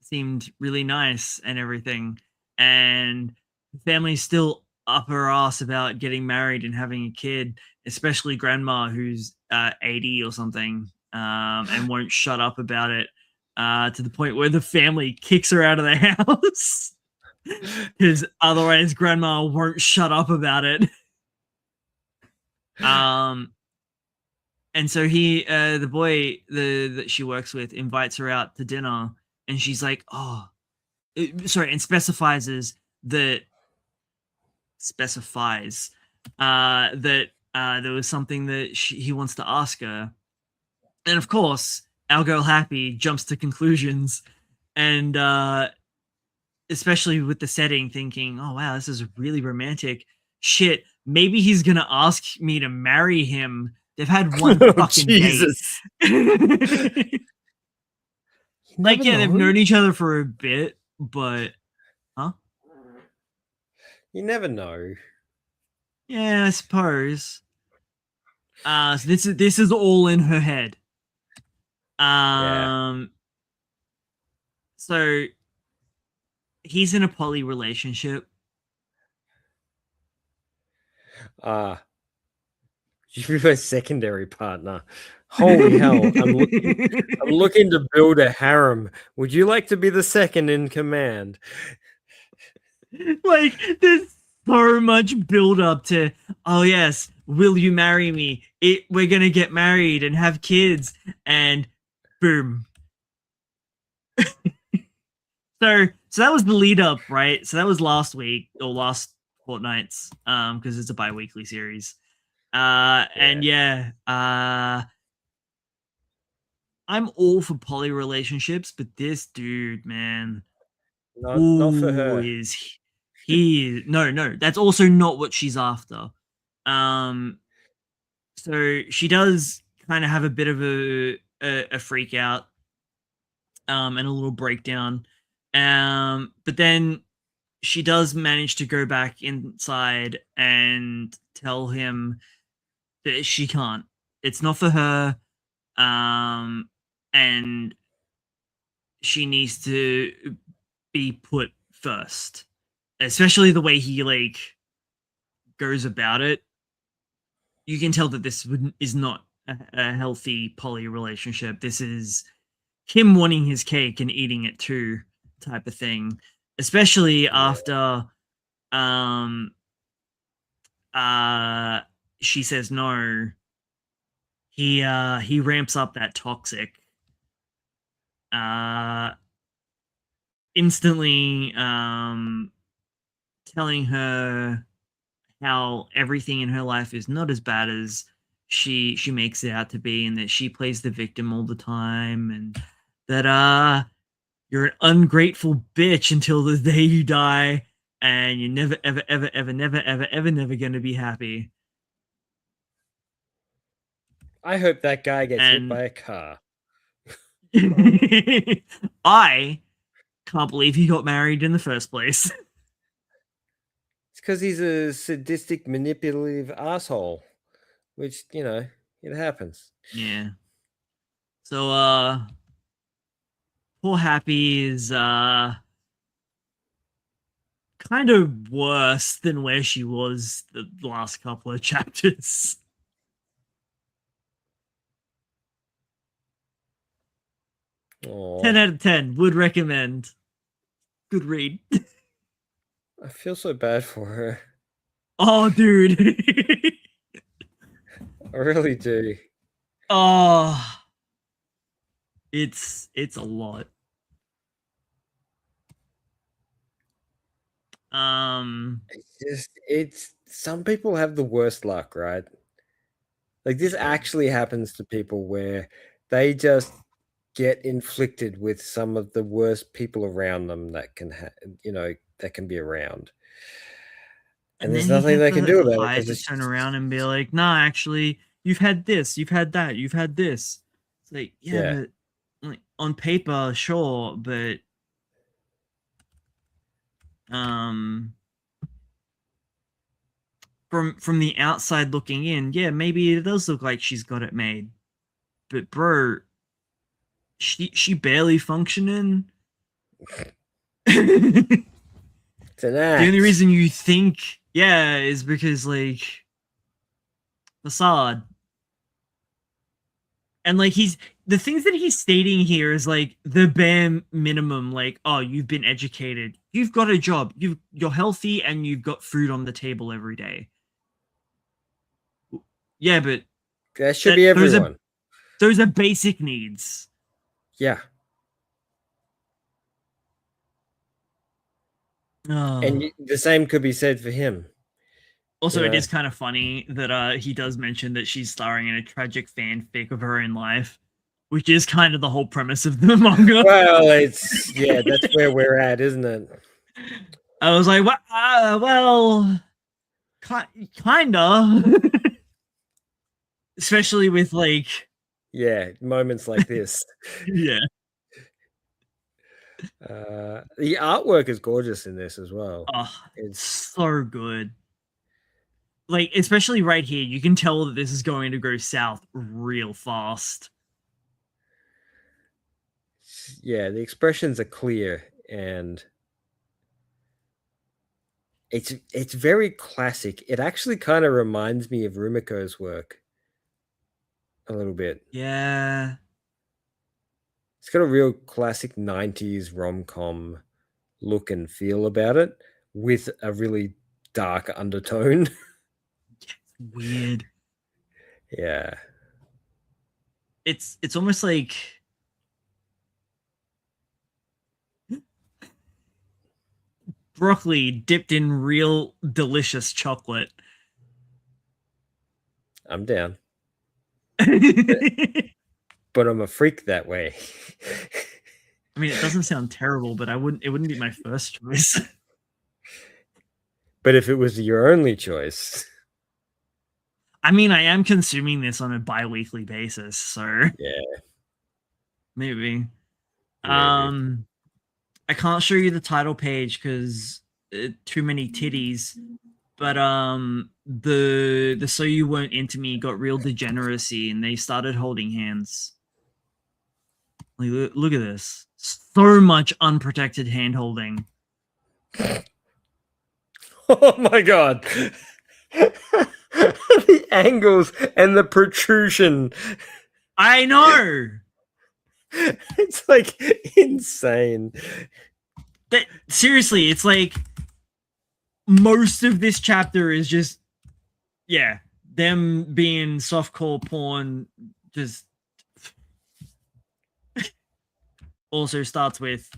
seemed really nice and everything, and the family's still up her ass about getting married and having a kid, especially grandma, who's 80 or something, and won't shut up about it, to the point where the family kicks her out of the house because otherwise grandma won't shut up about it. And so the boy that she works with invites her out to dinner, and she's like, and specifies that there was something that he wants to ask her. And of course, our girl Happy jumps to conclusions, and especially with the setting, thinking, oh wow, this is really romantic. Shit, maybe he's gonna ask me to marry him. They've had one fucking Jesus. date. Like, yeah, they've known each other for a bit, but you never know. Yeah, I suppose. So this is all in her head. So he's in a poly relationship. You're a secondary partner. Holy hell. I'm looking to build a harem. Would you like to be the second in command? Like, there's so much build up to, oh yes, will you marry me? We're gonna get married and have kids, and boom. So that was the lead up, right? So that was last week or last fortnights, because it's a bi-weekly series. And yeah, I'm all for poly relationships, but this dude, man, not for her. No, that's also not what she's after. So she does kind of have a bit of a freak out, and a little breakdown. But then she does manage to go back inside and tell him that she can't. It's not for her. And she needs to be put first, especially the way he like goes about it. You can tell that this is not a healthy poly relationship. This is him wanting his cake and eating it too, type of thing. Especially after um uh she says no. He ramps up that toxic. Uh Instantly telling her how everything in her life is not as bad as she makes it out to be, and that she plays the victim all the time, and that you're an ungrateful bitch until the day you die, and you're never ever ever ever never ever ever never gonna be happy. I hope that guy gets hit And by a car. I can't believe he got married in the first place. It's because he's a sadistic, manipulative asshole, which, it happens. Yeah. So poor Happy is kind of worse than where she was the last couple of chapters. Aww. 10 out of 10. Would recommend. Good read. I feel so bad for her. Oh, dude. I really do. Oh. It's a lot. It's some people have the worst luck, right? Like, this actually happens to people where they just get inflicted with some of the worst people around them that can that can be around, and there's then he nothing has they can do the about it height because to turn around and be like, nah, actually, you've had this, you've had that, you've had this. It's like, yeah. But like on paper, sure, but from the outside looking in, yeah, maybe it does look like she's got it made. But bro, she barely functioning. It's an act. The only reason you think, yeah, is because like facade. And like the things that he's stating here is like the bare minimum, like, oh, you've been educated, you've got a job, you're healthy, and you've got food on the table every day. Yeah, but that should be everyone. Those are basic needs. Yeah. Oh. And the same could be said for him. Also, it is kind of funny that he does mention that she's starring in a tragic fanfic of her own life, which is kind of the whole premise of the manga. Well, that's where we're at, isn't it? I was like, well, kinda. Especially with like, moments like this. Yeah. The artwork is gorgeous in this as well. Oh, it's so good. Like, especially right here, you can tell that this is going to go south real fast. Yeah, the expressions are clear, and it's very classic. It actually kind of reminds me of Rumiko's work a little bit. Yeah. It's got a real classic 90s rom-com look and feel about it, with a really dark undertone. Weird. Yeah. It's almost like broccoli dipped in real delicious chocolate. I'm down. But I'm a freak that way. I mean, it doesn't sound terrible, but it wouldn't be my first choice. But if it was your only choice. I mean, I am consuming this on a bi-weekly basis, so yeah. Maybe. I can't show you the title page because too many titties. But the So You Weren't Into Me got real degeneracy, and they started holding hands. Like, look at this. So much unprotected hand holding. Oh my god. The angles and the protrusion. I know. It's like insane. That seriously, it's like most of this chapter is just them being softcore porn. Just also starts with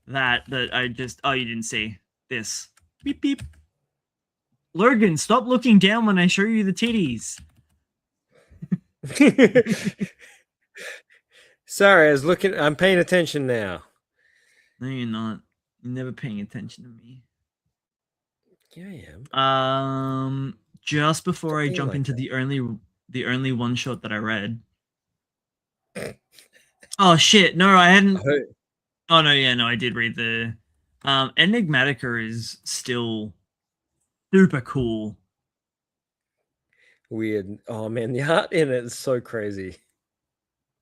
that I just you didn't see this. Beep beep. Logan, stop looking down when I show you the titties. Sorry, I was looking. I'm paying attention now. No, you're not. You're never paying attention to me. Yeah, I am. Just before I jump like into that. the only one shot that I read. Oh shit! No, I hadn't. Oh no, yeah, no, I did read the. Enigmatica is still super cool. Weird. Oh man, the art in it is so crazy.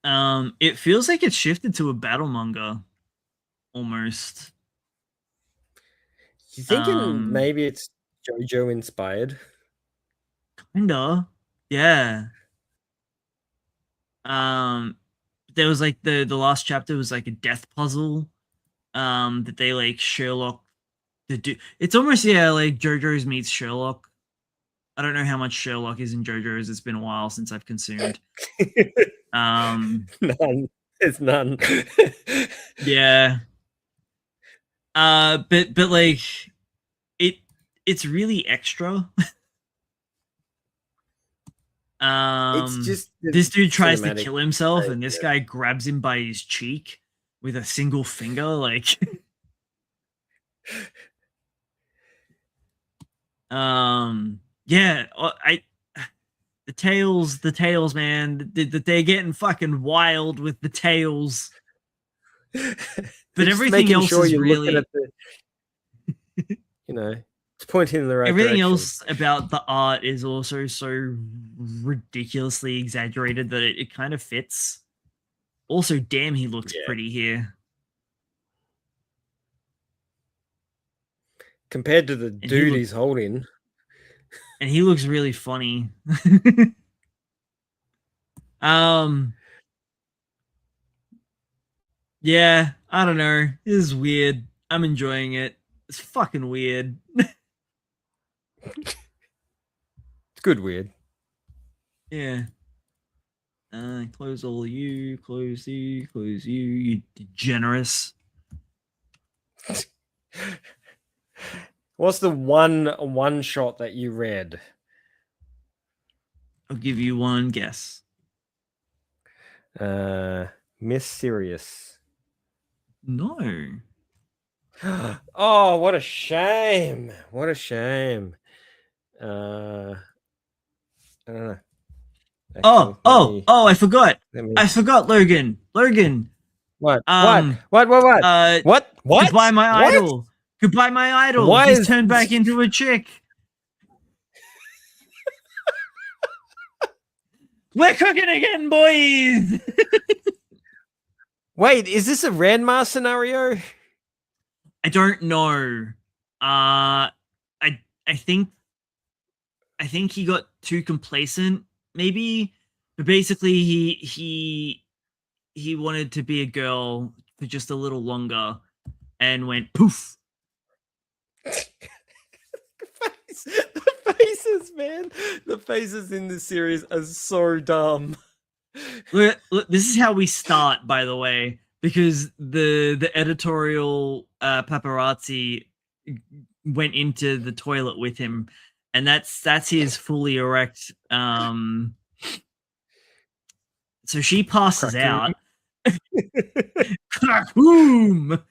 It feels like it's shifted to a battle manga, almost. You thinking maybe it's JoJo inspired? Kinda, yeah. There was like the last chapter was like a death puzzle. That they like Sherlock. It's almost like JoJo's meets Sherlock. I don't know how much Sherlock is in JoJo's. It's been a while since I've consumed. None. It's none. Yeah. But like it's really extra. It's just this dude tries to cinematic. kill himself, and this guy grabs him by his cheek with a single finger, like. Yeah, the tails, man, they're getting fucking wild with the tails. But everything else is really, at the, it's pointing in the right everything direction. else about the art is also so ridiculously exaggerated that it kind of fits. Also, damn, he looks pretty here. Compared to the dude he's holding. And he looks really funny. Yeah, I don't know. This is weird. I'm enjoying it. It's fucking weird. It's good weird. Yeah. Close all you, close you degenerates. What's the one shot that you read? I'll give you one guess. Miss Sirius. No. Oh, what a shame. What a shame. I don't know. Actually, I forgot. I forgot, Logan. What? What? What? Goodbye, my idol. Goodbye, my idol. Why He's turned back into a chick. We're cooking again, boys. Wait, is this a Ranma scenario? I don't know. I think he got too complacent, maybe. But basically, he wanted to be a girl for just a little longer, and went poof. The faces, man. The faces in this series are so dumb. Look, this is how we start, by the way, because the editorial paparazzi went into the toilet with him, and that's his fully erect. So she passes out. Boom.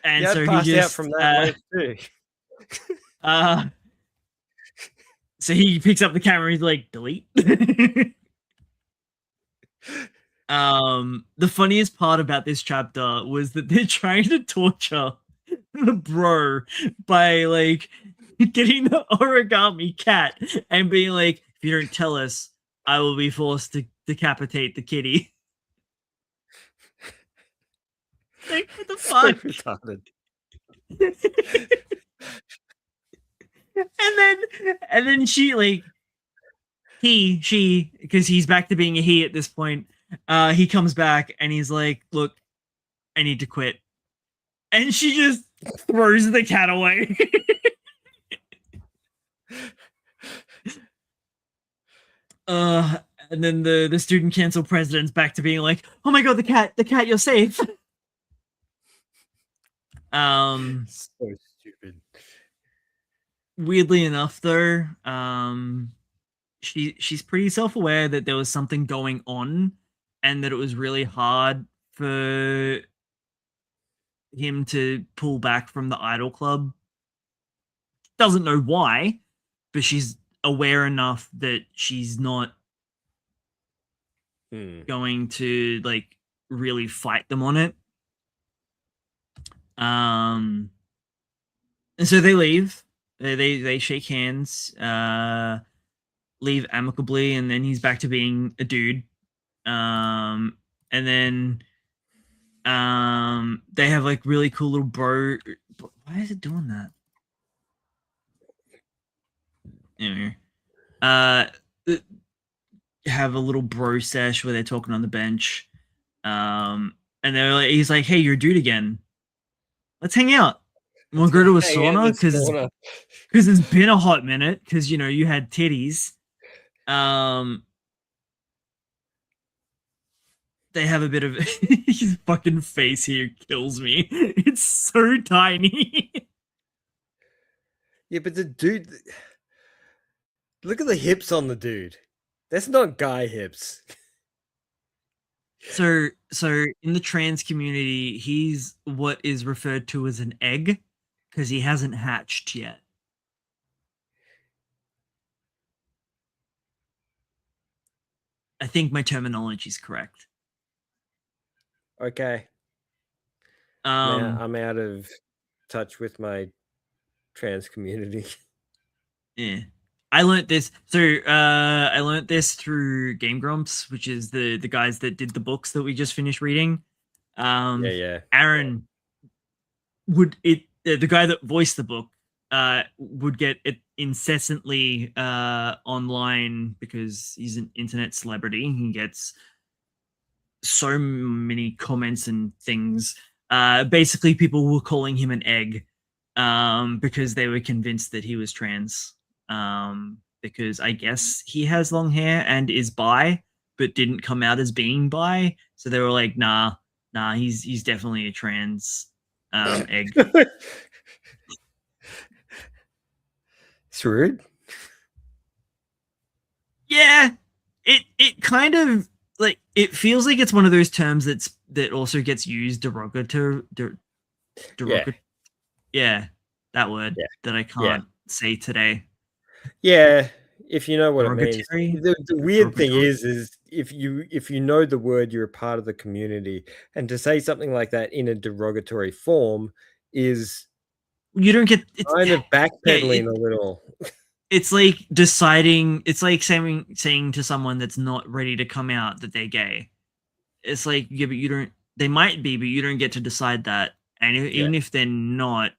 And so he just out from that way too. So he picks up the camera. He's like, delete. The funniest part about this chapter was that they're trying to torture the bro by like getting the origami cat and being like, if you don't tell us, I will be forced to decapitate the kitty. Like, what the fuck? So retarded. and then she like she because he's back to being a he at this point. He comes back and he's like, "Look, I need to quit," and she just throws the cat away. And then the student council president's back to being like, "Oh my god, the cat, you're safe." So stupid. Weirdly enough, though, she's pretty self-aware that there was something going on, and that it was really hard for him to pull back from the idol club. Doesn't know why, but she's aware enough that she's not going to like really fight them on it. And so they leave. They shake hands, leave amicably, and then he's back to being a dude. And then they have like really cool little bro. Why is it doing that? Anyway, have a little bro sesh where they're talking on the bench. And they're like, he's like, "Hey, you're a dude again. Let's hang out. We'll go to a sauna because it's been a hot minute because you know you had titties." They have a bit of his fucking face here kills me. It's so tiny. Yeah, but the dude, look at the hips on the dude. That's not guy hips. So in the trans community, he's what is referred to as an egg because he hasn't hatched yet. I think my terminology is correct. Okay. I'm out of touch with my trans community. Yeah. I learned this. So I learned this through Game Grumps, which is the guys that did the books that we just finished reading. Yeah. Aaron would the guy that voiced the book would get it incessantly online because he's an internet celebrity. He gets so many comments and things. Basically, people were calling him an egg because they were convinced that he was trans. Because I guess he has long hair and is bi, but didn't come out as being bi. So they were like, nah, he's definitely a trans egg. It's rude. Yeah, it kind of like it feels like it's one of those terms that also gets used derogatory. Yeah, that word that I can't say today. Yeah, if you know what it means. The weird thing is if you know the word, you're a part of the community, and to say something like that in a derogatory form is you don't get kind of backpedaling a little. It's like deciding. It's like saying to someone that's not ready to come out that they're gay. It's like, yeah, but you don't. They might be, but you don't get to decide that. And even if they're not,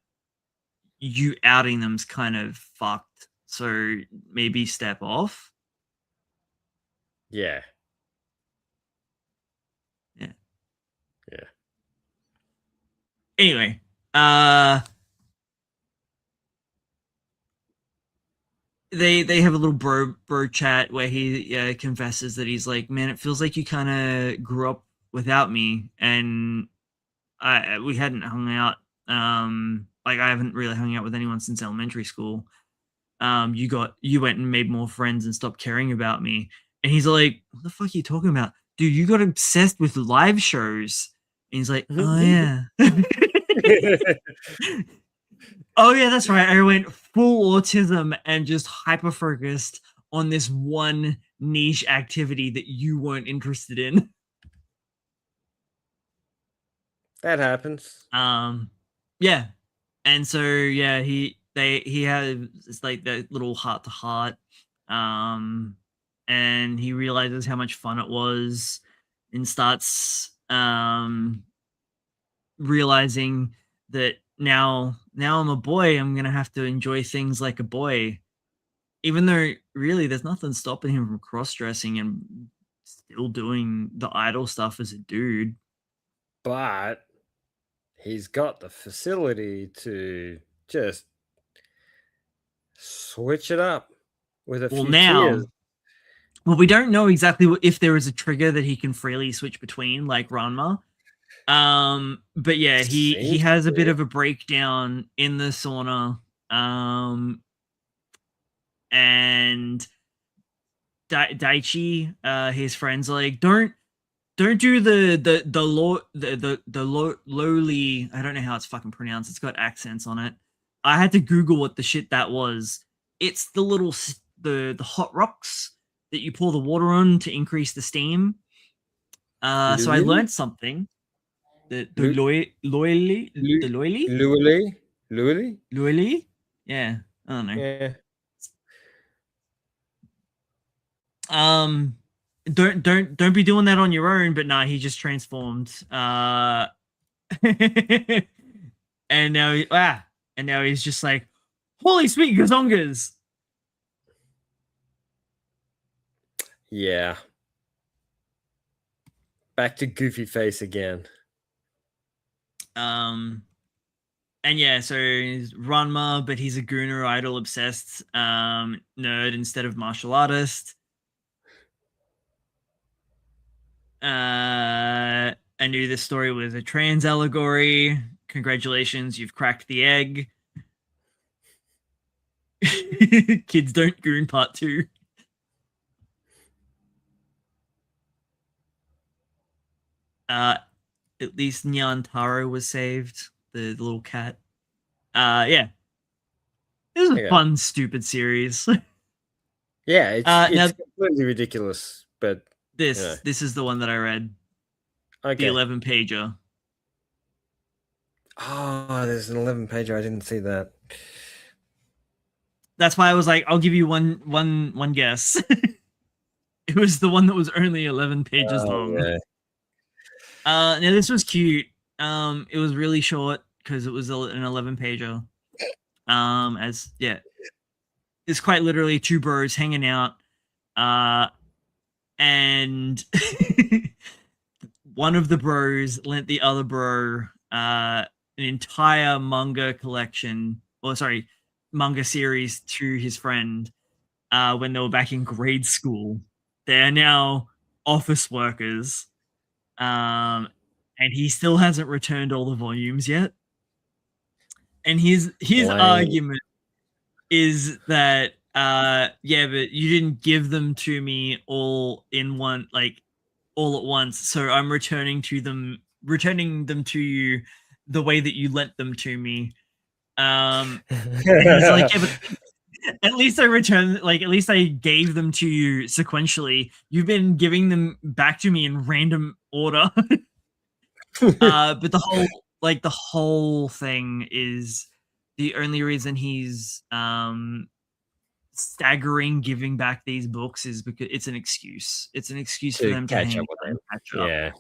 you outing them's kind of fucked. So maybe step off. Yeah. Anyway, they have a little bro chat where he confesses that he's like, man, it feels like you kind of grew up without me, and we hadn't hung out. Like I haven't really hung out with anyone since elementary school. You went and made more friends and stopped caring about me. And he's like, what the fuck are you talking about? Dude, you got obsessed with live shows. And he's like, oh yeah. Oh yeah, that's right. I went full autism and just hyper focused on this one niche activity that you weren't interested in. That happens. Yeah. And so yeah, he had it's like that little heart to heart. And he realizes how much fun it was and starts realizing that now I'm a boy, I'm gonna have to enjoy things like a boy, even though really there's nothing stopping him from cross-dressing and still doing the idol stuff as a dude. But he's got the facility to just switch it up with a Well, few tears. now, well, we don't know exactly if there is a trigger that he can freely switch between, like Ranma. But yeah, he Seems has a bit to of a breakdown in the sauna. And Daichi, his friends, like, don't do the lowly. I don't know how it's fucking pronounced. It's got accents on it. I had to Google what the shit that was. It's the little the hot rocks that you pour the water on to increase the steam. So I Louis? learned something. The Lu- loyally Lu- the loyally Louis? Louis? loyally. Yeah, I don't know. Yeah. Um, don't be doing that on your own. But nah, he just transformed. And now and now he's just like, holy sweet gazongas. Yeah. Back to goofy face again. And yeah, so he's Ranma, but he's a Gooner idol obsessed nerd instead of martial artist. I knew this story was a trans allegory. Congratulations, you've cracked the egg. Kids Don't Goon Part 2. At least Nyan Taro was saved, the little cat. Yeah. It was a fun, stupid series. Yeah, it's now, completely ridiculous, but this is the one that I read. okay. The 11 pager. Oh, there's an 11 pager. I didn't see that. That's why I was like, I'll give you one guess. It was the one that was only 11 pages long. Yeah. Now this was cute. It was really short because it was an 11 pager. As yeah, it's quite literally two bros hanging out. And one of the bros lent the other bro an entire manga collection, or sorry, manga series to his friend when they were back in grade school. They're now office workers. And he still hasn't returned all the volumes yet. And his argument is that yeah, but you didn't give them to me all in one, like all at once, so I'm returning them to you the way that you lent them to me. And he's like, yeah, but at least I gave them to you sequentially. You've been giving them back to me in random order. But the whole thing is the only reason he's staggering giving back these books is because it's an excuse. It's an excuse for them to catch up with them. Yeah.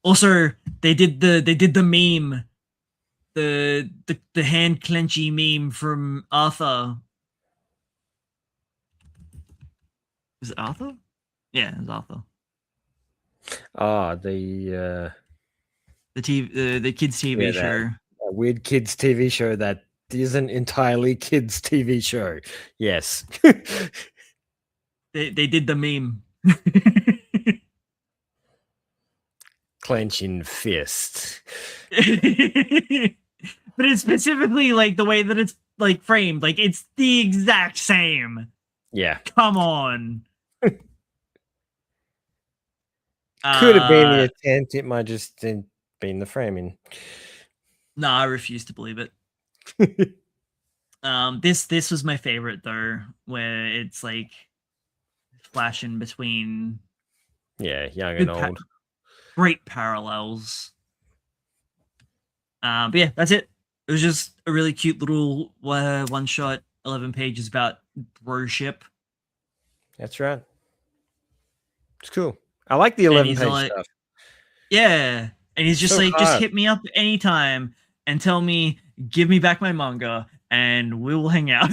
Also, they did the meme, the hand clenchy meme from Arthur. Was it Arthur? Yeah, it was Arthur. The kids TV show. A weird kids TV show that isn't entirely kids TV show. Yes. They did the meme. Clenching fist. But it's specifically like the way that it's like framed, like it's the exact same. Yeah. Come on. Could have been the attempt. It might just been the framing. No, I refuse to believe it. This was my favorite though, where it's like flashing between young and old. Great parallels. But yeah, that's it. It was just a really cute little one shot, 11 pages about broship. That's right. It's cool. I like the 11 page stuff. Yeah. And he's just So like, just hard. hit me up anytime and tell me, give me back my manga, and we will hang out.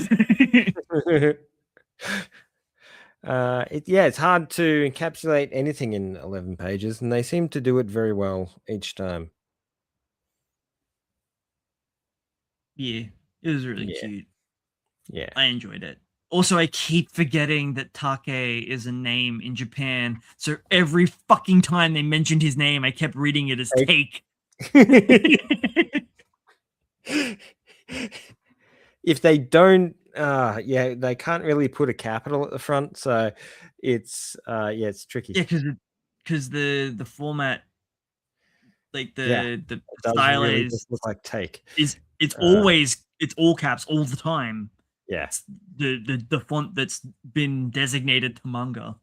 It's hard to encapsulate anything in 11 pages, and they seem to do it very well each time. Yeah, it was really Yeah, cute. yeah. I enjoyed it. Also, I keep forgetting that Take is a name in Japan. So every fucking time they mentioned his name, I kept reading it as Take. If they don't, they can't really put a capital at the front, so it's it's tricky. Yeah, because the format, like Yeah, the it does really stylized just look like Take. it's Uh, always it's all caps all the time. yeah, It's the font that's been designated to manga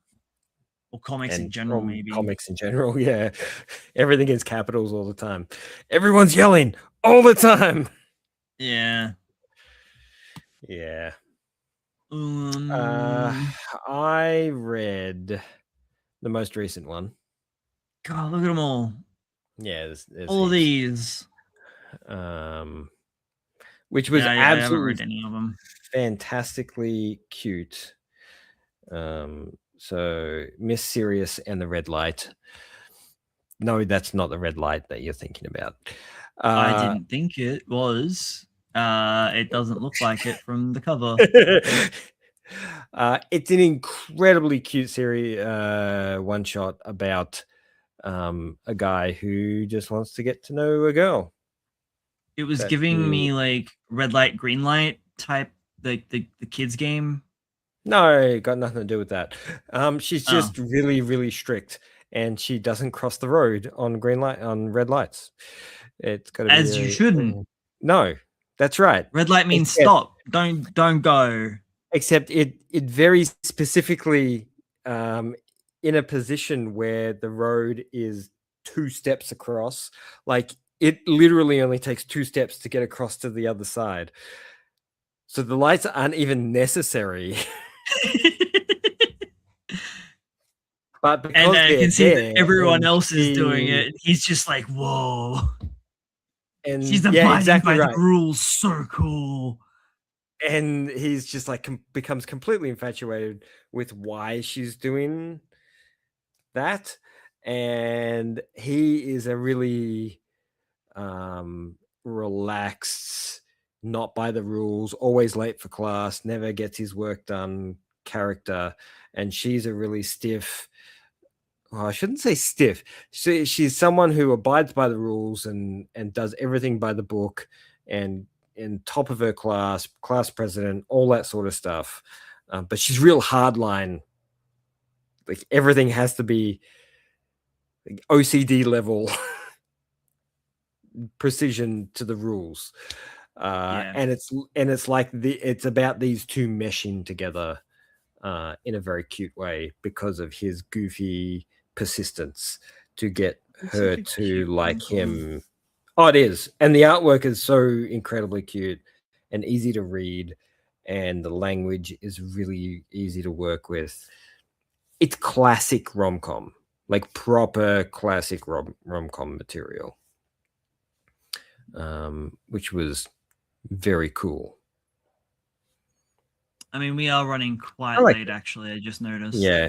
or comics in and general, maybe. comics in general. Yeah, everything is capitals all the time. Everyone's yelling all the time. Yeah. Yeah. Um. I read the most recent one. God, look at them all. Yeah, there's All of heaps. these. Which was Yeah, I haven't absolutely read any of them. fantastically cute. So Miss Sirius and the Red Light. No, that's not the red light that you're thinking about. I didn't think it was. It doesn't look like it from the cover. It's an incredibly cute series, one shot about a guy who just wants to get to know a girl. It was That giving he, me like red light, green light type, like the kids game. no, got nothing to do with that. She's Oh, just really, really strict, and she doesn't cross the road on red lights. It's got to be as you shouldn't. no, that's right. Red light means stop. Don't go. Except it very specifically in a position where the road is 2 steps across. Like it literally only takes 2 steps to get across to the other side. So the lights aren't even necessary. But because And I can see that everyone else is she, doing it. He's just like, whoa. and She's yeah, abiding exactly by right. the rules. So cool. And he's just like becomes completely infatuated with why she's doing that, and he is a really relaxed, not by the rules, always late for class, never gets his work done character, and she's a really stiff, well, I shouldn't say stiff, she's someone who abides by the rules and does everything by the book, and top of her class president, all that sort of stuff, but she's real hardline, like everything has to be like OCD level precision to the rules. Yeah. And it's like it's about these two meshing together in a very cute way because of his goofy persistence to get her to like him. Oh, it is. And the artwork is so incredibly cute and easy to read, and the language is really easy to work with. It's classic rom-com, like proper classic rom-com material, which was very cool. I mean, we are running quite like late, actually. I just noticed. Yeah,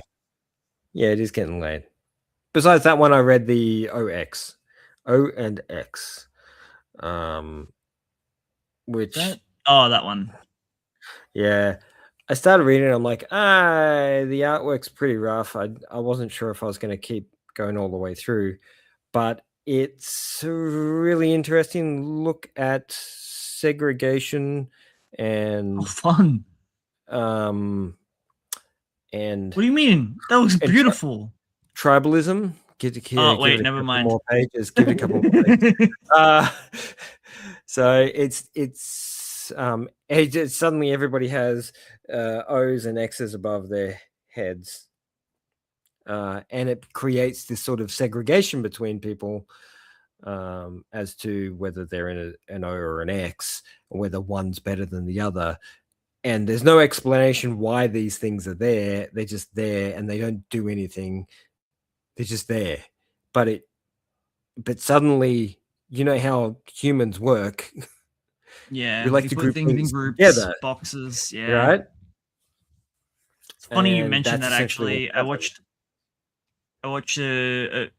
it is getting late. Besides that one, I read the O and X, which that one. Yeah, I started reading it. I'm like, the artwork's pretty rough. I wasn't sure if I was going to keep going all the way through, but it's a really interesting look at segregation and fun. And what do you mean? That looks beautiful. Tribalism. Give wait, it a never couple mind. more pages. Give it a couple more pages. So it's suddenly everybody has O's and X's above their heads, and it creates this sort of segregation between people as to whether they're in an O or an X, or whether one's better than the other. And there's no explanation why these things are there. They're just there, and they don't do anything. They're just there. But but suddenly you know how humans work. Yeah, We like we to put group things in things groups, together, boxes. Yeah, right? it's funny you And mentioned that's that. essentially what Actually, happened. I watched a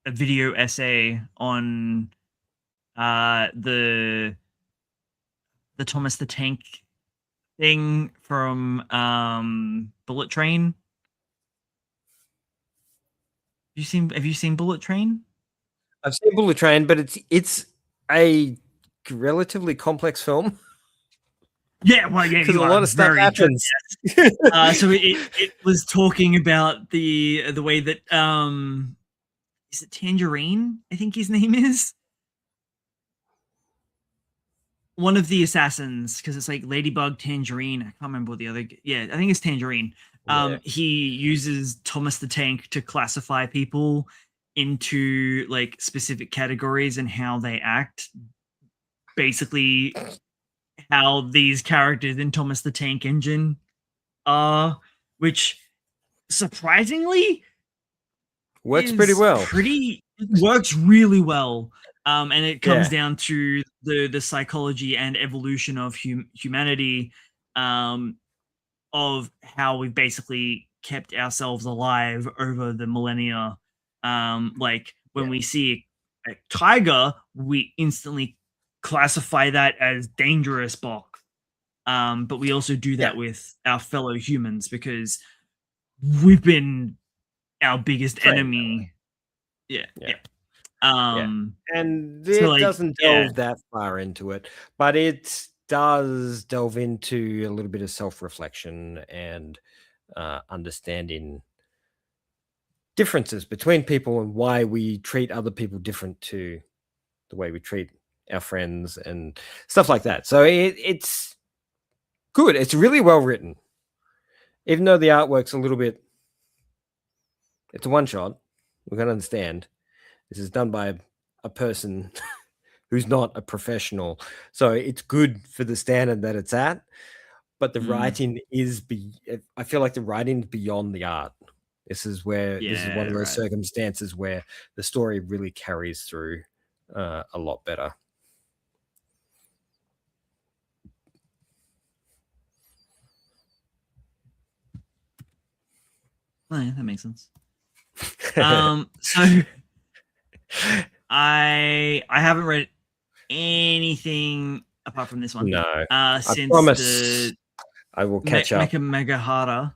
video essay on the Thomas the Tank thing from Bullet Train. Have you seen Bullet Train? I've seen Bullet Train, but it's a relatively complex film Yeah, well, yeah, because you a are lot of stuff very good. happens. So it was talking about the way that is it Tangerine? I think his name is one of the assassins, because it's like Ladybug, Tangerine. I can't remember what the other. Yeah, I think it's Tangerine. Yeah, He uses Thomas the Tank to classify people into like specific categories and how they act. Basically, how these characters in Thomas the Tank Engine are, which surprisingly works pretty is well. pretty works really well. And it comes Yeah, down to the psychology and evolution of humanity, um, of how we've basically kept ourselves alive over the millennia. Like yeah, when we see a tiger, we instantly classify that as dangerous box. But we also do yeah. that with our fellow humans because we've been our biggest Trained that way. enemy. Yeah, Yeah, yeah. yeah. Um, And so it like, doesn't yeah, delve that far into it, but it does delve into a little bit of self-reflection and understanding differences between people and why we treat other people different to the way we treat our friends and stuff like that. So it's good. It's really well written, even though the artwork's a little bit. It's a one shot. We can understand this is done by a person who's not a professional, so it's good for the standard that it's at. But the mm, writing is I feel like the writing's beyond the art. This is one yeah, of those right. circumstances where the story really carries through a lot better. Oh, yeah, that makes sense. So I haven't read anything apart from this one. No, I Since promise the I will catch up. Mecha Megahara.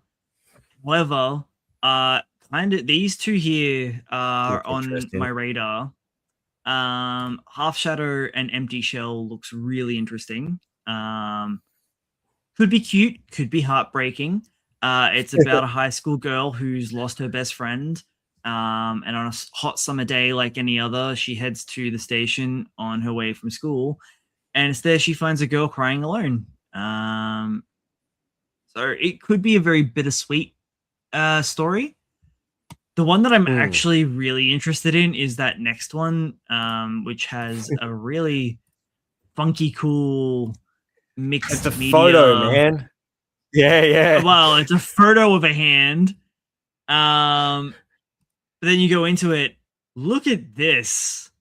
However, kind of these two here are Looks on interesting. my radar. Half Shadow and Empty Shell looks really interesting. Could be cute, could be heartbreaking. It's about a high school girl who's lost her best friend. And on a hot summer day, like any other, she heads to the station on her way from school. And it's there she finds a girl crying alone. So it could be a very bittersweet story. The one that I'm Mm. actually really interested in is that next one, which has a really funky, cool It's a mixed photo, media. man. Yeah, yeah. Well, it's a photo of a hand. Um, but then you go into it. Look at this.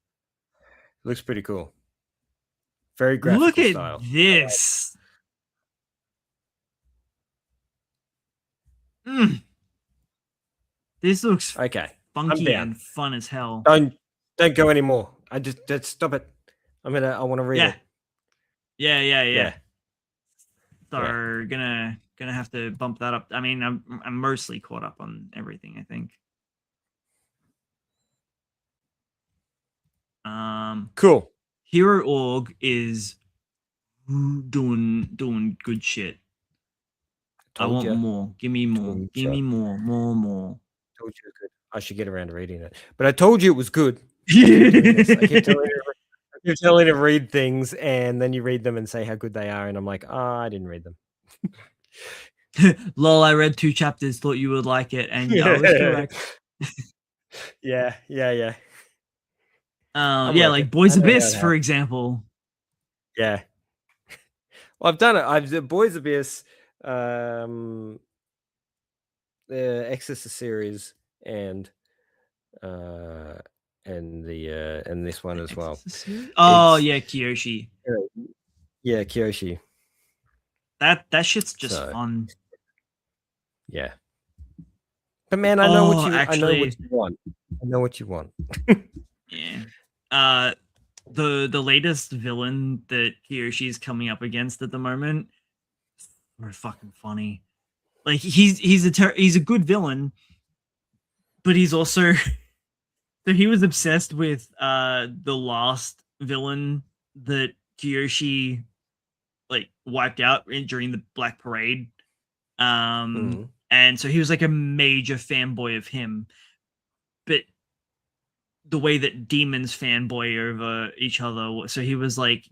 Looks pretty cool. Very Look graphical at style. this. Mm, this looks Okay, I'm funky down. and fun as hell. Don't don't go anymore. Just stop it. I want to read Yeah, it. yeah. Yeah, So yeah. gonna have to bump that up. I mean, I'm mostly caught up on everything, I think. Um, Cool. Hero Org is doing good shit. I Told want you. more. Give me more. Told Give you. me more. Told you it was good. I should get around to reading it. But I told you it was good. I keep doing this. I keep telling you to read things, and then you read them and say how good they are, and I'm like, I didn't read them. Lol, I read 2 chapters, thought you would like it, and I was correct. Yeah. I'm Yeah, working. like Boys I know how Abyss, it for happens. example. Yeah. Well, I've done it. I've the Boys Abyss, um, the Exorcist series, and uh, and this one as well. Oh yeah, Kyoshi. Yeah, Kyoshi. That shit's just fun. Yeah. But man, I know what you want. I know what you want. Yeah. The latest villain that Kyoshi's coming up against at the moment, very fucking funny. Like he's a good villain, but he's also so he was obsessed with the last villain that Kyoshi like wiped out during the Black Parade. And so he was like a major fanboy of him. But the way that demons fanboy over each other, so he was like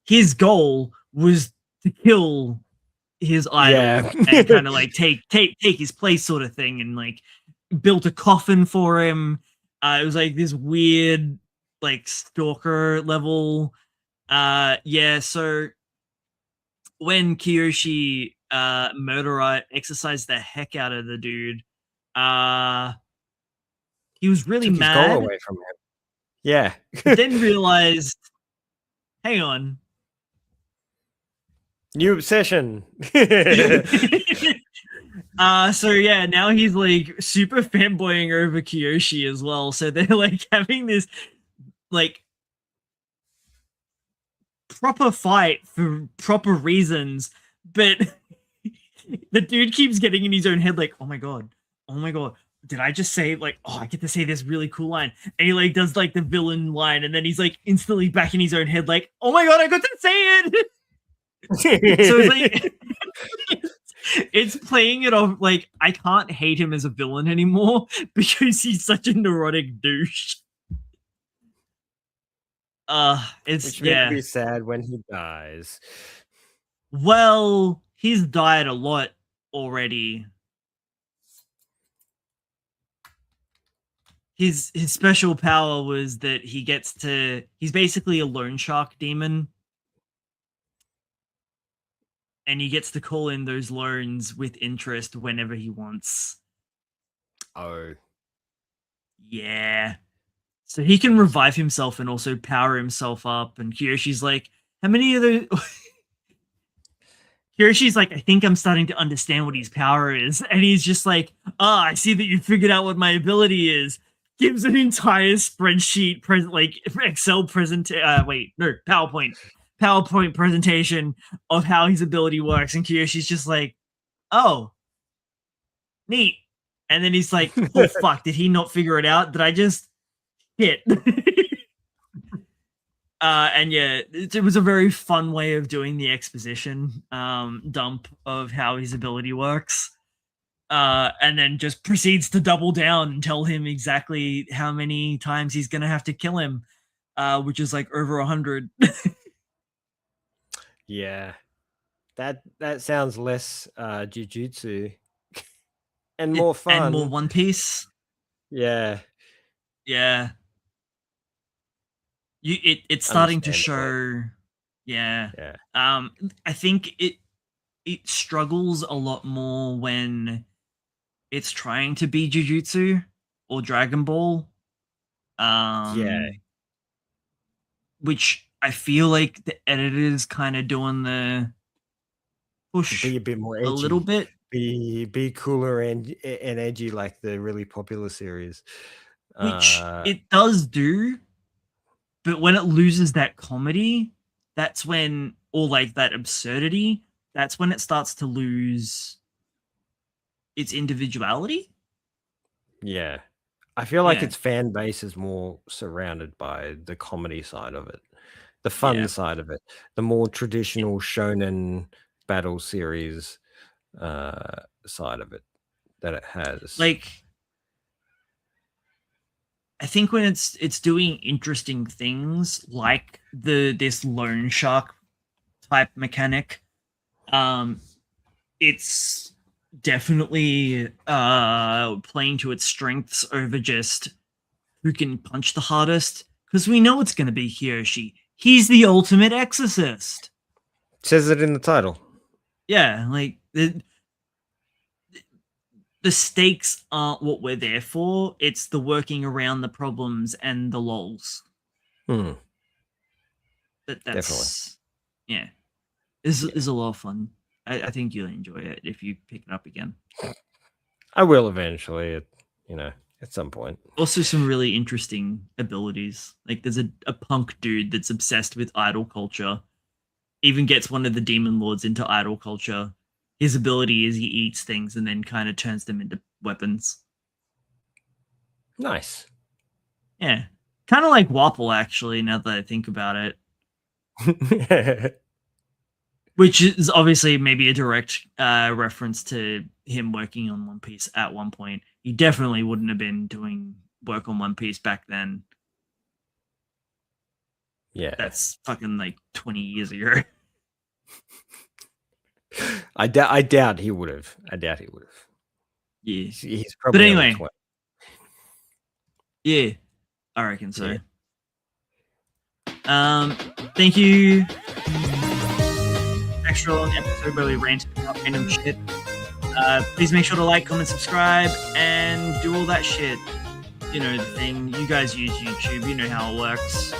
his goal was to kill his idol and kind of like take his place sort of thing, and like built a coffin for him. It was like this weird like stalker level. So when Kiyoshi exercised the heck out of the dude, he was really Took mad. His goal away from him. Yeah. Then realized, hang on. New obsession. So yeah, now he's like super fanboying over Kyoshi as well. So they're like having this like proper fight for proper reasons, but the dude keeps getting in his own head like, oh my god, did I just say like, oh, I get to say this really cool line, and he like does like the villain line, and then he's like instantly back in his own head like, oh my god, I got to say it. So it's like it's playing it off like I can't hate him as a villain anymore because he's such a neurotic douche. Which makes me sad when he dies. Well, he's died a lot already. His special power was that he's basically a loan shark demon. And he gets to call in those loans with interest whenever he wants. Oh. Yeah. So he can revive himself and also power himself up. And Kyoshi's like, how many of those... Kyoshi's like, I think I'm starting to understand what his power is. And he's just like, I see that you figured out what my ability is. Gives an entire spreadsheet, Excel PowerPoint presentation of how his ability works, and Kyoshi's just like, oh, neat. And then he's like, oh fuck, did he not figure it out? Did I just hit? And yeah, it was a very fun way of doing the exposition dump of how his ability works. And then just proceeds to double down and tell him exactly how many times he's gonna have to kill him, which is like over 100. Yeah, that sounds less jujutsu and more fun and more One Piece. Yeah. It's starting to show. Yeah. I think it struggles a lot more when it's trying to be Jujutsu or Dragon Ball. Which I feel like the editor's kind of doing the push be a bit more edgy. A little bit. Be cooler and edgy like the really popular series. Which it does do, but when it loses that comedy, that's when, or like that absurdity, that's when it starts to lose its individuality. Yeah. I feel like its fan base is more surrounded by the comedy side of it, the fun side of it, the more traditional shonen battle series side of it that it has. Like, I think when it's doing interesting things like this loan shark type mechanic, it's definitely playing to its strengths over just who can punch the hardest, because we know it's going to be Kyoshi. He's the ultimate exorcist. Says it in the title. Yeah, like the stakes aren't what we're there for. It's the working around the problems and the lols. Definitely. That's yeah. Is a lot of fun. I think you'll enjoy it if you pick it up again. I will eventually, at some point. Also, some really interesting abilities. Like there's a punk dude that's obsessed with idol culture. Even gets one of the demon lords into idol culture. His ability is he eats things and then kind of turns them into weapons. Nice. Yeah. Kind of like Wapple, actually, now that I think about it. Which is obviously maybe a direct reference to him working on One Piece at one point. He definitely wouldn't have been doing work on One Piece back then. Yeah. That's fucking like 20 years ago. I doubt he would have. Yeah. He's probably. But anyway. Yeah. I reckon so. Yeah. Thank you. Extra long episode where we ranted about random shit. Please make sure to like, comment, subscribe, and do all that shit. You know the thing. You guys use YouTube. You know how it works.